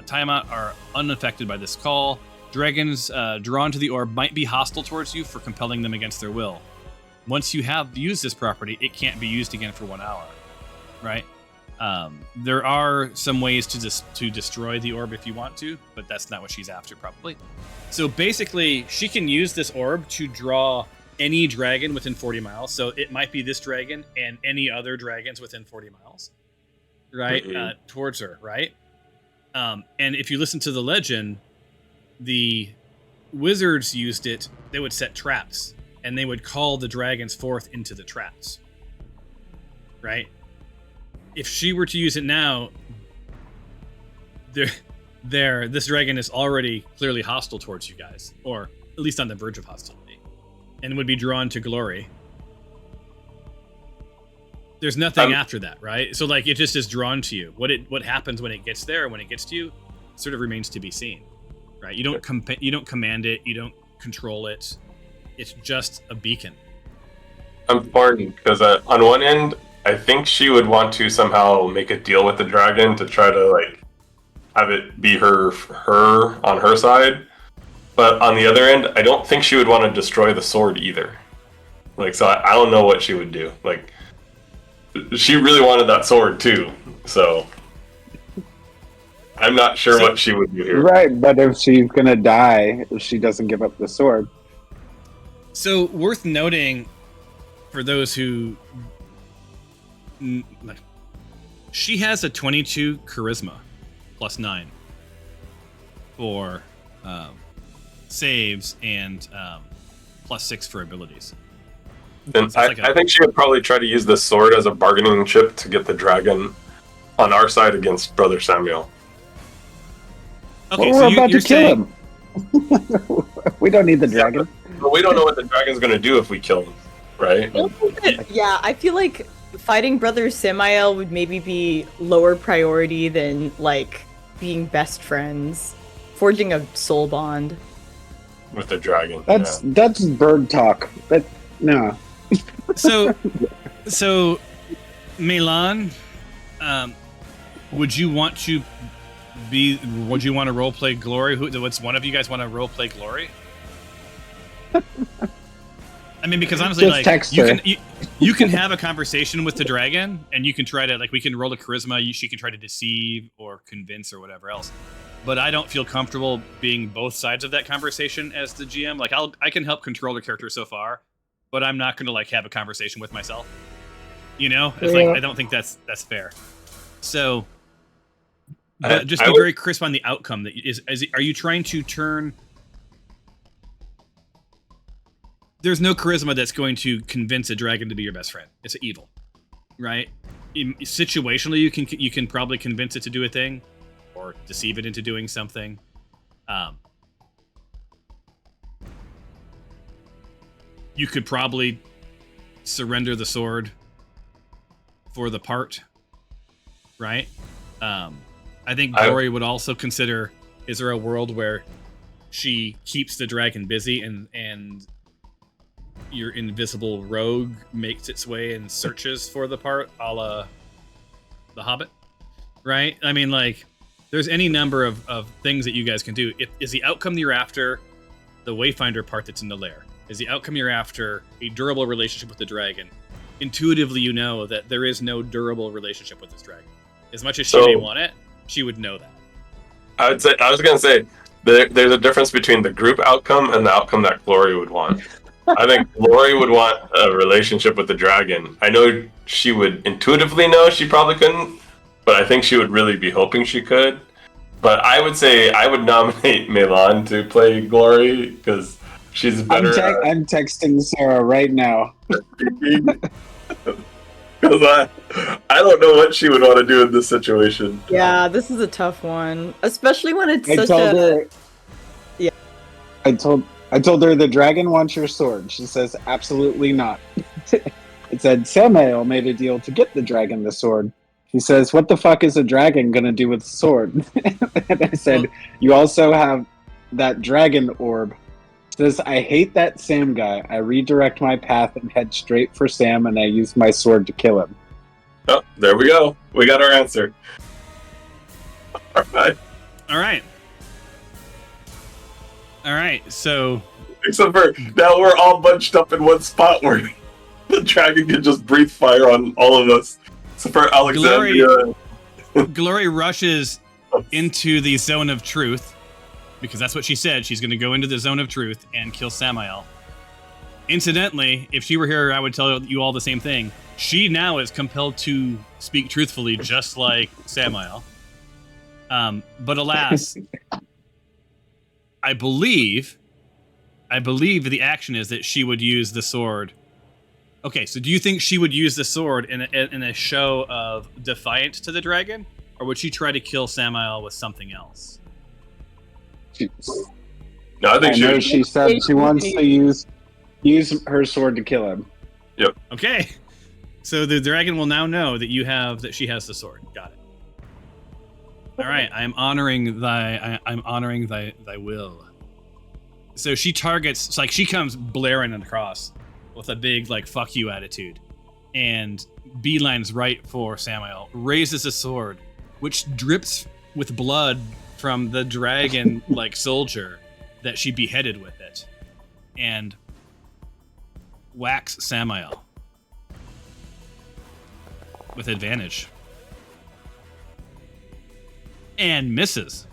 Tiamat are unaffected by this call. Dragons drawn to the orb might be hostile towards you for compelling them against their will. Once you have used this property, it can't be used again for 1 hour, right? There are some ways to destroy the orb if you want to, but that's not what she's after, probably. So basically, she can use this orb to draw any dragon within 40 miles. So it might be this dragon and any other dragons within 40 miles, right? Towards her, right? And if you listen to the legend, the wizards used it. They would set traps, and they would call the dragons forth into the traps, right? If she were to use it now, this dragon is already clearly hostile towards you guys, or at least on the verge of hostility, and would be drawn to glory. There's nothing after that, right? So like it just is drawn to you. What happens when it gets there, when it gets to you, sort of remains to be seen, right? You don't command it, you don't control it. It's just a beacon. I'm torn because on one end, I think she would want to somehow make a deal with the dragon to try to like have it be her on her side. But on the other end, I don't think she would want to destroy the sword either. Like, so I don't know what she would do. Like, she really wanted that sword too, so I'm not sure what she would do here. Right, but if she's gonna die if she doesn't give up the sword. So worth noting for those who, she has a 22 charisma plus 9 for saves and plus 6 for abilities. And I think she would probably try to use this sword as a bargaining chip to get the dragon on our side against Brother Samuel. Okay, well, so we're about you're to kill saying... him. We don't need the dragon. But we don't know what the dragon's going to do if we kill him, right? Yeah, I feel like fighting Brother Samael would maybe be lower priority than like being best friends, forging a soul bond with the dragon. That's bird talk. But no. So, Milan, would you want to roleplay Glory? What's one of you guys want to roleplay Glory? I mean, because honestly, just like you can have a conversation with the dragon, and you can try to we can roll a charisma. She can try to deceive or convince or whatever else. But I don't feel comfortable being both sides of that conversation as the GM. Like I can help control the character so far, but I'm not going to have a conversation with myself. You know, it's I don't think that's fair. So, but just be very crisp on the outcome. Are you trying to turn? There's no charisma that's going to convince a dragon to be your best friend. It's evil, right? Situationally, you can probably convince it to do a thing, or deceive it into doing something. You could probably surrender the sword for the part, right? I think Glory would also consider: is there a world where she keeps the dragon busy and your invisible rogue makes its way and searches for the part, a la The Hobbit, right? I mean, there's any number of things that you guys can do. Is the outcome you're after the Wayfinder part that's in the lair? Is the outcome you're after a durable relationship with the dragon? Intuitively, you know that there is no durable relationship with this dragon. As much as she may want it, she would know that. I was going to say, there's a difference between the group outcome and the outcome that Glory would want. I think Glory would want a relationship with the dragon. I know she would intuitively know she probably couldn't but I think she would really be hoping she could. But I would say I would nominate Milan to play Glory because she's better. I'm texting Sarah right now. Because I don't know what she would want to do in this situation. Yeah, this is a tough one, especially when it's I such told a. her. Yeah. I told her the dragon wants your sword. She says absolutely not. It said Samael made a deal to get the dragon the sword. She says, "What the fuck is a dragon gonna do with the sword?" And I said, "You also have that dragon orb." She says, "I hate that Sam guy. I redirect my path and head straight for Sam, and I use my sword to kill him." Oh, there we go. We got our answer. All right. All right. All right. So, Except for now we're all bunched up in one spot where the dragon can just breathe fire on all of us. Except for Alexandria. Glory rushes into the zone of truth because that's what she said. She's going to go into the zone of truth and kill Samael. Incidentally, if she were here, I would tell you all the same thing. She now is compelled to speak truthfully, just like Samael. But alas, I believe the action is that she would use the sword. Okay, so do you think she would use the sword in a show of defiance to the dragon, or would she try to kill Samael with something else? No, I think she said she wants to use her sword to kill him. Yep. Okay, so the dragon will now know that she has the sword. Got it. All right, I'm honoring thy will. So she targets. It's like she comes blaring across with a big fuck you attitude, and beelines right for Samael. Raises a sword, which drips with blood from the dragon soldier that she beheaded with it, and whacks Samael with advantage. And misses.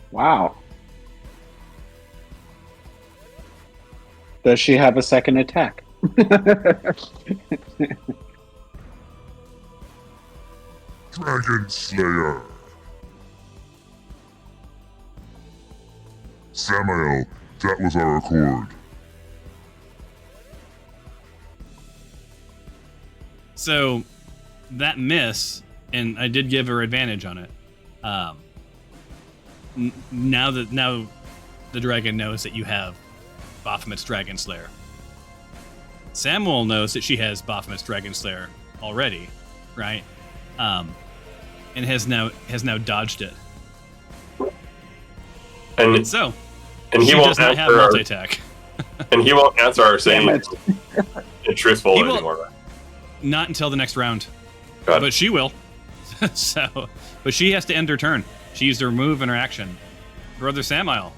Wow. Does she have a second attack? Dragon Slayer. Samael, that was our accord. So that miss, and I did give her advantage on it. Now the dragon knows that you have Baphomet's Dragon Slayer. Samuel knows that she has Baphomet's Dragon Slayer already, right? And has now dodged it. And he won't does not have answer multi-attack. And he won't answer our saying it truthful He will- anymore. Right? Not until the next round. Got it. But she will. But she has to end her turn. She used her move and her action. Brother Samael.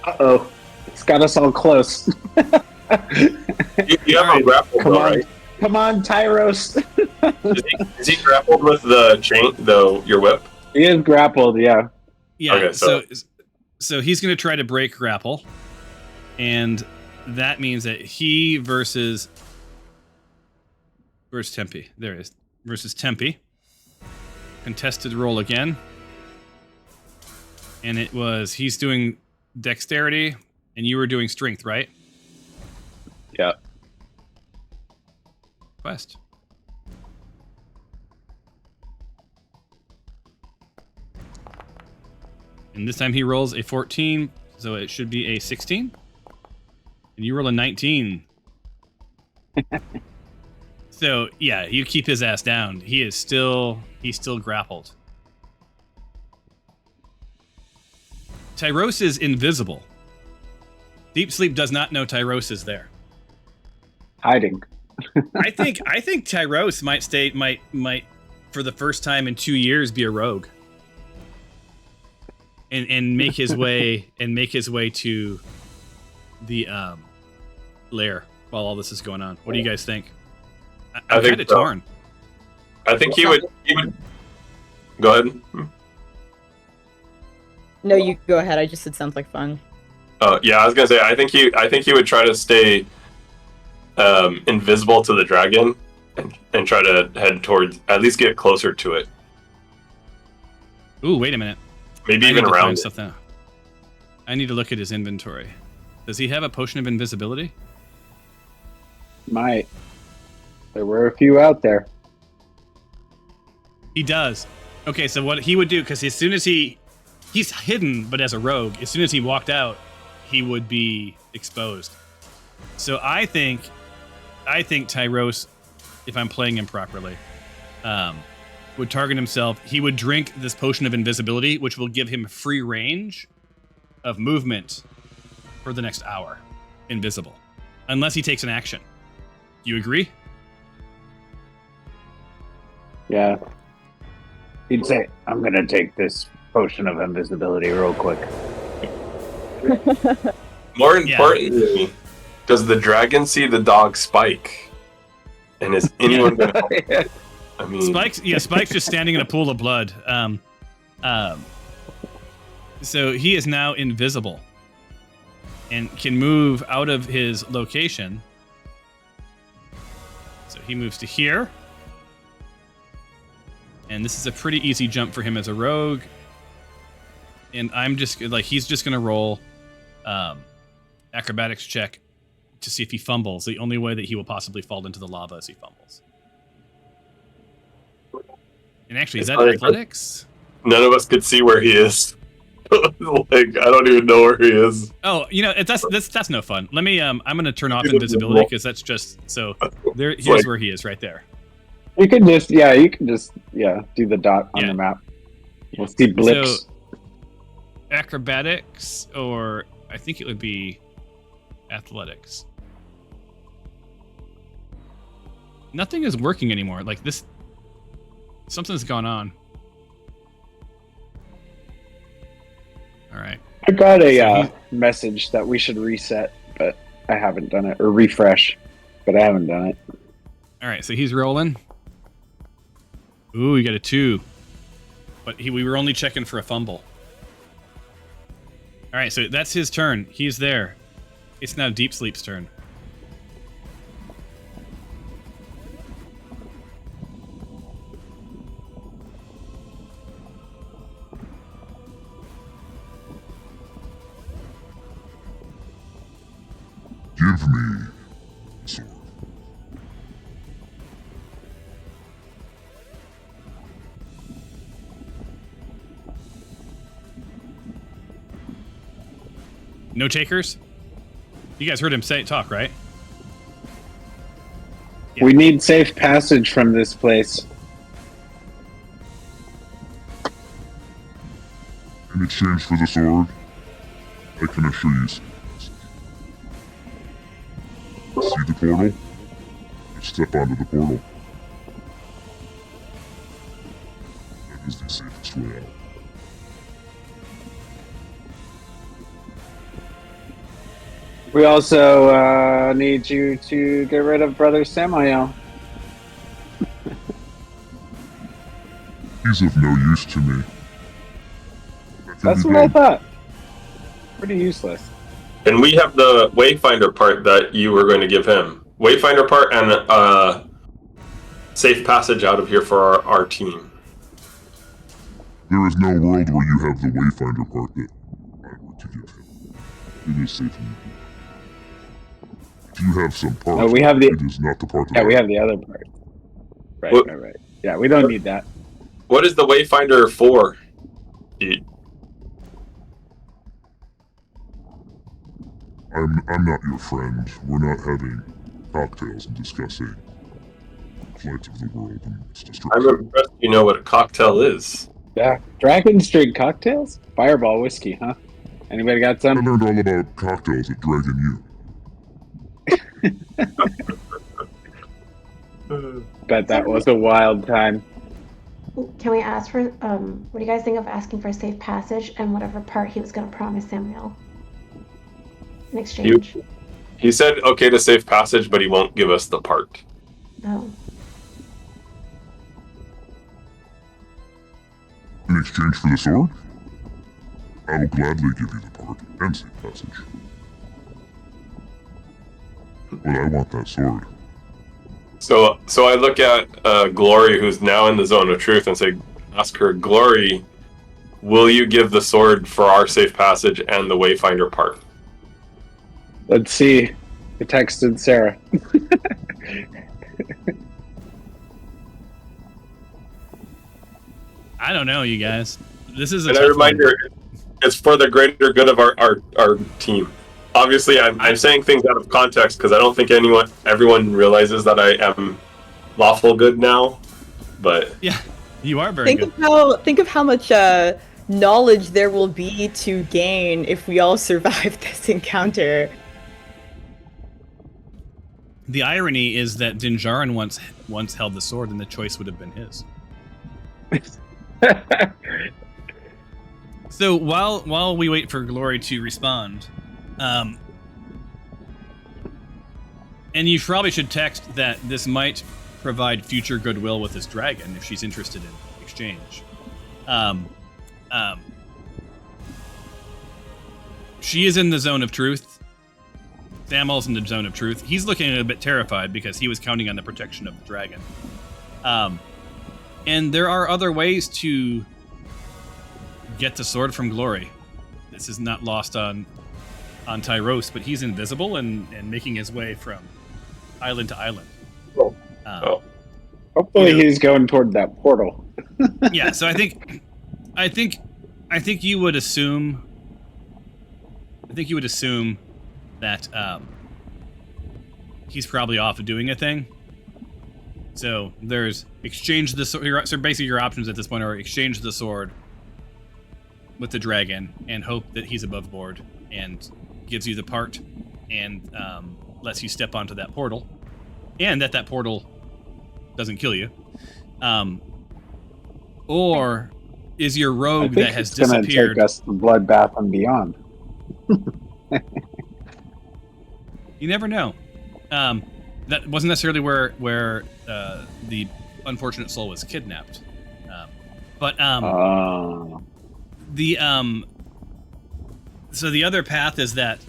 Uh-oh. It's got us all close. You have a grapple, Come though, on. right? Come on, Tyros. Is he grappled with the chain, your whip? He is grappled, yeah. Yeah, Okay, so he's going to try to break grapple. And that means that he versus Tempe. There it is. Versus Tempe. Contested roll again. And he's doing dexterity, and you were doing strength, right? Yeah. Quest. And this time he rolls a 14, so it should be a 16. And you roll a 19. So, yeah, you keep his ass down. He's still grappled. Tyros is invisible. Deep Sleep does not know Tyros is there. Hiding. I think Tyros might for the first time in 2 years be a rogue. And make his way to the lair while all this is going on. What do you guys think? I'm kind of torn. I think he would. Go ahead. No, you go ahead. I just said sounds like fun. Yeah, I was gonna say. I think he would try to stay invisible to the dragon, and try to head towards, at least get closer to it. Ooh, wait a minute. Maybe I even need to around find it. something. I need to look at his inventory. Does he have a potion of invisibility? Might. There were a few out there. He does. Okay, so what he would do, because as soon as he's hidden, but as a rogue, as soon as he walked out, he would be exposed. So I think Tyros, if I'm playing him properly, would target himself. He would drink this potion of invisibility, which will give him free range of movement for the next hour, invisible, unless he takes an action. Do you agree? Yeah. He'd say, I'm going to take this potion of invisibility real quick. More importantly, does the dragon see the dog Spike? And is anyone going to help? I mean, Spike's just standing in a pool of blood. So he is now invisible and can move out of his location. So he moves to here. And this is a pretty easy jump for him as a rogue. And I'm just like, he's just going to roll acrobatics check to see if he fumbles. The only way that he will possibly fall into the lava is he fumbles. And actually, is that athletics? none of us could see where he is. Like, I don't even know where he is. Oh, you know, that's no fun. Let me I'm gonna turn off invisibility because that's just so there. Here's like, where he is, right there. You can just do the dot on the map. We'll see blips. So, acrobatics, or I think it would be athletics. Nothing is working anymore. Like this, something's gone on. All right. I got a message that we should reset, but I haven't done it, or refresh, but I haven't done it. All right, so he's rolling. Ooh, you got a 2. But we were only checking for a fumble. All right, so that's his turn. He's there. It's now Deep Sleep's turn. Give me sword. No takers? You guys heard him talk, right? Yeah. We need safe passage from this place. In exchange for the sword, I can assure you some. See the portal? Just step onto the portal. That is the safest way out. We also need you to get rid of Brother Samael. He's of no use to me. That's what I thought. Pretty useless. And we have the Wayfinder part that you were going to give him. Wayfinder part and safe passage out of here for our team. There is no world where you have the Wayfinder part that I were to give him. It is safe in the If you have some part, No, we have the. it is not the part that Yeah, we have the other part. Right, What- right. Yeah, we don't need that. What is the Wayfinder for? I'm not your friend. We're not having cocktails and discussing flights of the world and its destruction. I'm impressed you know what a cocktail is. Yeah, dragons drink cocktails. Fireball whiskey, huh? Anybody got I some? learned all about cocktails at Dragon U. Bet that was a wild time. Can we ask for, what do you guys think of asking for a safe passage and whatever part he was going to promise Samuel in exchange? He said okay to safe passage, but he won't give us the part. No. In exchange for the sword, I will gladly give you the part and safe passage. But I want that sword. So I look at Glory, who's now in the zone of truth, and ask her, Glory, will you give the sword for our safe passage and the Wayfinder part? Let's see. I texted Sarah. I don't know, you guys. This is a And tough a reminder, one. it's for the greater good of our team. Obviously, I'm saying things out of context because I don't think everyone realizes that I am lawful good now. But Yeah, you are very good. Think of how much knowledge there will be to gain if we all survive this encounter. The irony is that Dinjarin once held the sword, and the choice would have been his. So while we wait for Glory to respond, and you probably should text that this might provide future goodwill with this dragon if she's interested in exchange. She is in the zone of truth. Samuel's in the zone of truth. He's looking a bit terrified because he was counting on the protection of the dragon. And there are other ways to get the sword from Glory. This is not lost on Tyros, but he's invisible and making his way from island to island. Hopefully he's going toward that portal. Yeah, so I think you would assume. I think you would assume that he's probably off doing a thing. So there's exchange the sword. So basically, your options at this point are exchange the sword with the dragon and hope that he's above board and gives you the part and lets you step onto that portal, and that portal doesn't kill you. Or is your rogue that has disappeared? Take us to Bloodbath and beyond. You never know. That wasn't necessarily where the unfortunate soul was kidnapped. So the other path is that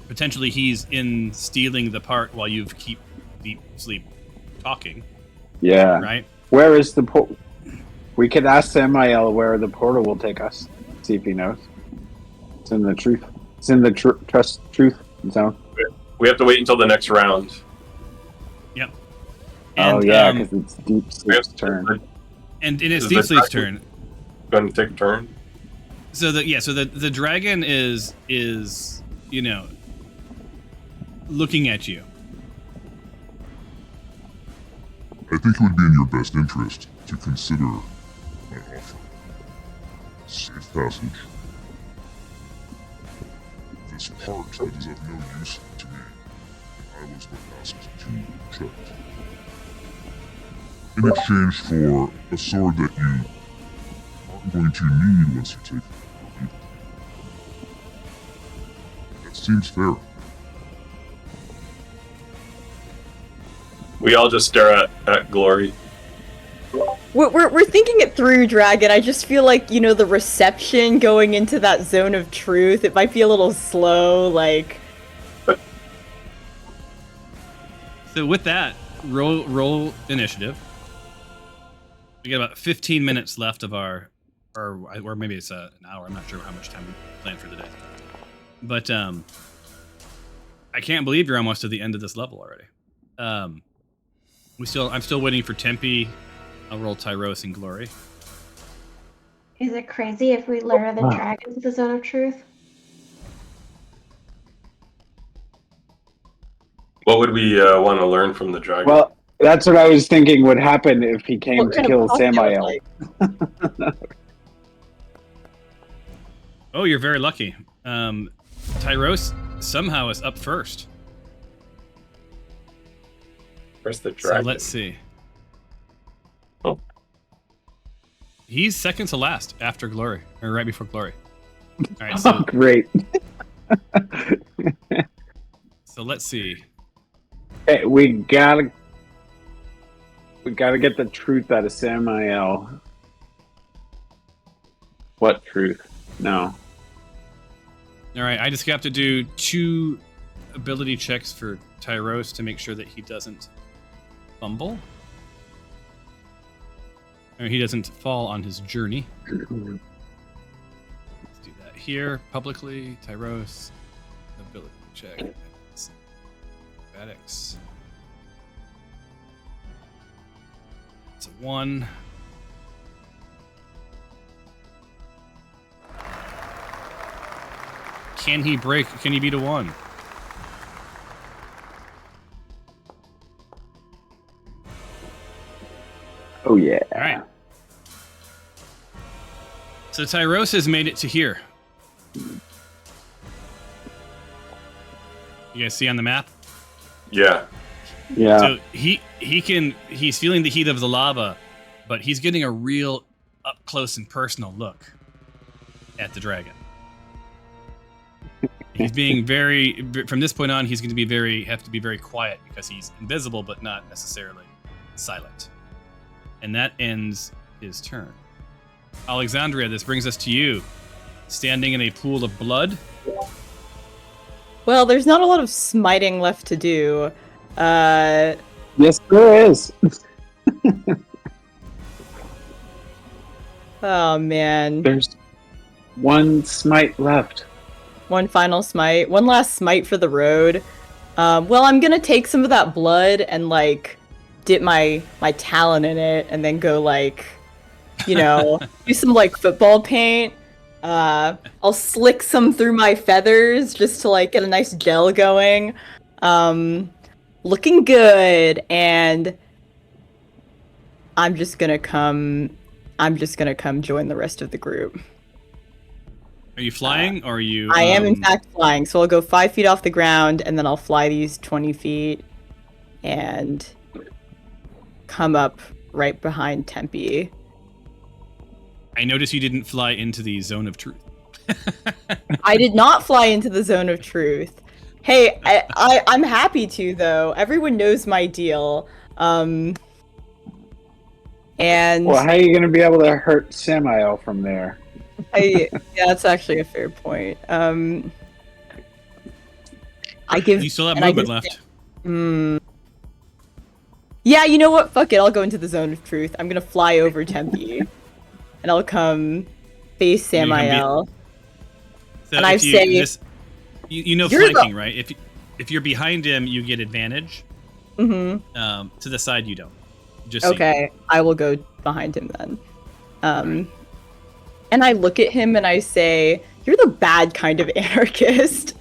potentially he's in stealing the part while you keep deep sleep talking. Yeah. Right? Where is the portal? We could ask Samael where the portal will take us. See if he knows. It's in the truth. It's in the truth zone. we have to wait until the next round. Yep. And, because it's Deep Sleep's turn. And it's Deep Sleep's turn. Going to take a turn. So the dragon is looking at you. I think it would be in your best interest to consider my offer. Safe passage. This part that is of no use to me, I was but asked to protect. In exchange for a sword that you aren't going to need once you take it. That seems fair. We all just stare at Glory. We're thinking it through, Dragon. I just feel like, the reception going into that zone of truth, it might be a little slow, like... So with that, roll initiative. We got about 15 minutes left of or maybe it's an hour. I'm not sure how much time we planned for the day. But I can't believe you're almost to the end of this level already. I'm still waiting for Tempe. I'll roll Tyros and Glory. Is it crazy if we lure the dragon to the zone of truth? What would we want to learn from the dragon? Well, that's what I was thinking would happen if he came to kill Samael. Oh, you're very lucky. Tyros somehow is up first. Where's the dragon? So let's see. Oh. He's second to last after Glory, or right before Glory. All right, so Great. so let's see. Hey, we gotta get the truth out of Samael. What truth? No. All right, I just have to do 2 ability checks for Tyros to make sure that he doesn't fumble. Or he doesn't fall on his journey. Let's do that here publicly. Tyros, ability check. Acrobatics. It's a 1. Can he break? Can he beat a 1? Oh yeah. All right. So Tyros has made it to here. You guys see on the map? Yeah. Yeah. So he's feeling the heat of the lava, but he's getting a real up close and personal look at the dragon. He's being from this point on, he's going to have to be very quiet because he's invisible, but not necessarily silent. And that ends his turn. Alexandria, this brings us to you, standing in a pool of blood. Well, there's not a lot of smiting left to do. Yes, there is. Oh man. There's one smite left. One final smite. One last smite for the road. Well, I'm gonna take some of that blood and like dip my talon in it and then go like, you know, do some like football paint. I'll slick some through my feathers just to like get a nice gel going. Looking good, and I'm just gonna come join the rest of the group. Are you flying, or are you... I am, in fact, flying. So I'll go 5 feet off the ground, and then I'll fly these 20 feet, and come up right behind Tempe. I noticed you didn't fly into the zone of truth. I did not fly into the zone of truth. Hey, I'm happy to, though. Everyone knows my deal. And... Well, how are you going to be able to hurt Samael from there? Yeah, that's actually a fair point. I give. You still have movement left. Yeah, you know what? Fuck it. I'll go into the zone of truth. I'm gonna fly over Tempe, and I'll come face Samael. So and I say, you know you're flanking, right? If you're behind him, you get advantage. Mm-hmm. To the side, you don't. Just so okay, I will go behind him then. And I look at him and I say, "You're the bad kind of anarchist.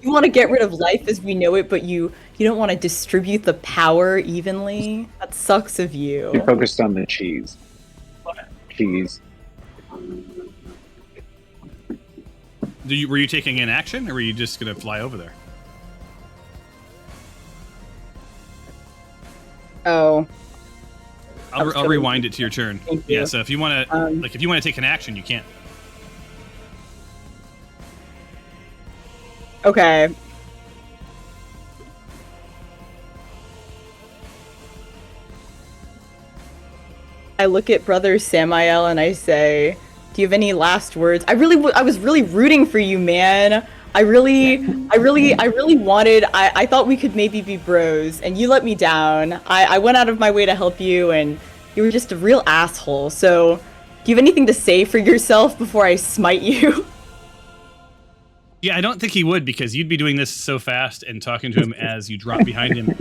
You want to get rid of life as we know it, but you don't want to distribute the power evenly. That sucks of you." You're focused on the cheese. Cheese. Were you taking an action, or were you just gonna fly over there? Oh. I'll rewind it to your turn. Thank you. Yeah, so if you want to, if you want to take an action, you can. Okay. I look at Brother Samael and I say, "Do you have any last words?" I was really rooting for you, man. I really wanted. I thought we could maybe be bros, and you let me down. I went out of my way to help you, and you were just a real asshole. So, do you have anything to say for yourself before I smite you? Yeah, I don't think he would, because you'd be doing this so fast and talking to him as you drop behind him.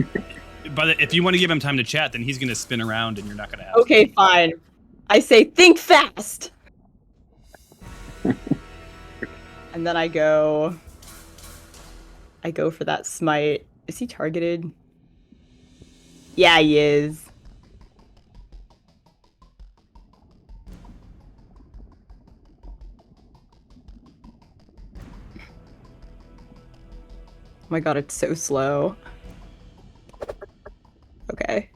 But if you want to give him time to chat, then he's going to spin around and you're not going to have Okay, fine. I say, think fast! And then I go for that smite. Is he targeted? Yeah, he is. Oh my god, it's so slow. Okay.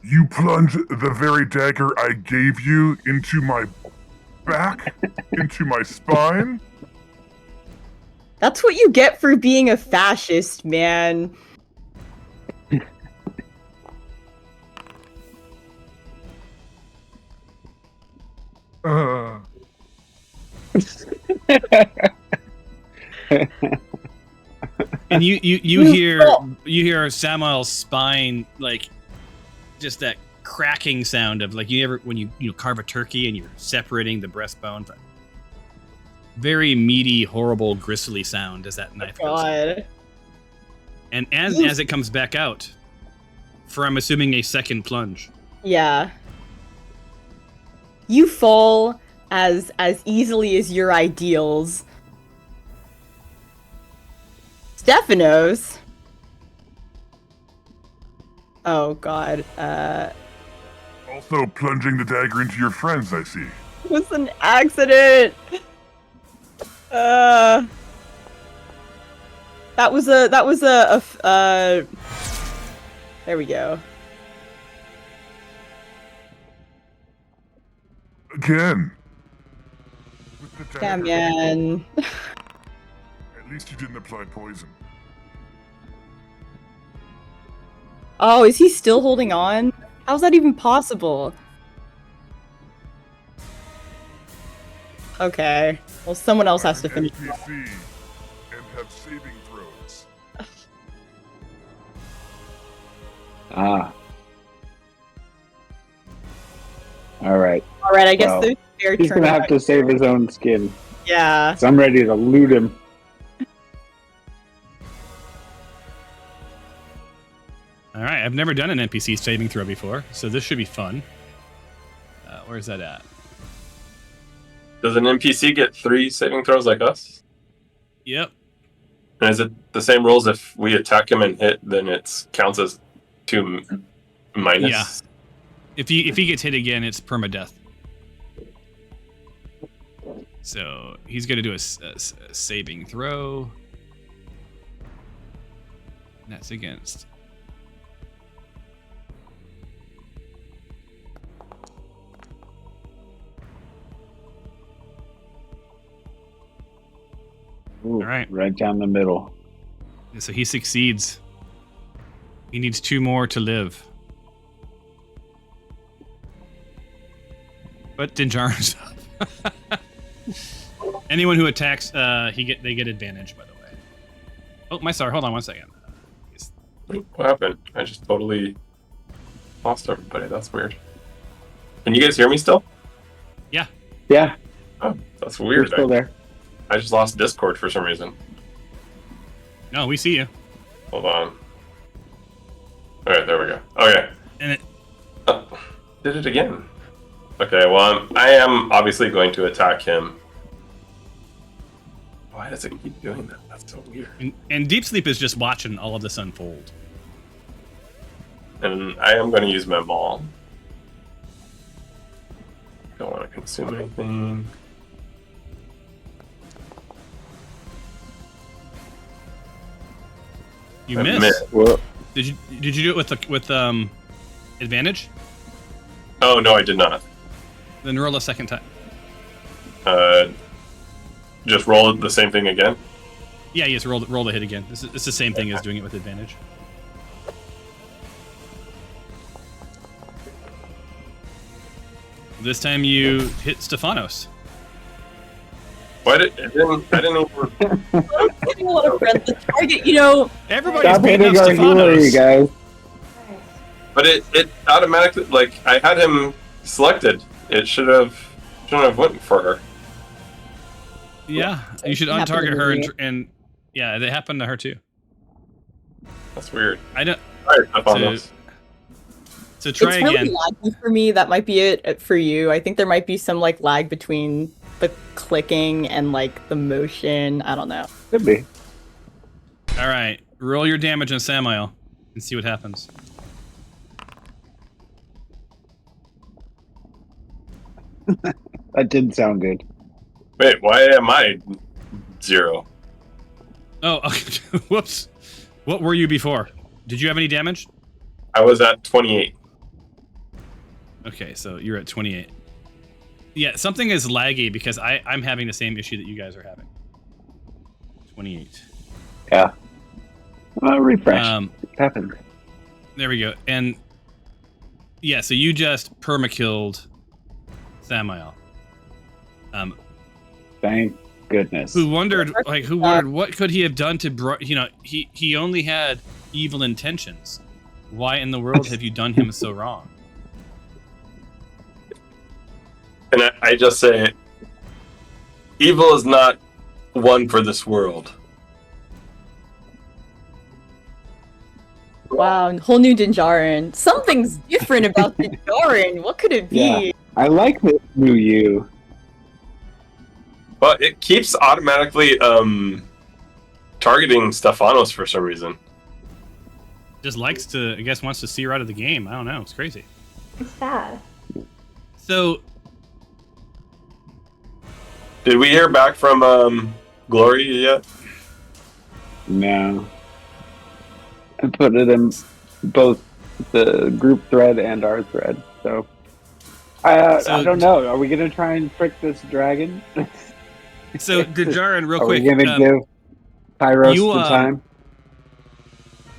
You plunge the very dagger I gave you into my back, into my spine. That's what you get for being a fascist, man. And you hear Samuel's spine, like just that cracking sound of like you ever when you carve a turkey and you're separating the breastbone. Very meaty, horrible, gristly sound as that knife goes in. And as it comes back out, for I'm assuming a second plunge. Yeah. You fall as easily as your ideals. Stephanos. Oh god. Also plunging the dagger into your friends, I see. It was an accident. That was a there we go. Again. With the dagger. Damn. At least you didn't apply poison. Oh, is he still holding on? How's that even possible? Okay. Well, someone else has to finish. NPC and have saving throws. Ah. All right. All right, I guess Well, there's fair He's turn. gonna have to save his own skin. Yeah. So I'm ready to loot him. All right, I've never done an NPC saving throw before, so this should be fun. Where's that at? Does an NPC get 3 saving throws like us? Yep. And is it the same rules if we attack him and hit, then it counts as 2 minus? Yeah. If he gets hit again, it's permadeath. So he's gonna do a saving throw. And that's against. Ooh, All right. Right down the middle. So he succeeds. He needs 2 more to live. But Dinjarin's up. Anyone who attacks, they get advantage. By the way. Oh, my sorry. Hold on 1 second. What happened? I just totally lost everybody. That's weird. Can you guys hear me still? Yeah. Yeah, Oh, that's we're weird. still there. I just lost Discord for some reason. No, we see you. Hold on. Alright, there we go. Okay. And it. Oh, did it again. Okay, well, I am obviously going to attack him. Why does it keep doing that? That's so weird. And Deep Sleep is just watching all of this unfold. And I am going to use my maul. Don't want to consume anything. You I missed. missed. Well, Did you do it with advantage? Oh, no, I did not. Then roll a second time. Just roll the same thing again. Yeah, yes, roll the hit again. It's the same thing as doing it with advantage. This time you hit Stephanos. Why I didn't even... I'm getting a lot of friends. The target, you know. Everybody's stop beating up hitting our healer, you Stephanos. guys. But it automatically, like, I had him selected. It shouldn't have went for her. Yeah, you should It happened untarget to her me. and yeah, it happened to her too. That's weird. I don't. Alright, I found So- this. So try It's really again. laggy for me. That might be it for you. I think there might be some like lag between the clicking and like the motion. I don't know. Could be. All right, roll your damage on Samael and see what happens. That didn't sound good. Wait, why am I 0? Oh, okay. Whoops. What were you before? Did you have any damage? I was at 28. Okay, so you're at 28. Yeah, something is laggy because I'm having the same issue that you guys are having. 28. Yeah. Refresh. It happened. There we go. And yeah, so you just perma-killed Samael. Thank goodness. who wondered what could he have done to he only had evil intentions. Why in the world have you done him so wrong? And I just say, evil is not one for this world. Wow, whole new Dinjarin. Something's different about Dinjarin. What could it be? Yeah. I like this new you. But it keeps automatically targeting Stefanos for some reason. Just likes to, I guess, wants to see her out of the game. I don't know. It's crazy. It's sad. So, Did we hear back from Glory yet? No. I put it in both the group thread and our thread, so I don't know. Are we gonna try and trick this dragon? so Dinjarin, real Are quick. we gonna give Pyros the time?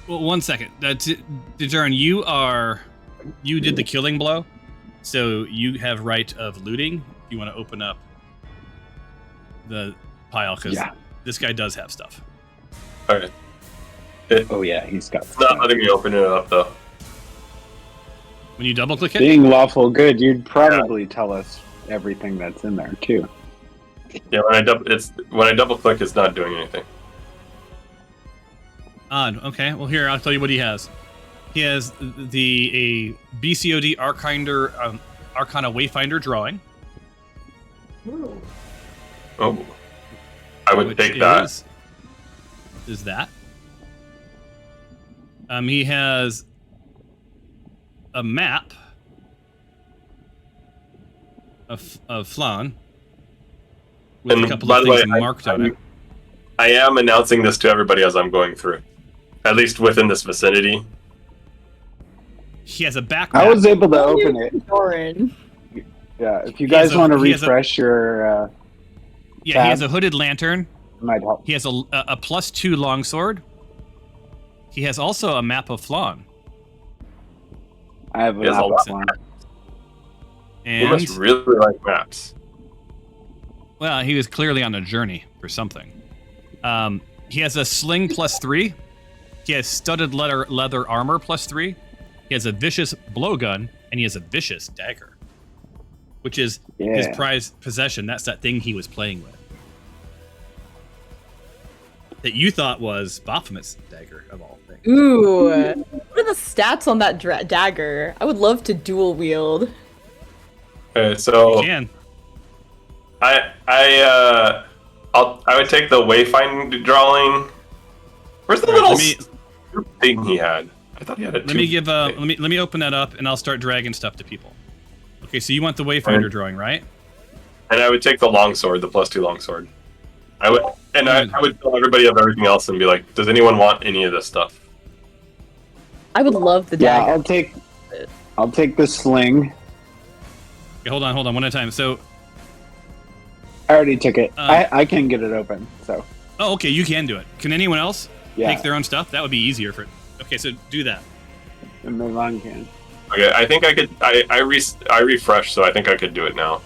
Well, 1 second. Dinjarin, you did the killing blow, so you have right of looting. You want to open up the pile because this guy does have stuff. All right. Oh yeah, he's got. It's not letting me open it up though. When you double click it, Being lawful good, you'd probably tell us everything that's in there too. Yeah, when I double click, it's not doing anything. Odd. Okay. Well, here I'll tell you what he has. He has a BCOD Arcana Wayfinder drawing. Ooh. Oh, I would which take that. Is that? He has a map of Flan with a couple of things marked on it. I am announcing this to everybody as I'm going through, at least within this vicinity. He has a back I map. was able to open it. Dinjarin. Yeah, if you guys want to refresh your he tab, has a hooded lantern. it might help. He has a +2 longsword. He has also a map of Flan. I have He has an a lot. one. You And must really like maps. well, he was clearly on a journey for something. He has a sling +3. He has studded leather armor +3. He has a vicious blowgun, and he has a vicious dagger, which is his prized possession. That's that thing he was playing with. That you thought was Baphomet's dagger, of all things. Ooh. What are the stats on that dagger? I would love to dual wield. Okay, so You can. I would take the wayfind drawing. Where's the little thing he had? I thought he had a. Let me give. Let me open that up, and I'll start dragging stuff to people. Okay, so you want the wayfinder drawing, right? And I would take the longsword, the +2 longsword. I would tell everybody of everything else and be like, does anyone want any of this stuff? I would love the Yeah, dagger. I'll take the sling. Okay, hold on, one at a time. So, I already took it. I can get it open. So. oh, okay, you can do it. Can anyone else Yeah. take their own stuff? That would be easier for. Okay, so do that. And Milan can. Okay, I think I could. I refreshed, so I think I could do it now.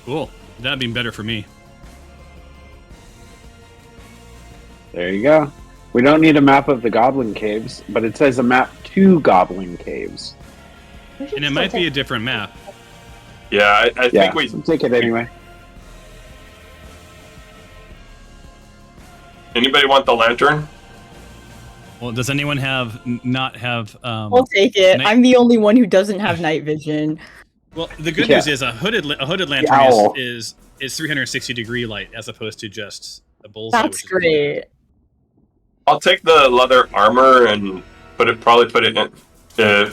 Cool. That'd be better for me. There you go. We don't need a map of the Goblin Caves, but it says a map to Goblin Caves. And it might be a different map. Yeah, I think we we'll take it anyway. Anybody want the lantern? Well, does anyone not have? I'll take it. night- I'm the only one who doesn't have night vision. Well, the good Yeah. news is a hooded lantern Owl. is 360-degree light as opposed to just a bullseye. That's which is great. I'll take the leather armor and probably put it in.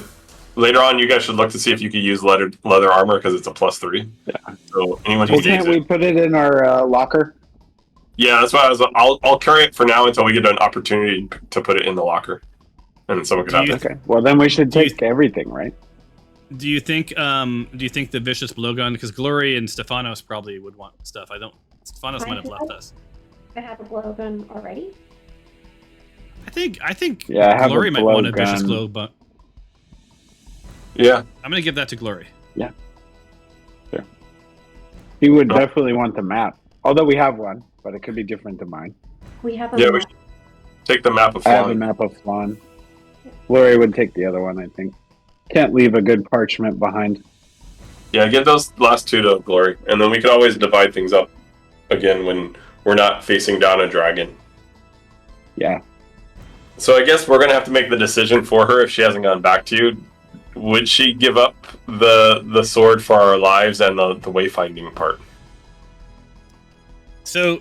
Later on, you guys should look to see if you could use leather armor because it's a +3. Yeah. So anyone who Well, takes can't we it, put it in our locker? yeah, that's why I'll carry it for now until we get an opportunity to put it in the locker, and someone could have it. Okay. Well, then we should Do you- take everything, right? Do you think the vicious blowgun? Because Glory and Stefanos probably would want stuff. Stefanos might have left us. I have a blowgun already. I think Yeah, I have Glory a might want a vicious blowgun. glow, but Yeah, I'm gonna give that to Glory. He would Oh. definitely want the map. Although we have one, but it could be different than mine. We have a Yeah, map. we should take the map of I have a Flan. map of Flan. Lori would take the other one, I think. Can't leave a good parchment behind. Yeah, give those last two to Glory, and then we can always divide things up again when we're not facing down a dragon. Yeah. So I guess we're gonna have to make the decision for her if she hasn't gone back to you. Would she give up the sword for our lives and the wayfinding part? So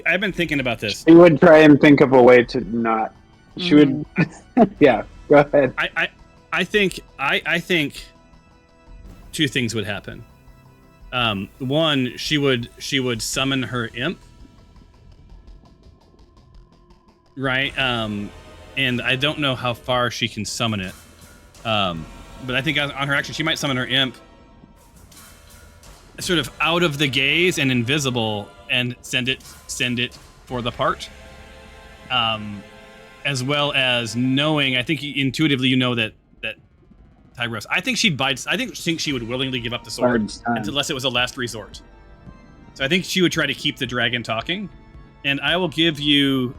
I've been thinking about this. She would try and think of a way to not. She would. Yeah, go ahead. I think two things would happen. One, she would summon her imp, right? And I don't know how far she can summon it. But I think on her action, she might summon her imp sort of out of the gaze and invisible, and send it for the part. As well as knowing, I think intuitively you know that Tigros. I think she would willingly give up the sword unless it was a last resort. So I think she would try to keep the dragon talking, and I will give you,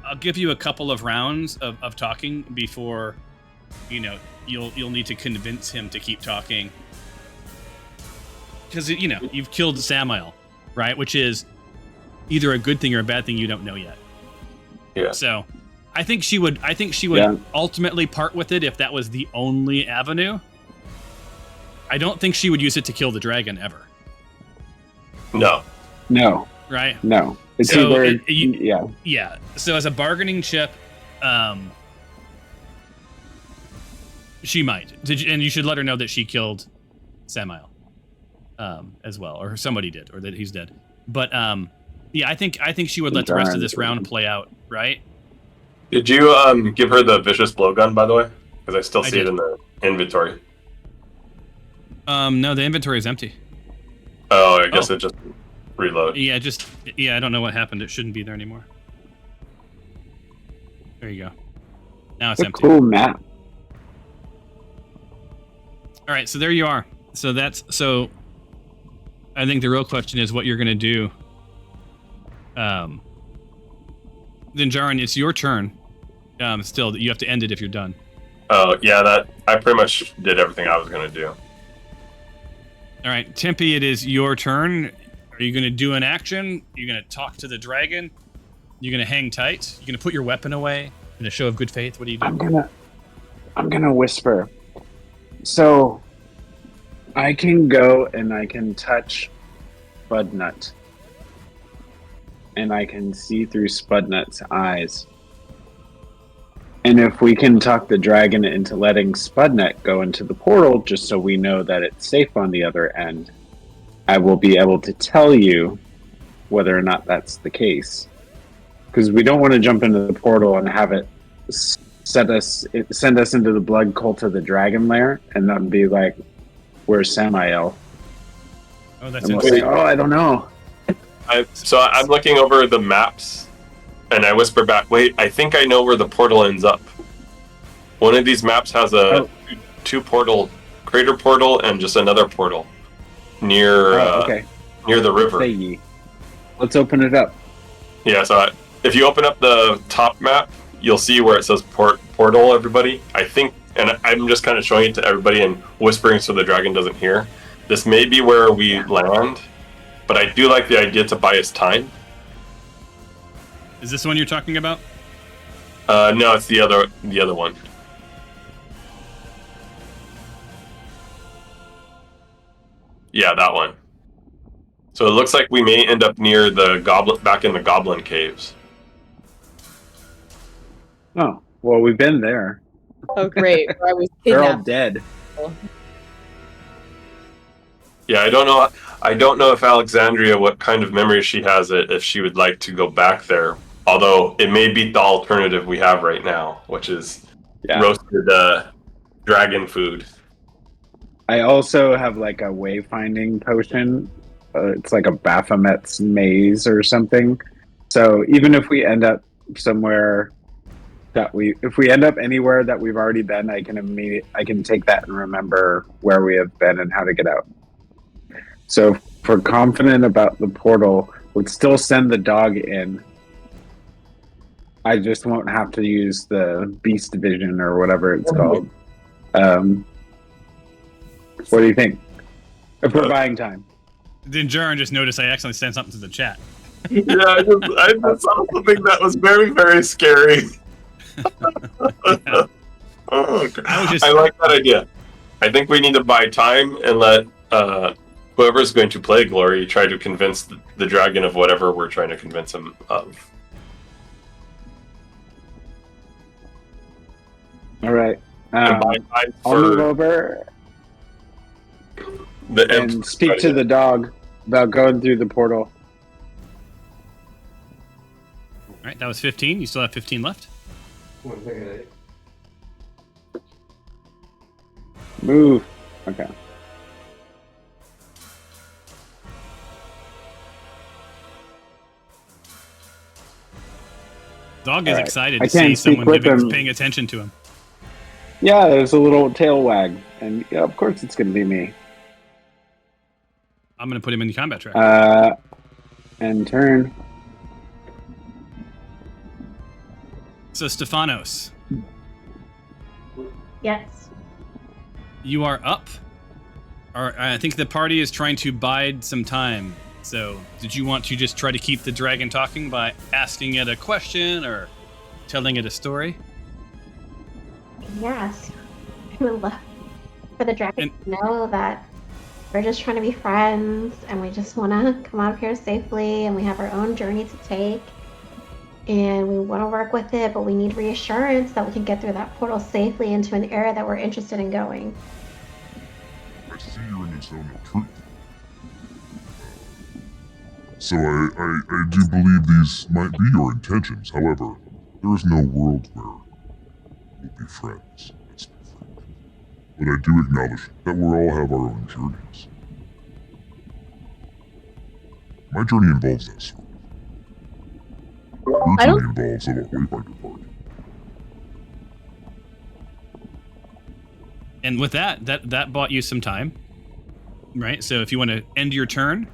I'll give you a couple of rounds of talking before, you'll need to convince him to keep talking. Because, you've killed Samael, right? Which is either a good thing or a bad thing you don't know yet. Yeah. So I think she would ultimately part with it if that was the only avenue. I don't think she would use it to kill the dragon ever. No. Right? No. It's So either. yeah. Yeah. So as a bargaining chip, she might. And you should let her know that she killed Samael, as well, or somebody did, or that he's dead. But yeah, I think she would let the rest of this round play out, right? Did you give her the vicious blowgun, by the way? Because I still see it did. in the inventory. No, the inventory is empty. Oh, I guess it just reload. Yeah, I don't know what happened. It shouldn't be there anymore. There you go. Now it's It's a empty. cool map. All right, so there you are. So I think the real question is what you're going to do. Then Jaren, it's your turn. Still, you have to end it if you're done. Oh, yeah, I pretty much did everything I was going to do. All right, Tempe, it is your turn. Are you going to do an action? You're going to talk to the dragon? You're going to hang tight? You're going to put your weapon away in a show of good faith? What are you doing? I'm gonna whisper. So I can go and I can touch Spudnut. And I can see through Spudnut's eyes. And if we can talk the dragon into letting Spudnut go into the portal, just so we know that it's safe on the other end, I will be able to tell you whether or not that's the case. Because we don't want to jump into the portal and have it send us into the blood cult of the dragon lair, and then be like, "Where's Samael?" Oh, that's And we'll interesting. say, "Oh, I don't know." So I'm looking over the maps, and I whisper back, "Wait, I think I know where the portal ends up. One of these maps has two portal, crater portal, and just another portal near Okay. near the river." Say ye. Let's open it up. Yeah, so if you open up the top map, you'll see where it says portal, everybody. I think, and I'm just kind of showing it to everybody and whispering so the dragon doesn't hear. This may be where we land, but I do like the idea to buy us time. Is this the one you're talking about? No, it's the other one. Yeah, that one. So it looks like we may end up near the back in the goblin caves. Oh, well, we've been there. Oh, great. I was They're all kidnapped. dead. Yeah, I don't know if Alexandria, what kind of memory she has, if she would like to go back there. Although it may beat the alternative we have right now, which is roasted dragon food. I also have like a wayfinding potion. It's like a Baphomet's maze or something. So even if we end up somewhere if we end up anywhere that we've already been, I can take that and remember where we have been and how to get out. So if if we're confident about the portal, would still send the dog in. I just won't have to use the beast division or whatever it's called. What do you think? If we're buying time. Then Jaren just noticed I accidentally sent something to the chat. Yeah, I just saw something that was very, very scary. Yeah. Oh, God. I like that idea. I think we need to buy time and let whoever's going to play Glory try to convince the dragon of whatever we're trying to convince him of. All right. And buy time I'll move for over the imp and speak to the dog about going through the portal. All right, that was 15. You still have 15 left. Move. Okay. Dog is All right. excited I to see can't speak someone with him. paying attention to him. Yeah, there's a little tail wag, and yeah, of course it's going to be me. I'm going to put him in the combat track. And turn. So, Stephanos, Yes. you are up. Or I think the party is trying to bide some time. So, did you want to just try to keep the dragon talking by asking it a question or telling it a story? Yes. I would love for the dragon to know that we're just trying to be friends and we just want to come out of here safely and we have our own journey to take and we want to work with it, but we need reassurance that we can get through that portal safely into an area that we're interested in going. I see you're in the zone of truth. So I do believe these might be your intentions. However, there is no world where we'll be friends. Let's be frank. But I do acknowledge that we all have our own journeys. My journey involves this. Your I don't- journey involves a wayfinder party. And with that bought you some time, right? So if you want to end your turn,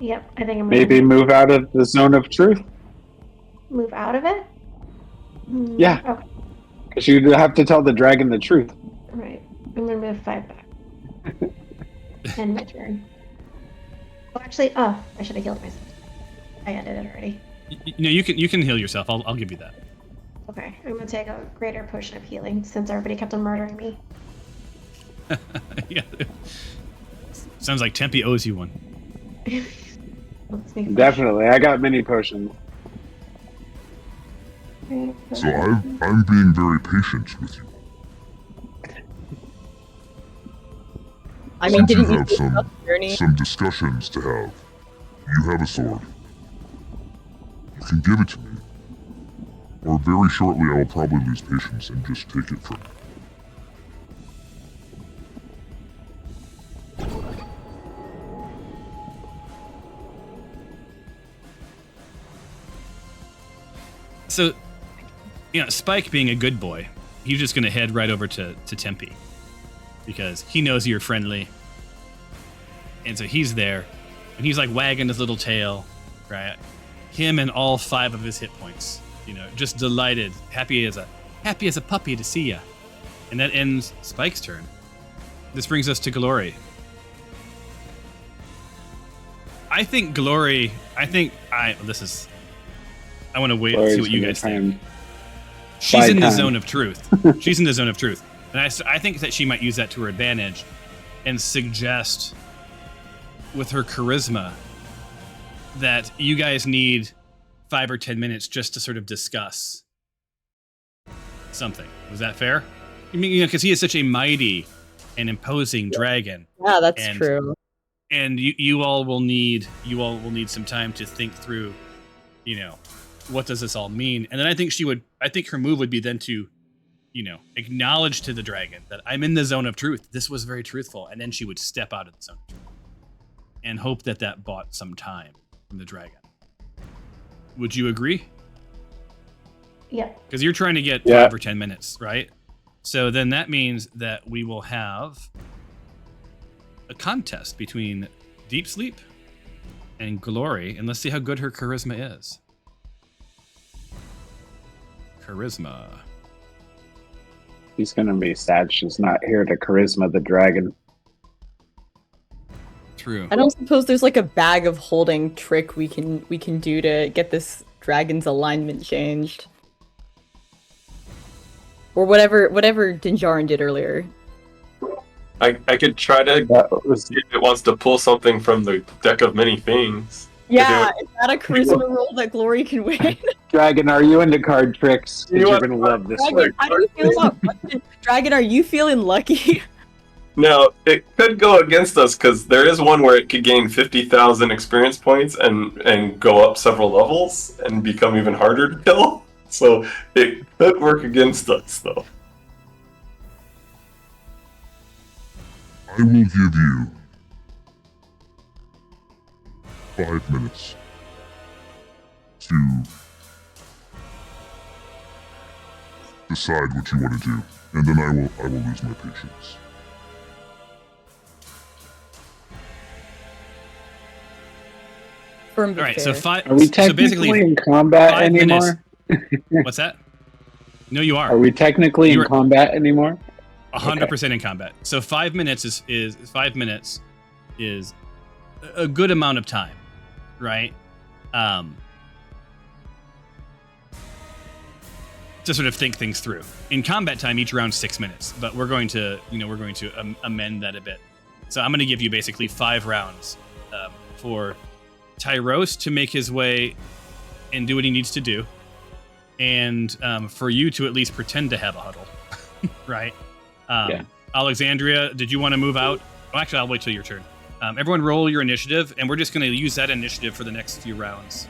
Yep, I think I'm Maybe gonna move out of the zone of truth. move out of it. Yeah. Okay. Because you have to tell the dragon the truth. Right. I'm gonna move 5 back. End my turn. Oh, actually, I should have healed myself. I ended it already. you can heal yourself. I'll give you that. Okay, I'm gonna take a greater potion of healing since everybody kept on murdering me. Yeah. Sounds like Tempe owes you one. Let's make a Definitely. I got many potions. potion. So I'm being very patient with you. I mean, Since didn't you you have think about the journey? some discussions to have. You have a sword. You can give it to me. Or very shortly I will probably lose patience and just take it from you. So, Spike being a good boy, he's just going to head right over to Tempe because he knows you're friendly. And so he's there and he's like wagging his little tail, right? Him and all 5 of his hit points, just delighted, happy as a puppy to see ya. And that ends Spike's turn. This brings us to Glory. I think Glory, I want to wait and see what you guys think. She's in the zone of truth. She's in the zone of truth. And I think that she might use that to her advantage and suggest with her charisma that you guys need 5 or 10 minutes just to sort of discuss something. Was that fair? I mean, because he is such a mighty and imposing dragon. Yeah, that's true. And you all will need some time to think through, what does this all mean? And then I think her move would be then to, acknowledge to the dragon that I'm in the zone of truth. This was very truthful. And then she would step out of the zone of truth and hope that bought some time from the dragon. Would you agree? Yeah. Because you're trying to get 5 or 10 minutes, right? So then that means that we will have a contest between Deep Sleep and Glory, and let's see how good her charisma is. Charisma. He's gonna be sad she's not here to charisma the dragon. True. I don't suppose there's like a bag of holding trick we can do to get this dragon's alignment changed. Or whatever Dinjarin did earlier. I could try to see if it wants to pull something from the deck of many things. Yeah, is that a charisma roll that Glory can win? Dragon, are you into card tricks? You You're want- gonna love this one. Dragon, how do you feel about Dragon, are you feeling lucky? Now, it could go against us because there is one where it could gain 50,000 experience points and go up several levels and become even harder to kill. So it could work against us, though. I will give you 5 minutes to decide what you want to do, and then I will lose my patience. Firm All but right, fair. so five. Are we so technically basically, in combat 5 minutes. anymore? What's that? No, you Are are. we technically You're- in combat anymore? 100% in combat. So 5 minutes is 5 minutes is a good amount of time, right? To sort of think things through. In combat time, each round 6 minutes, but we're going to amend that a bit. So I'm going to give you basically 5 rounds for Tyros to make his way and do what he needs to do, and for you to at least pretend to have a huddle, right? Yeah. Alexandria, did you want to move out? Oh, actually, I'll wait till your turn. Everyone roll your initiative, and we're just going to use that initiative for the next few rounds.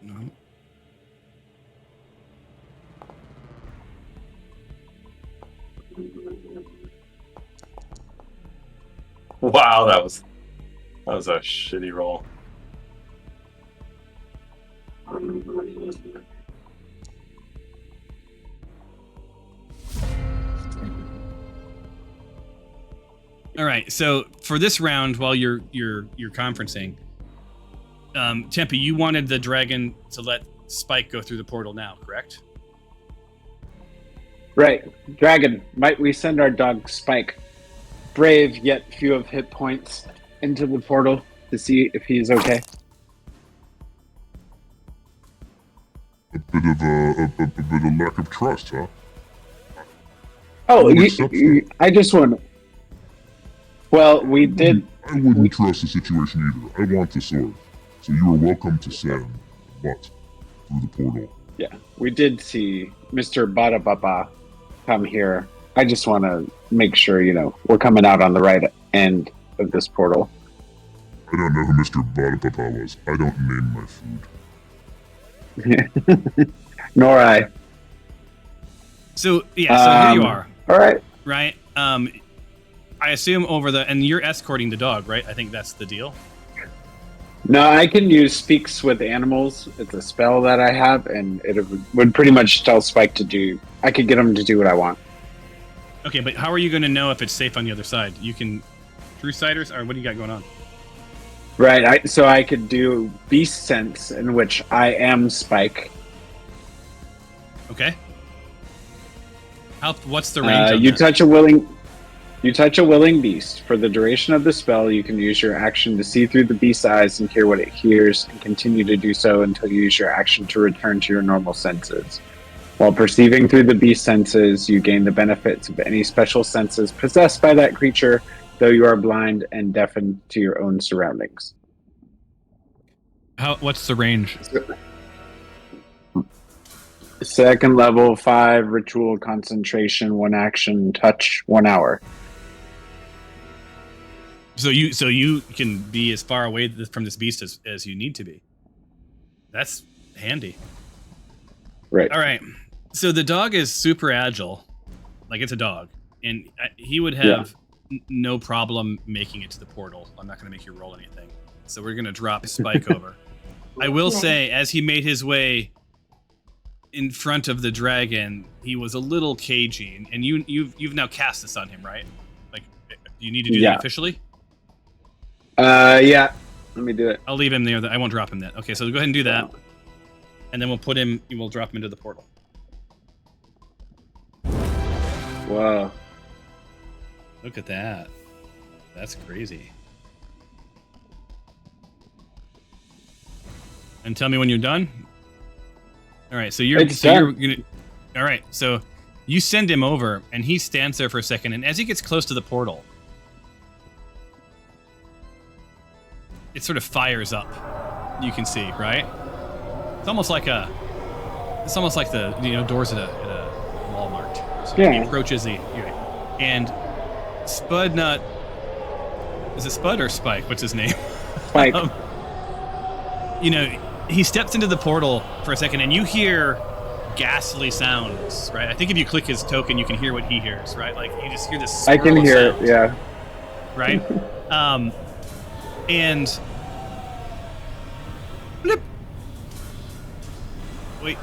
No. Wow, that was a shitty roll. All right. So for this round, while you're conferencing, Tempe, you wanted the dragon to let Spike go through the portal now, correct? Right. Dragon, might we send our dog Spike, brave yet few of hit points, into the portal to see if he's okay? A bit of lack of trust, huh? Oh, would accept that. I just want. Well, we did. I wouldn't trust the situation either. I want the sword. So you are welcome to send Mutt through the portal. Yeah, we did see Mr. Badababa come here. I just want to make sure, we're coming out on the right end of this portal. I don't know who Mr. Badapapa was. I don't name my food. Nor I. So yeah, so here you are, All right. right? I assume and you're escorting the dog, right? I think that's the deal. No, I can use Speaks with Animals. It's a spell that I have, and it would pretty much tell Spike to do. I could get him to do what I want. Okay, but how are you going to know if it's safe on the other side? You can True Sighters, or what do you got going on? Right. So I could do Beast Sense, in which I am Spike. Okay. What's the range? On You that? touch a willing beast. For the duration of the spell, you can use your action to see through the beast's eyes and hear what it hears, and continue to do so until you use your action to return to your normal senses. While perceiving through the beast's senses, you gain the benefits of any special senses possessed by that creature, though you are blind and deafened to your own surroundings. What's the range? Second level, 5 ritual concentration, 1 action, touch, 1 hour. So you can be as far away from this beast as you need to be. That's handy. Right. All right. So the dog is super agile, like it's a dog, and he would have no problem making it to the portal. I'm not going to make you roll anything. So we're going to drop Spike over. I will Nice. say, as he made his way in front of the dragon, he was a little cagey, and you've now cast this on him, right? Like, you need to do Yeah. that officially. Yeah. Let me do it. I'll leave him there. I won't drop him that. Okay, so go ahead and do that, and then we'll put him. We'll drop him into the portal. Whoa. Look at that. That's crazy. And tell me when you're done. All right, so you're It's you're done. gonna. All right, so you send him over, and he stands there for a second, and as he gets close to the portal, it sort of fires up. You can see, right? It's almost like the doors at a Walmart. So Yeah. he approaches and Spudnut. Is it Spud or Spike? What's his name? Spike. He steps into the portal for a second, and you hear ghastly sounds, right? I think if you click his token, you can hear what he hears, right? Like you just hear this. I can swirl of hear it. sound, Yeah. Right. And blip. Wait.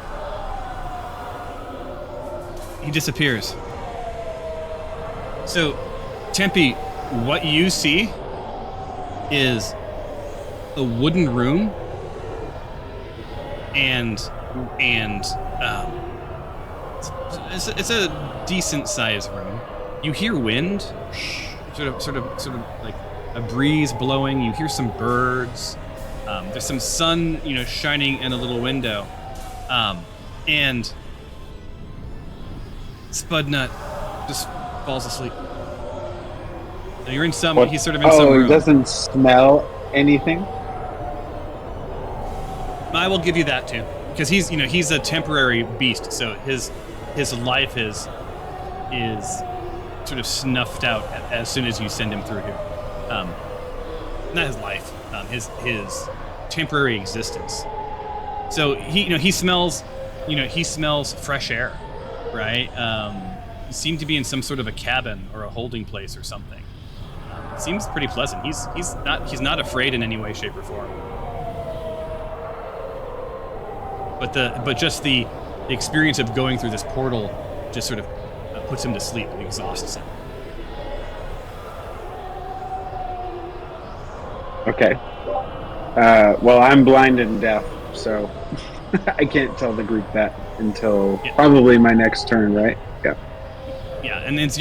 He disappears. So, Tempe, what you see is a wooden room and it's a decent sized room. You hear wind, sort of like a breeze blowing. You hear some birds. There's some sun, shining in a little window, and Spudnut just falls asleep. So you're in some. What? He's sort of in some Oh, room. he doesn't smell anything? I will give you that too, because he's a temporary beast, so his life is sort of snuffed out as soon as you send him through here. Not his life, his temporary existence. So he smells fresh air, right? He seemed to be in some sort of a cabin or a holding place or something. It seems pretty pleasant. He's not afraid in any way, shape, or form. But just the experience of going through this portal just sort of puts him to sleep and exhausts him. Okay. Well, I'm blind and deaf, so I can't tell the group that until probably my next turn, right? Yeah. Yeah, and it's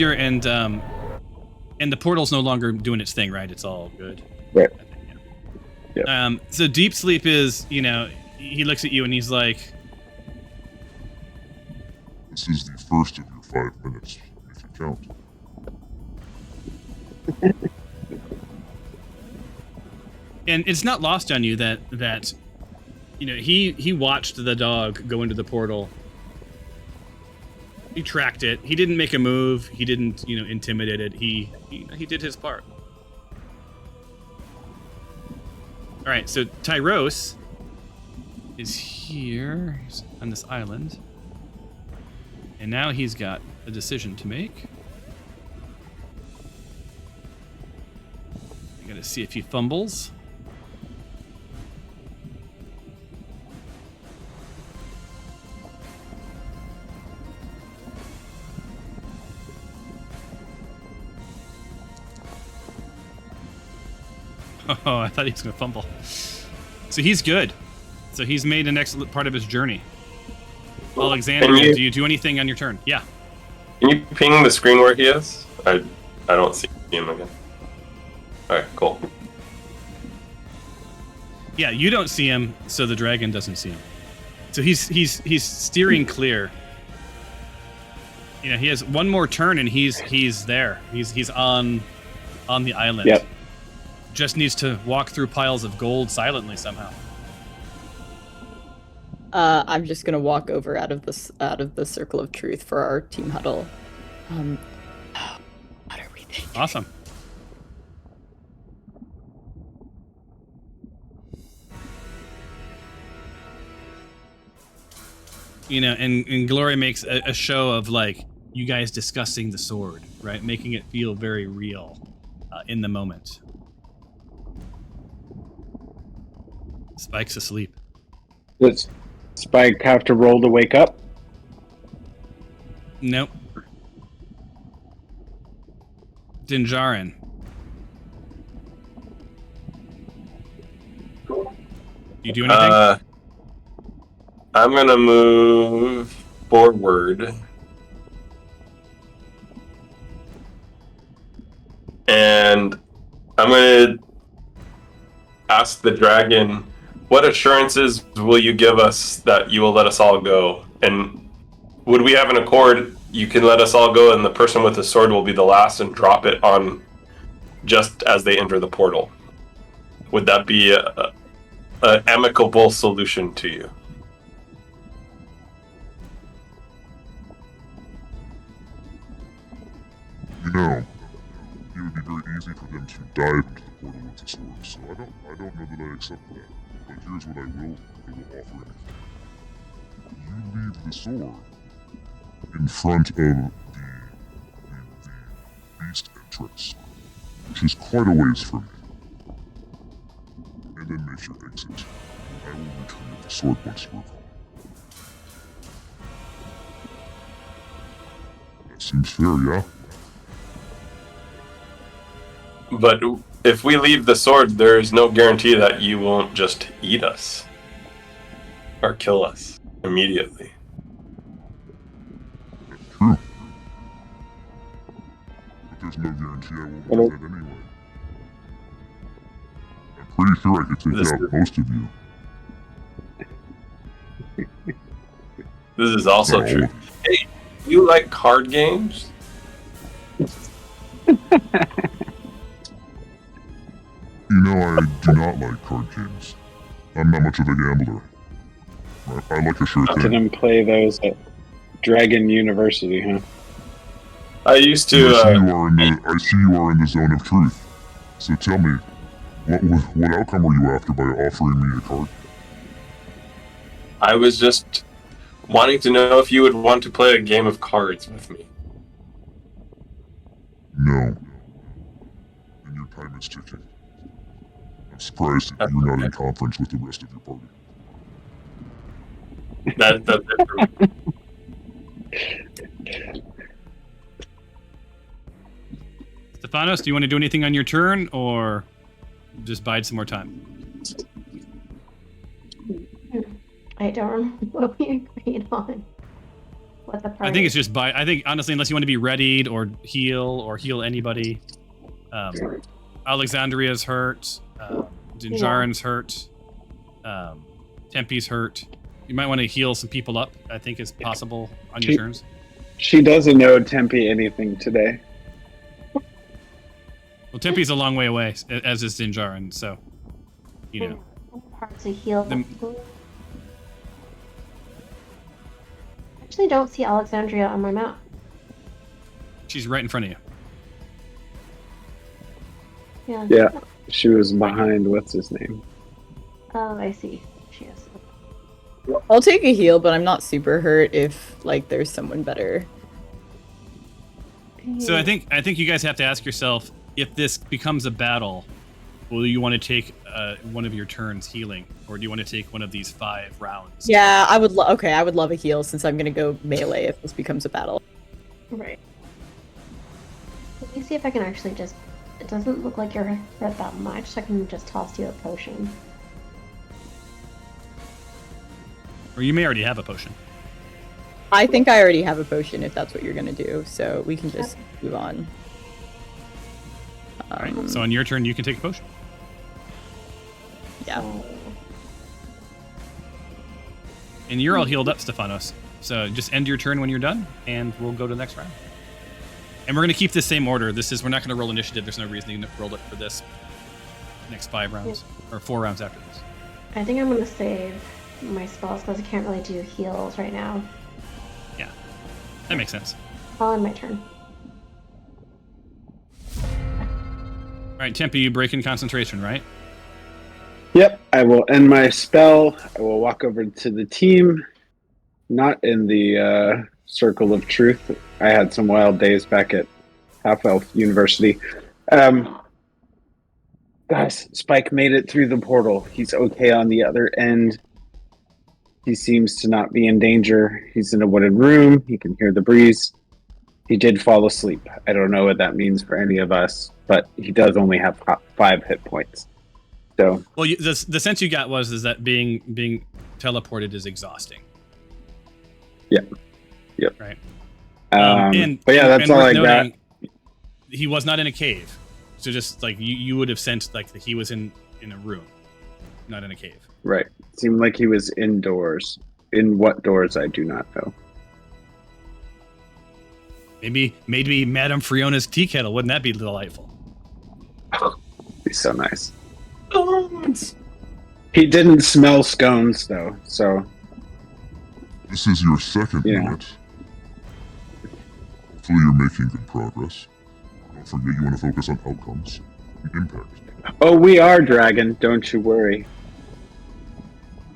and the portal's no longer doing its thing, right? It's all good. Right. I think, yeah. So deep sleep is, he looks at you and he's like, This is the first of your 5 minutes, if you count. and it's not lost on you that he watched the dog go into the portal. He tracked it. He didn't make a move. He didn't, intimidate it. He did his part. All right, so Tyros is here. He's on this island. And now he's got a decision to make. I gotta see if he fumbles. Oh, I thought he was going to fumble. So he's good. So he's made an excellent part of his journey. Alexander, do you do anything on your turn? Yeah. Can you ping the screen where he is? I don't see him again. Alright, cool. Yeah, you don't see him, so the dragon doesn't see him. So he's steering clear. He has one more turn and he's there. He's on the island. Yep. Just needs to walk through piles of gold silently somehow. I'm just gonna walk over out of the circle of truth for our team huddle. What are we thinking? Awesome. And Gloria makes a show of like you guys discussing the sword, right? Making it feel very real in the moment. Spike's asleep. Does Spike have to roll to wake up? Nope. Dinjarin. You do anything? I'm gonna move forward. And I'm gonna ask the dragon, what assurances will you give us that you will let us all go? And would we have an accord, you can let us all go and the person with the sword will be the last and drop it on just as they enter the portal? Would that be an amicable solution to you? You know, it would be very easy for them to dive into the portal with the sword, so I don't know that I accept that. But here's what I will offer anything. You leave the sword in front of the beast entrance, which is quite a ways from me. And then make your exit. I will retrieve the sword once you are gone. That seems fair, yeah? But if we leave the sword, there is no guarantee that you won't just eat us or kill us immediately. True. But there's no guarantee I won't do that anyway. I'm pretty sure I could take out most of you. This is also Not all true. of you. Hey, you like card games? You know, I do not like card games. I'm not much of a gambler. I like a sure thing. Didn't play those at Dragon University, huh? I used to. I see you are in the zone of truth. So tell me, what outcome were you after by offering me a card? I was just wanting to know if you would want to play a game of cards with me. No. And your time is ticking. I'm surprised that you're not in conference with the rest of your party. That's it for me. Stephanos, do you want to do anything on your turn, or just bide some more time? I don't remember what we agreed on. What the party. I think it's just bide. I think, honestly, unless you want to be readied or heal anybody. Alexandria's hurt. Dinjarin's hurt. Tempe's hurt. You might want to heal some people up. I think it's possible on your turns. She doesn't know Tempe anything today. Well, Tempe's a long way away, as is Dinjarin, so, you know. Hard to heal. I actually don't see Alexandria on my map. She's right in front of you. Yeah. Yeah, she was behind, what's his name? Oh, I see. She is. I'll take a heal, but I'm not super hurt if like there's someone better. So I think you guys have to ask yourself, if this becomes a battle, will you want to take one of your turns healing, or do you want to take one of these 5 rounds? Yeah, I would. I would love a heal since I'm gonna go melee if this becomes a battle. Right. Let me see if I can actually just. It doesn't look like you're hurt that much, so I can just toss you a potion. Or you may already have a potion. I think I already have a potion if that's what you're gonna do, so we can just move on. Alright, so on your turn, you can take a potion. Yeah. And you're all healed up, Stephanos. So just end your turn when you're done, and we'll go to the next round. And we're going to keep the same order. We're not going to roll initiative. There's no reason to roll it for this next 5 rounds, or 4 rounds after this. I think I'm going to save my spells because I can't really do heals right now. Yeah, that makes sense. I'll end my turn. All right, Tempe, you break in concentration, right? Yep, I will end my spell. I will walk over to the team, not in the Circle of Truth. I had some wild days back at Half Elf University. Guys, Spike made it through the portal. He's okay on the other end. He seems to not be in danger. He's in a wooded room. He can hear the breeze. He did fall asleep. I don't know what that means for any of us, but he does only have 5 hit points. So, Well, the sense you got was that being teleported is exhausting. Yep. Right. But yeah, that's all worth I got. noting, he was not in a cave, so just like you would have sensed like that he was in a room, not in a cave. Right. Seemed like he was indoors. In what doors, I do not know. Maybe Madame Friona's tea kettle. Wouldn't that be delightful? Be so nice. He didn't smell scones though, so This is your second Yeah. minute. Hopefully you're making good progress. Don't forget you want to focus on outcomes and impact. oh, we are dragon. Don't you worry.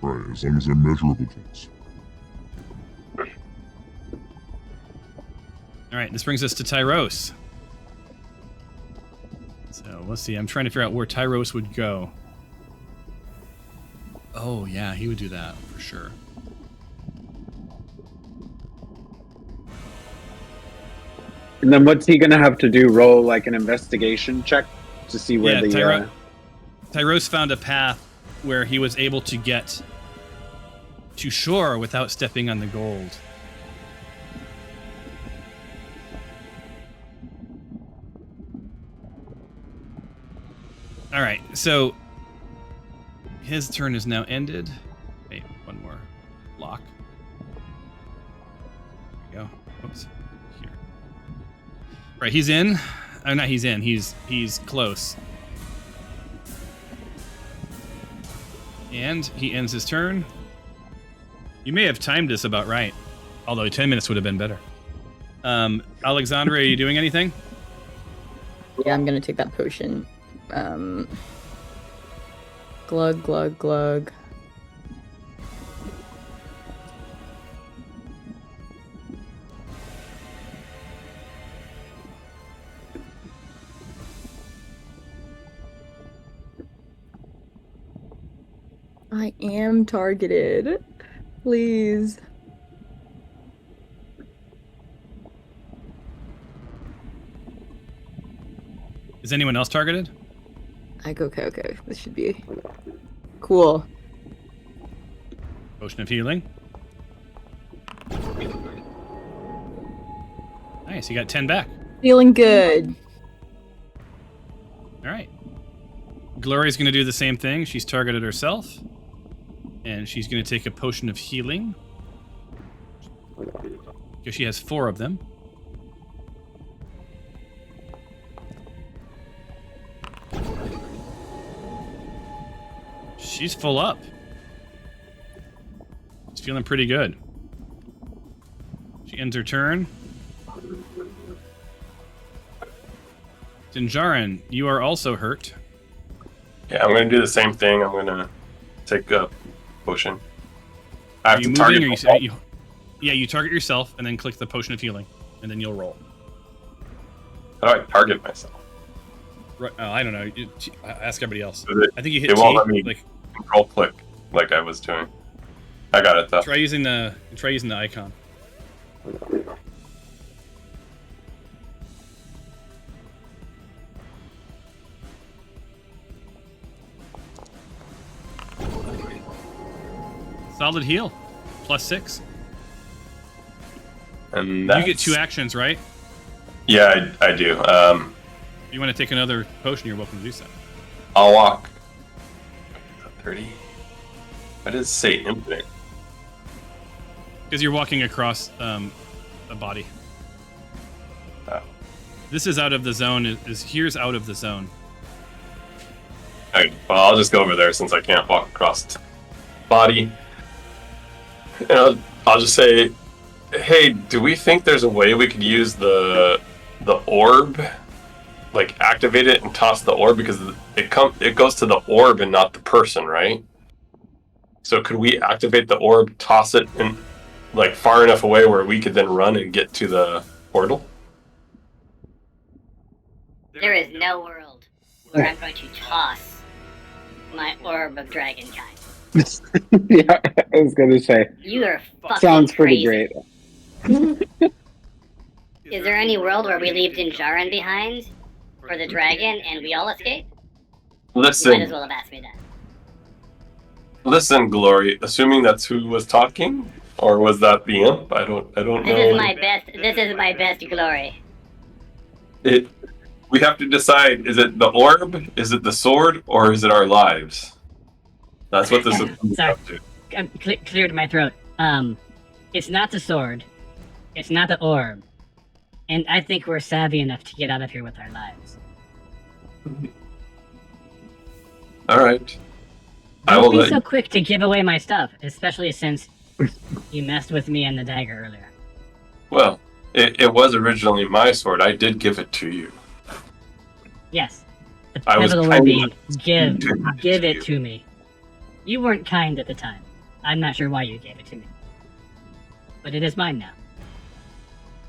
Right, as long as they're measurable things. All right, this brings us to Tyros. So let's see. I'm trying to figure out where Tyros would go. Oh yeah, he would do that for sure. And then what's he gonna have to do? Roll like an investigation check to see where Tyros found a path where he was able to get to shore without stepping on the gold. All right, so his turn is now ended. Wait, one more block. There we go. Oops. Here. Right, he's in. Oh, not he's in. He's close. And he ends his turn. You may have timed this about right, although 10 minutes would have been better. Alexandra, are you doing anything? Yeah, I'm gonna take that potion. Glug, glug, glug. I am targeted. Please. Is anyone else targeted? Okay. This should be cool. Potion of healing. Nice, you got 10 back. Feeling good. All right. Gloria's going to do the same thing. She's targeted herself. And she's going to take a potion of healing. Because she has 4 of them. She's full up. She's feeling pretty good. She ends her turn. Dinjarin, you are also hurt. Yeah, I'm gonna do the same thing. I'm gonna take a potion. I have Are you to moving target or myself. you target yourself and then click the potion of healing and then you'll roll. How do I target myself? Right, I don't know. Ask everybody else. I think you hit It T. won't let me Like control click like I was doing. I got it though. try using the icon. Solid heal. +6. And You that's... get 2 actions, right? Yeah, I do. If you want to take another potion, you're welcome to do so. I'll walk. 30. That does say infinite. Because you're walking across a body. Oh. This is out of the zone. Here's out of the zone. Well, I'll just go over there since I can't walk across body. And I'll just say, hey, do we think there's a way we could use the orb, like activate it and toss the orb, because it goes to the orb and not the person, right? So could we activate the orb, toss it in like far enough away where we could then run and get to the portal? There is no world where I'm going to toss my orb of dragon kind. Yeah, I was gonna say. You are fucking Sounds pretty crazy. great. Is there any world where we leave Dinjarin behind for the dragon and we all escape? You might as Listen, well have asked me that. listen, Glory. Assuming that's who was talking, or was that the imp? I don't know. This is my best glory. We have to decide: is it the orb, is it the sword, or is it our lives? That's what this is Sorry. up to. I'm cleared my throat. It's not the sword. It's not the orb. And I think we're savvy enough to get out of here with our lives. All right. I will Don't be let so you. quick to give away my stuff, especially since you messed with me and the dagger earlier. Well, it was originally my sword. I did give it to you. Yes. The I was pivotal word kind being enough give. to give it Give to it you. to me. You weren't kind at the time. I'm not sure why you gave it to me. But it is mine now.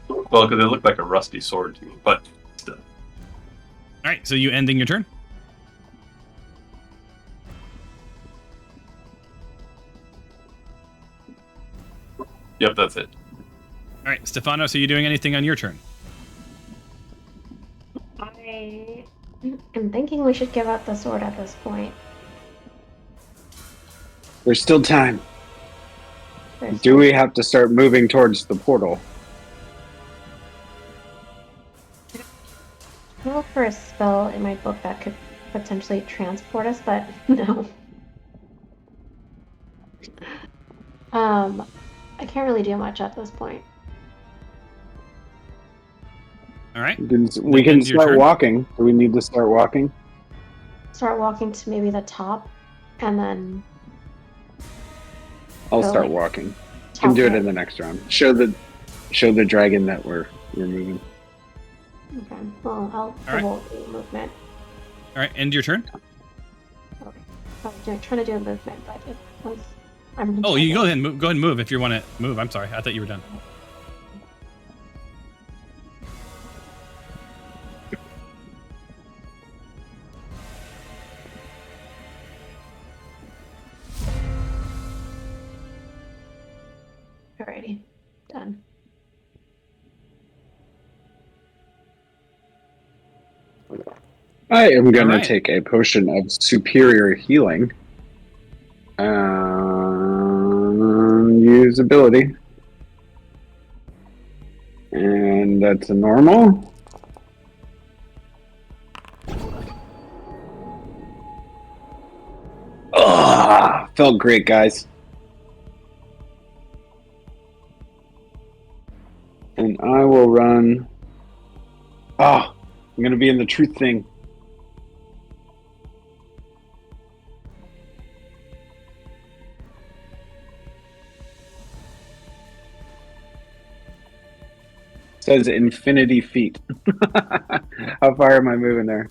Well, because it looked like a rusty sword to me, but still. All right, so you ending your turn? Yep, that's it. All right, Stefanos, are you doing anything on your turn? I am thinking we should give up the sword at this point. There's still time. There's Do we have to start moving towards the portal? I'll look for a spell in my book that could potentially transport us, but no. I can't really do much at this point. All right. We can End your start turn? walking. Do we need to start walking? Start walking to maybe the top, and then I'll Go, start like, walking. Can do it in the next round. Show the dragon that we're moving. Okay. Well, I'll right. provoke the movement. All right, end your turn. Okay. I was trying to do a movement, but it was. I'm. Oh, you go ahead and move if you want to move. I'm sorry, I thought you were done. Alrighty. Done. I am going Alright. to take a potion of superior healing. Use ability. And that's a normal. Felt great, guys. And I will run. I'm going to be in the truth thing. Says infinity feet. How far am I moving there?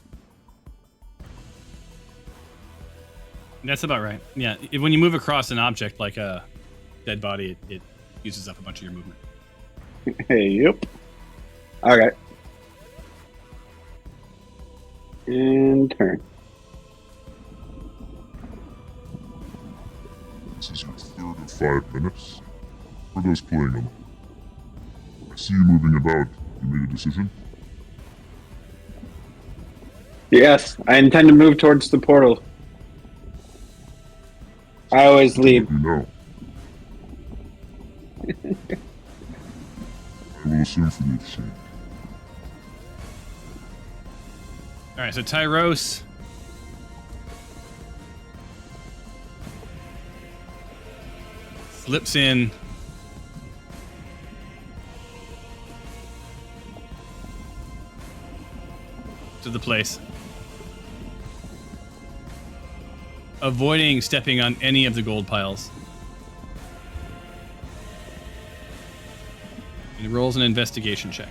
That's about right. Yeah, when you move across an object like a dead body, it uses up a bunch of your movement. Hey, yep. Okay. And turn. This is your third of 5 minutes. For those playing them, I see you moving about. You made a decision? Yes, I intend to move towards the portal. I always lead. You know. I will assume for the exchange. All right, so Tyros. Slips in. To the place. Avoiding stepping on any of the gold piles. And he rolls an investigation check.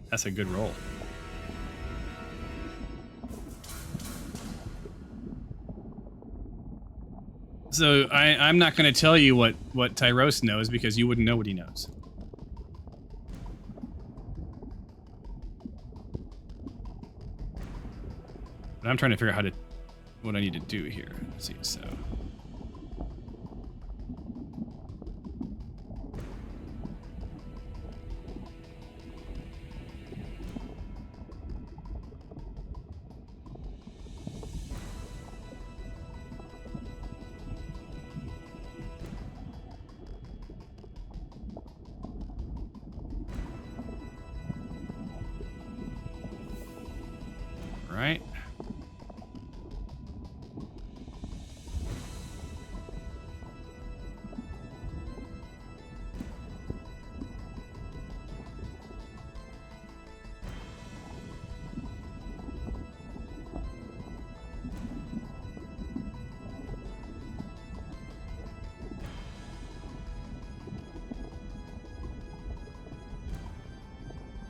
That's a good roll. So I'm not going to tell you what Tyros knows because you wouldn't know what he knows. But I'm trying to figure out what I need to do here. Let's see, so. Right.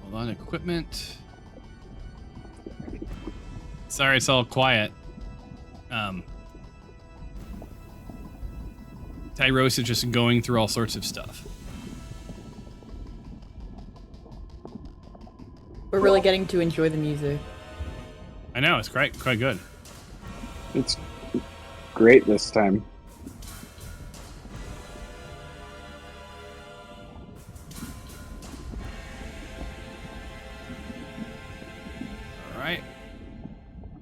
Hold on, equipment. Sorry, it's all quiet. Tyros is just going through all sorts of stuff. We're really getting to enjoy the music. I know, it's quite good. It's great this time. All right.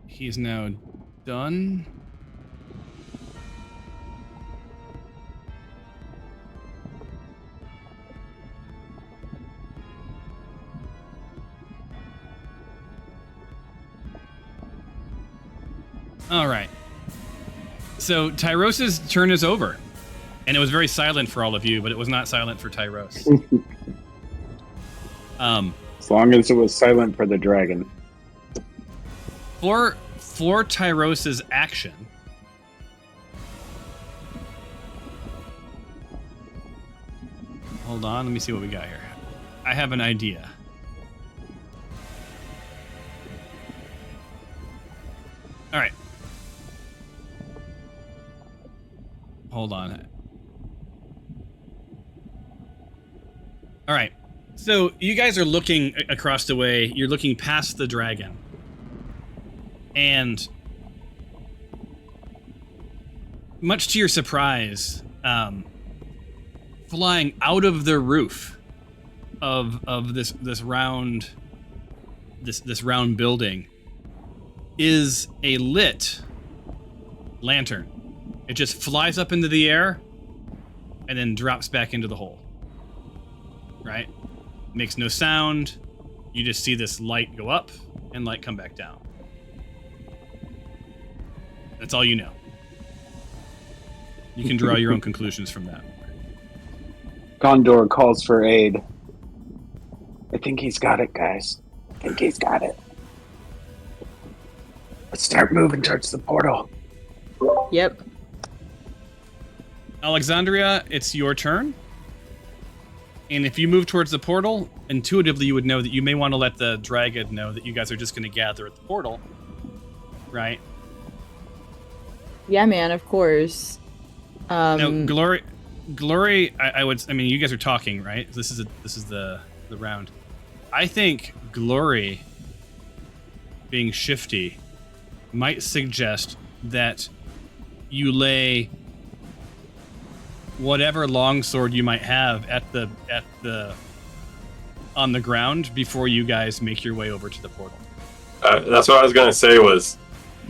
He's now done. All right. So Tyros's turn is over. And it was very silent for all of you, but it was not silent for Tyros. As long as it was silent for the dragon. For Tyros's action, hold on, let me see what we got here. I have an idea. All right. Hold on. All right. So you guys are looking across the way. You're looking past the dragon. And much to your surprise, flying out of the roof of this round building is a lit lantern. It just flies up into the air and then drops back into the hole. Right? Makes no sound. You just see this light go up and light come back down. That's all you know. You can draw your own conclusions from that. Gondor calls for aid. I think he's got it, guys. I think he's got it. Let's start moving towards the portal. Yep. Alexandria, it's your turn. And if you move towards the portal, intuitively you would know that you may want to let the dragon know that you guys are just going to gather at the portal. Right? Yeah, man, of course. Now, Glory, I mean, you guys are talking, right? This is the round. I think Glory, being shifty, might suggest that you lay whatever longsword you might have on the ground before you guys make your way over to the portal. That's what I was going to say was,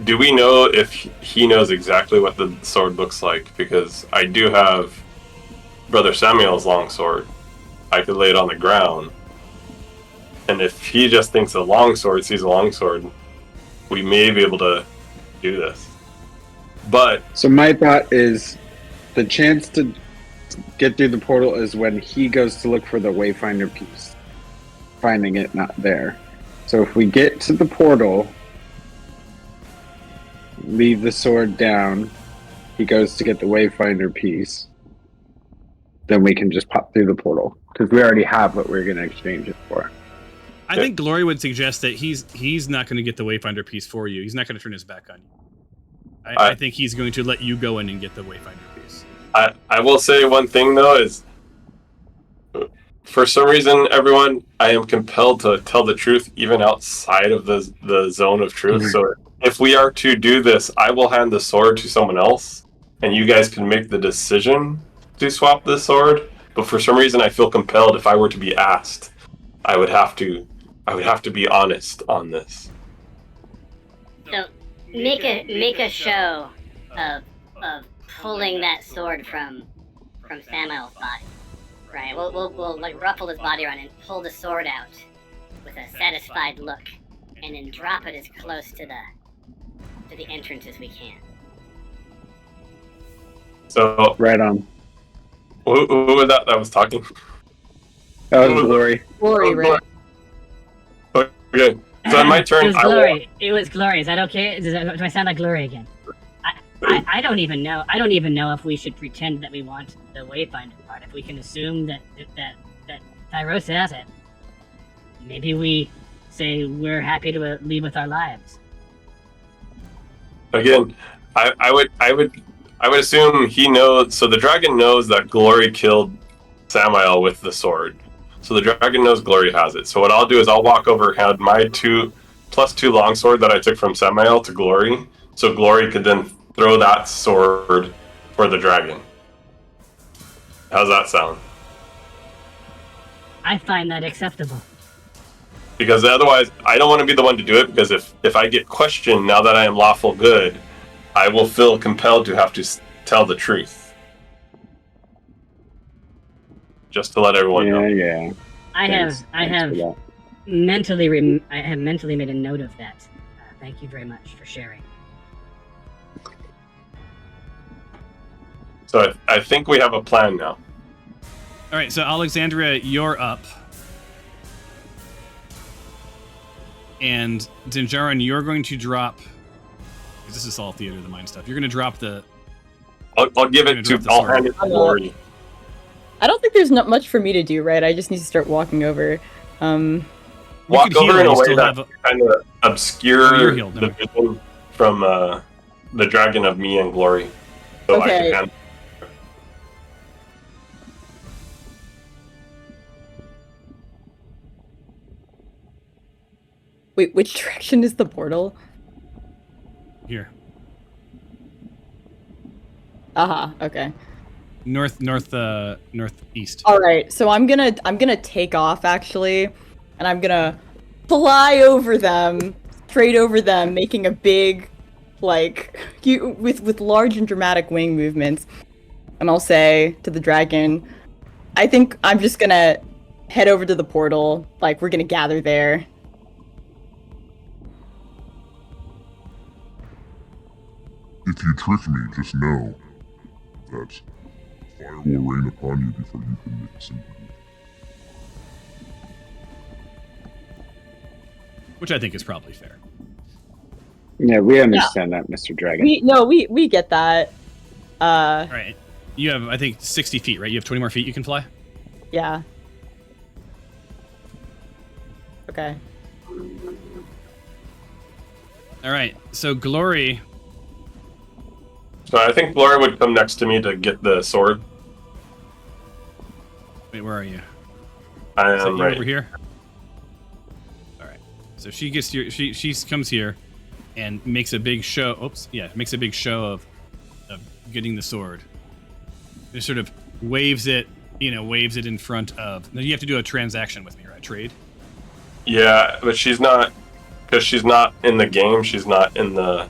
do we know if he knows exactly what the sword looks like? Because I do have Brother Samuel's longsword. I could lay it on the ground. And if he just thinks a longsword, sees a longsword, we may be able to do this. But So my thought is the chance to get through the portal is when he goes to look for the Wayfinder piece, finding it not there. So if we get to the portal, leave the sword down, he goes to get the Wayfinder piece, then we can just pop through the portal. Because we already have what we're going to exchange it for. I think Glory would suggest that he's not going to get the Wayfinder piece for you. He's not going to turn his back on you. I think he's going to let you go in and get the Wayfinder piece. I will say one thing though is, for some reason, everyone, I am compelled to tell the truth even outside of the zone of truth. Mhm. So if we are to do this, I will hand the sword to someone else, and you guys can make the decision to swap the sword. But for some reason, I feel compelled. If I were to be asked, I would have to be honest on this. So make a show of pulling that sword from Samuel's body. Right, we'll like ruffle his body around and pull the sword out with a satisfied look, and then drop it as close to the entrance as we can. So Right on. who was that was talking? That was Glory. Glory, right? Okay, so in my turn, It was Glory. It was Glory. Is that okay? Do I sound like Glory again? I don't even know. I don't even know if we should pretend that we want the Wayfinder part. If we can assume that Tyros has it, maybe we say we're happy to leave with our lives. Again, I would assume he knows. So the dragon knows that Glory killed Samael with the sword. So the dragon knows Glory has it. So what I'll do is I'll walk over, hand my 2+ 2 longsword that I took from Samael to Glory, so Glory could then throw that sword for the dragon. How's that sound? I find that acceptable. Because otherwise, I don't want to be the one to do it, because if I get questioned now that I am lawful good, I will feel compelled to have to tell the truth. Just to let everyone know. Yeah. I Thanks have for that. mentally made a note of that. Thank you very much for sharing. So I think we have a plan now. All right, so Alexandria, you're up. And Dinjarin, you're going to drop... This is all theater of the mind stuff. You're going to drop the... I'll give it to... I'll hand it to Glory. I don't think there's not much for me to do, right? I just need to start walking over. Walk could heal, over in you a way still that have kind of Oh, obscure you're healed, the never mind. vision from the dragon of me and Glory. So I Okay. can hand... Wait, which direction is the portal? Here. Okay. Northeast. All right, so I'm gonna take off actually, and I'm gonna fly over them, straight over them, making a big, like, with large and dramatic wing movements. And I'll say to the dragon, I think I'm just gonna head over to the portal. Like, we're gonna gather there. If you trick me, just know that fire will rain upon you before you can make a single move. Which I think is probably fair. Yeah, we understand that, Mr. Dragon. We get that. All right. You have, I think, 60 feet, right? You have 20 more feet you can fly? Yeah. Okay. All right. So, Glory... So I think Glory would come next to me to get the sword. Wait, where are you? I Is that am you right. over here? All right. So she gets here. She comes here, and makes a big show. Oops. Yeah, makes a big show of getting the sword. Just sort of waves it. Waves it in front of. Now you have to do a transaction with me, right? Trade. Yeah, but she's not, because she's not in the game. She's not in the...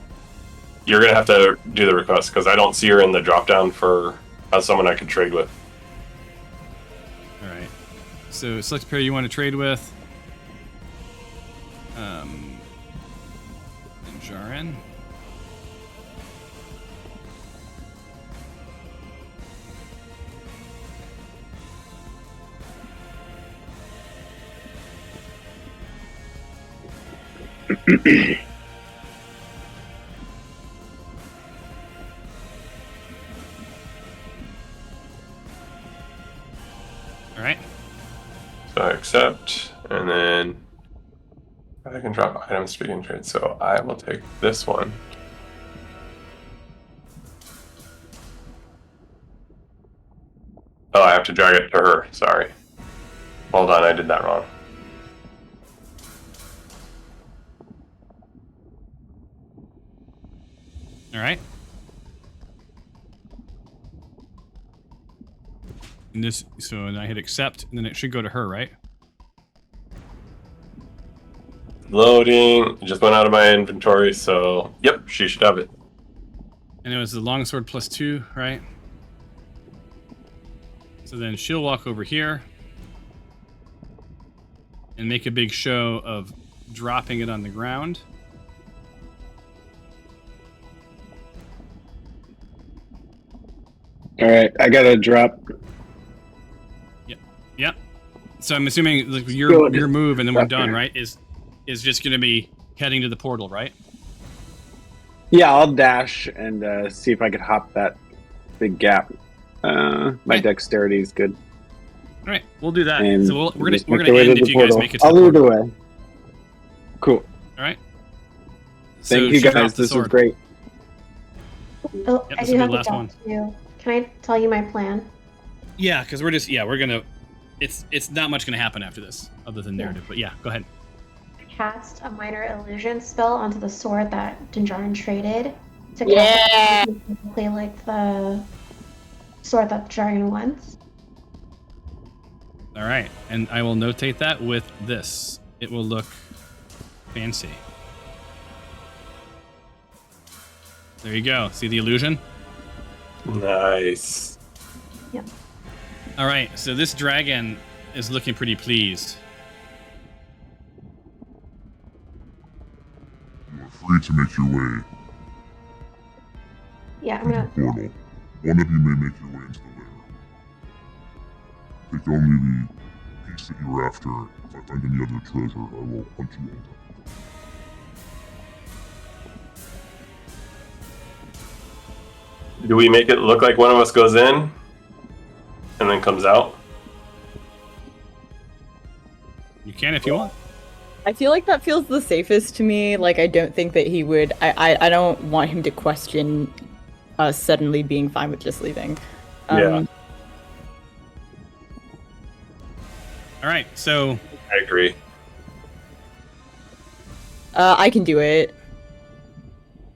You're going to have to do the request, because I don't see her in the drop-down for as someone I could trade with. All right. So select a pair you want to trade with. And Jaren. All right. So I accept, and then can drop items to begin trade. So I will take this one. Oh, I have to drag it to her. Sorry. Hold on, I did that wrong. All right. And this, so I hit accept, and then it should go to her, right? Loading. It just went out of my inventory, so yep, she should have it. And it was the longsword +2, right? So then she'll walk over here and make a big show of dropping it on the ground. All right, I got to drop. Yep. So I'm assuming like your move, and then we're done, right? Is just going to be heading to the portal, right? Yeah, I'll dash and see if I could hop that big gap. My dexterity is good. All right, we'll do that. And So we're just gonna make the way end to if the you guys portal. make it to I'll the lead the portal. way. Cool. All right. Thank you she'll drop guys. the This was sword. great. Oh, Yep, I this do will be have the to last go one. too. Can I tell you my plan? Yeah, because we're gonna. It's not much gonna happen after this, other than narrative. But yeah, go ahead. Cast a minor illusion spell onto the sword that Dinjarin traded to cast Yeah. exactly like the sword that Dinjarin wants. All right, and I will notate that with this. It will look fancy. There you go. See the illusion? Nice. Yep. All right, so this dragon is looking pretty pleased. You are free to make your way Yeah, I'm to the gonna. portal. One of you may make your way into the lair. Take only the piece that you were after. If I find any other treasure, I will hunt you all down. Do we make it look like one of us goes in and then comes out? You can if you want. I feel like that feels the safest to me. Like, I don't think that he would. I don't want him to question us suddenly being fine with just leaving. Yeah. All right, so I agree. I can do it.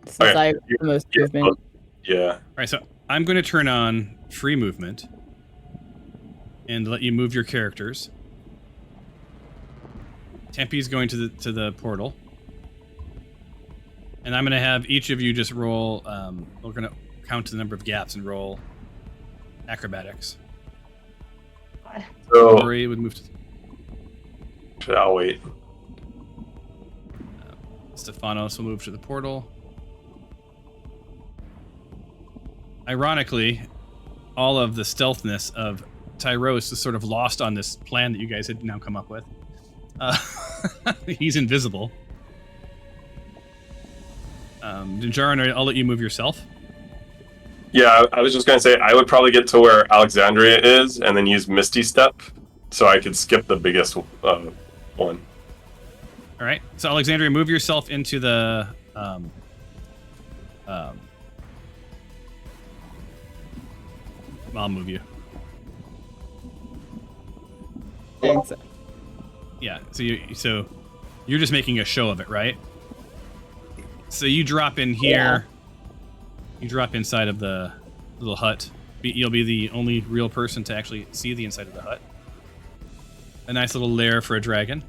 Since Okay. I have the most movement. Yeah. all right, so I'm going to turn on free movement and let you move your characters. Tempe's going to the portal, and I'm going to have each of you just roll. We're going to count the number of gaps and roll acrobatics. So Rory would move to. I'll wait. Stefanos will move to the portal. Ironically, all of the stealthness of Tyros is sort of lost on this plan that you guys had now come up with. He's invisible. Dinjarin, I'll let you move yourself. Yeah, I was just gonna say I would probably get to where Alexandria is and then use Misty Step, so I could skip the biggest one. All right. So Alexandria, move yourself into the. I'll move you. Thanks. Yeah. So you're just making a show of it, right? So you drop in here. Yeah. You drop inside of the little hut. You'll be the only real person to actually see the inside of the hut. A nice little lair for a dragon.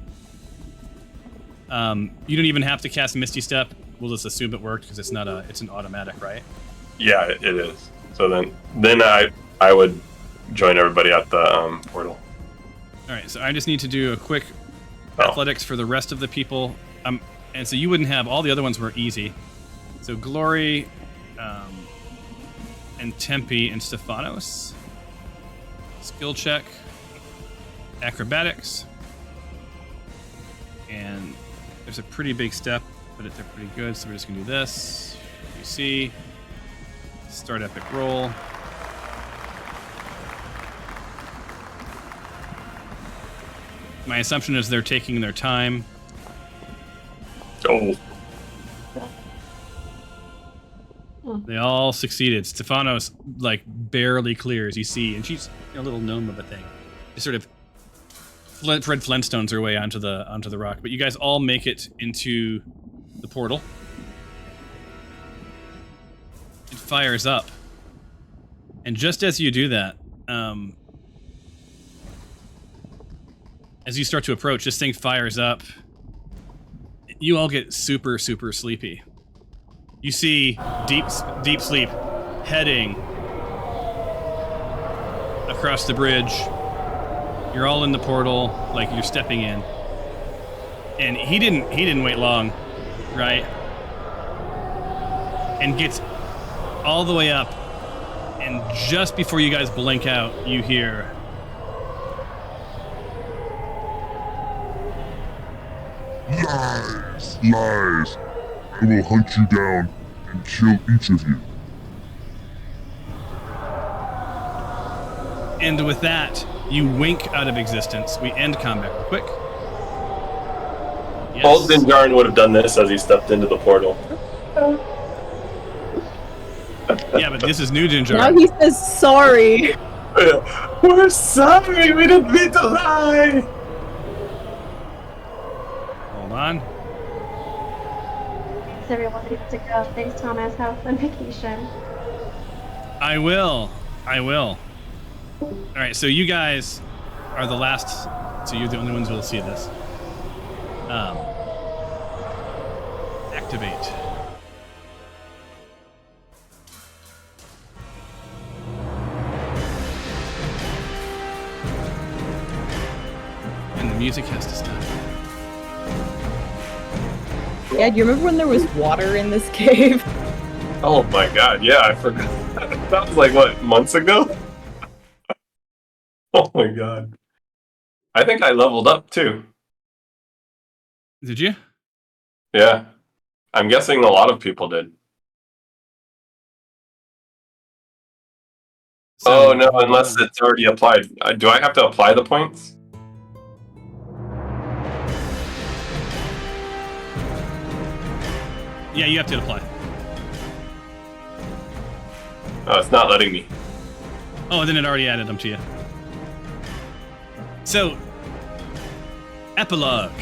You don't even have to cast Misty Step. We'll just assume it worked because it's an automatic, right? Yeah, it is. So then I would join everybody at the portal. All right, so I just need to do a quick athletics for the rest of the people. And so you wouldn't have, all the other ones were easy. So Glory, and Tempe and Stefanos. Skill check. Acrobatics. And there's a pretty big step, but they're pretty good, so we're just gonna do this. You see. Start epic roll. My assumption is they're taking their time. Oh. They all succeeded. Stefanos like barely clears. You see, and she's a little gnome of a thing. Just sort of Fred Flintstones her way onto the rock. But you guys all make it into the portal. It fires up, and just as you do that, as you start to approach, this thing fires up. You all get super, super sleepy. You see deep sleep heading across the bridge. You're all in the portal, like you're stepping in. And he didn't wait long, right? And gets all the way up, and just before you guys blink out, you hear Lies! Lies! I will hunt you down and kill each of you. And with that, you wink out of existence. We end combat real quick. Yes. Old Dinjarin would have done this as he stepped into the portal. Yeah, but this is new Dinjar. Now he says sorry. We're sorry, we didn't mean to lie. Hold on. Thanks everyone needs to go. Thanks Thomas, have a fun vacation. I will. Alright, so you guys are the last, so you're the only ones who will see this. Activate. And the music has to stop. Yeah, do you remember when there was water in this cave? Oh my god, yeah, I forgot. That was like, what, months ago? Oh my god. I think I leveled up too. Did you? Yeah. I'm guessing a lot of people did. So- Oh no, unless it's already applied. Do I have to apply the points? Yeah, you have to apply. Oh, it's not letting me. Oh, then it already added them to you. So, epilogue.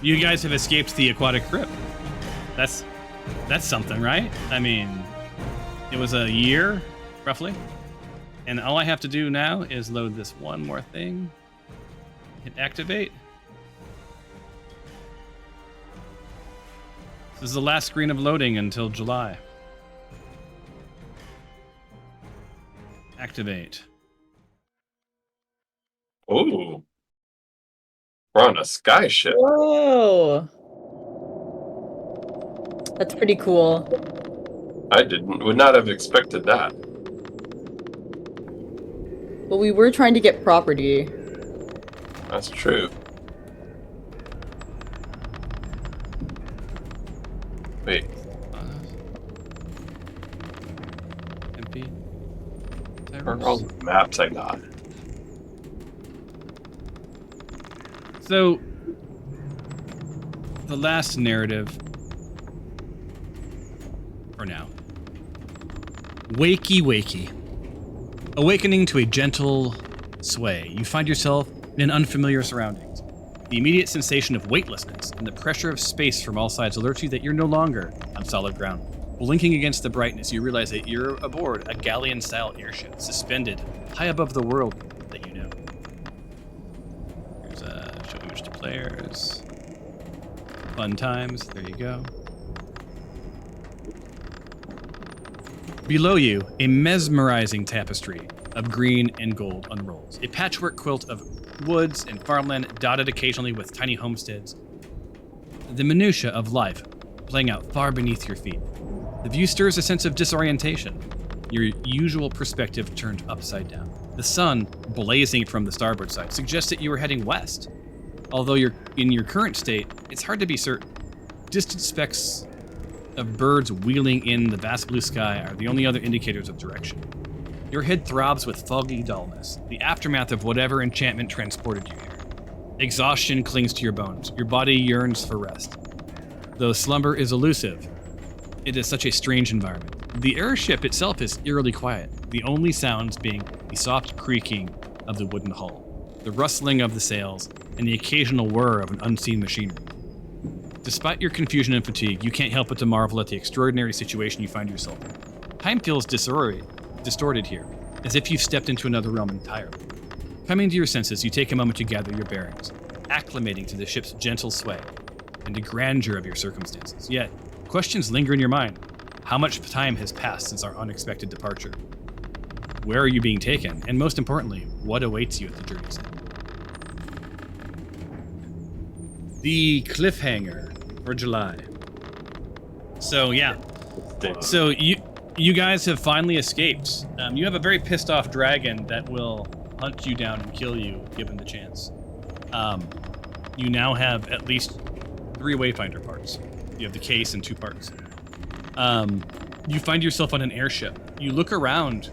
You guys have escaped the aquatic crypt. That's something, right? I mean, it was a year, roughly. And all I have to do now is load this one more thing. Hit activate. This is the last screen of loading until July. Activate. Ooh. We're on a sky ship. Whoa. That's pretty cool. I would not have expected that. But we were trying to get property. That's true. Wait. MP. Where are all the maps I got? So, the last narrative, for now. Wakey, wakey. Awakening to a gentle sway, you find yourself in unfamiliar surroundings. The immediate sensation of weightlessness and the pressure of space from all sides alerts you that you're no longer on solid ground. Blinking against the brightness, you realize that you're aboard a galleon-style airship, suspended high above the world that you know. Here's a show image to players. Fun times, there you go. Below you, a mesmerizing tapestry of green and gold unrolls. A patchwork quilt of woods and farmland dotted occasionally with tiny homesteads. The minutiae of life playing out far beneath your feet. The view stirs a sense of disorientation. Your usual perspective turned upside down. The sun, blazing from the starboard side, suggests that you are heading west. Although you're in your current state, it's hard to be certain. Distant specks of birds wheeling in the vast blue sky are the only other indicators of direction. Your head throbs with foggy dullness, the aftermath of whatever enchantment transported you here. Exhaustion clings to your bones. Your body yearns for rest. Though slumber is elusive, it is such a strange environment. The airship itself is eerily quiet, the only sounds being the soft creaking of the wooden hull, the rustling of the sails, and the occasional whir of an unseen machinery. Despite your confusion and fatigue, you can't help but to marvel at the extraordinary situation you find yourself in. Time feels distorted here, as if you've stepped into another realm entirely. Coming to your senses, you take a moment to gather your bearings, acclimating to the ship's gentle sway and the grandeur of your circumstances. Yet, questions linger in your mind. How much time has passed since our unexpected departure? Where are you being taken? And most importantly, what awaits you at the journey's end? The cliffhanger for July. So yeah, so you guys have finally escaped. You have a very pissed off dragon that will hunt you down and kill you given the chance. You now have at least 3 Wayfinder parts. You have the case and 2 parts. You find yourself on an airship. You look around.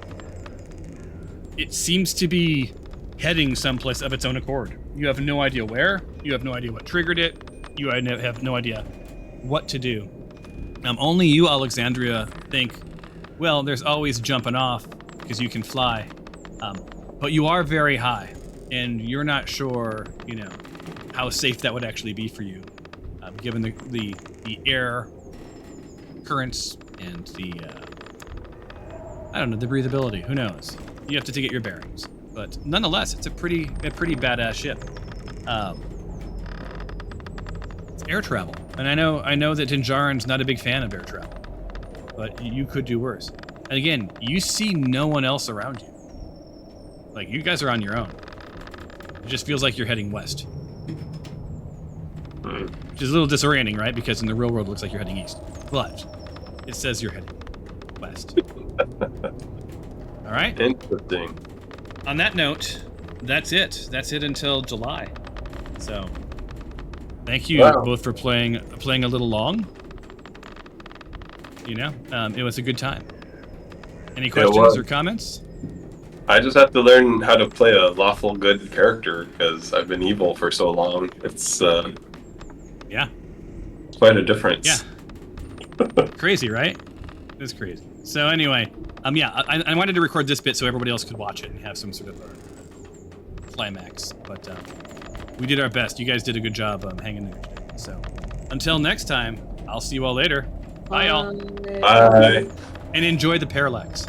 It seems to be heading someplace of its own accord. You have no idea where. You have no idea what triggered it. You have no idea what to do. Only you, Alexandria, think, well, there's always jumping off because you can fly. But you are very high, and you're not sure, how safe that would actually be for you, given the air currents and the breathability. Who knows? You have to get your bearings. But nonetheless, it's a pretty badass ship. It's air travel, and I know that Dinjarin's not a big fan of air travel, but you could do worse. And again, you see no one else around you. Like, you guys are on your own. It just feels like you're heading west. Which is a little disorienting, right? Because in the real world, it looks like you're heading east. But it says you're heading west. All right? Interesting. On that note, that's it. That's it until July. So, thank you both for playing a little long. It was a good time. Any questions or comments? I just have to learn how to play a lawful good character because I've been evil for so long. It's quite a difference. Yeah. Crazy, right? It's crazy. So anyway, I wanted to record this bit so everybody else could watch it and have some sort of a climax. But we did our best. You guys did a good job hanging there. So until next time, I'll see you all later. Bye, y'all. Bye. And enjoy the parallax.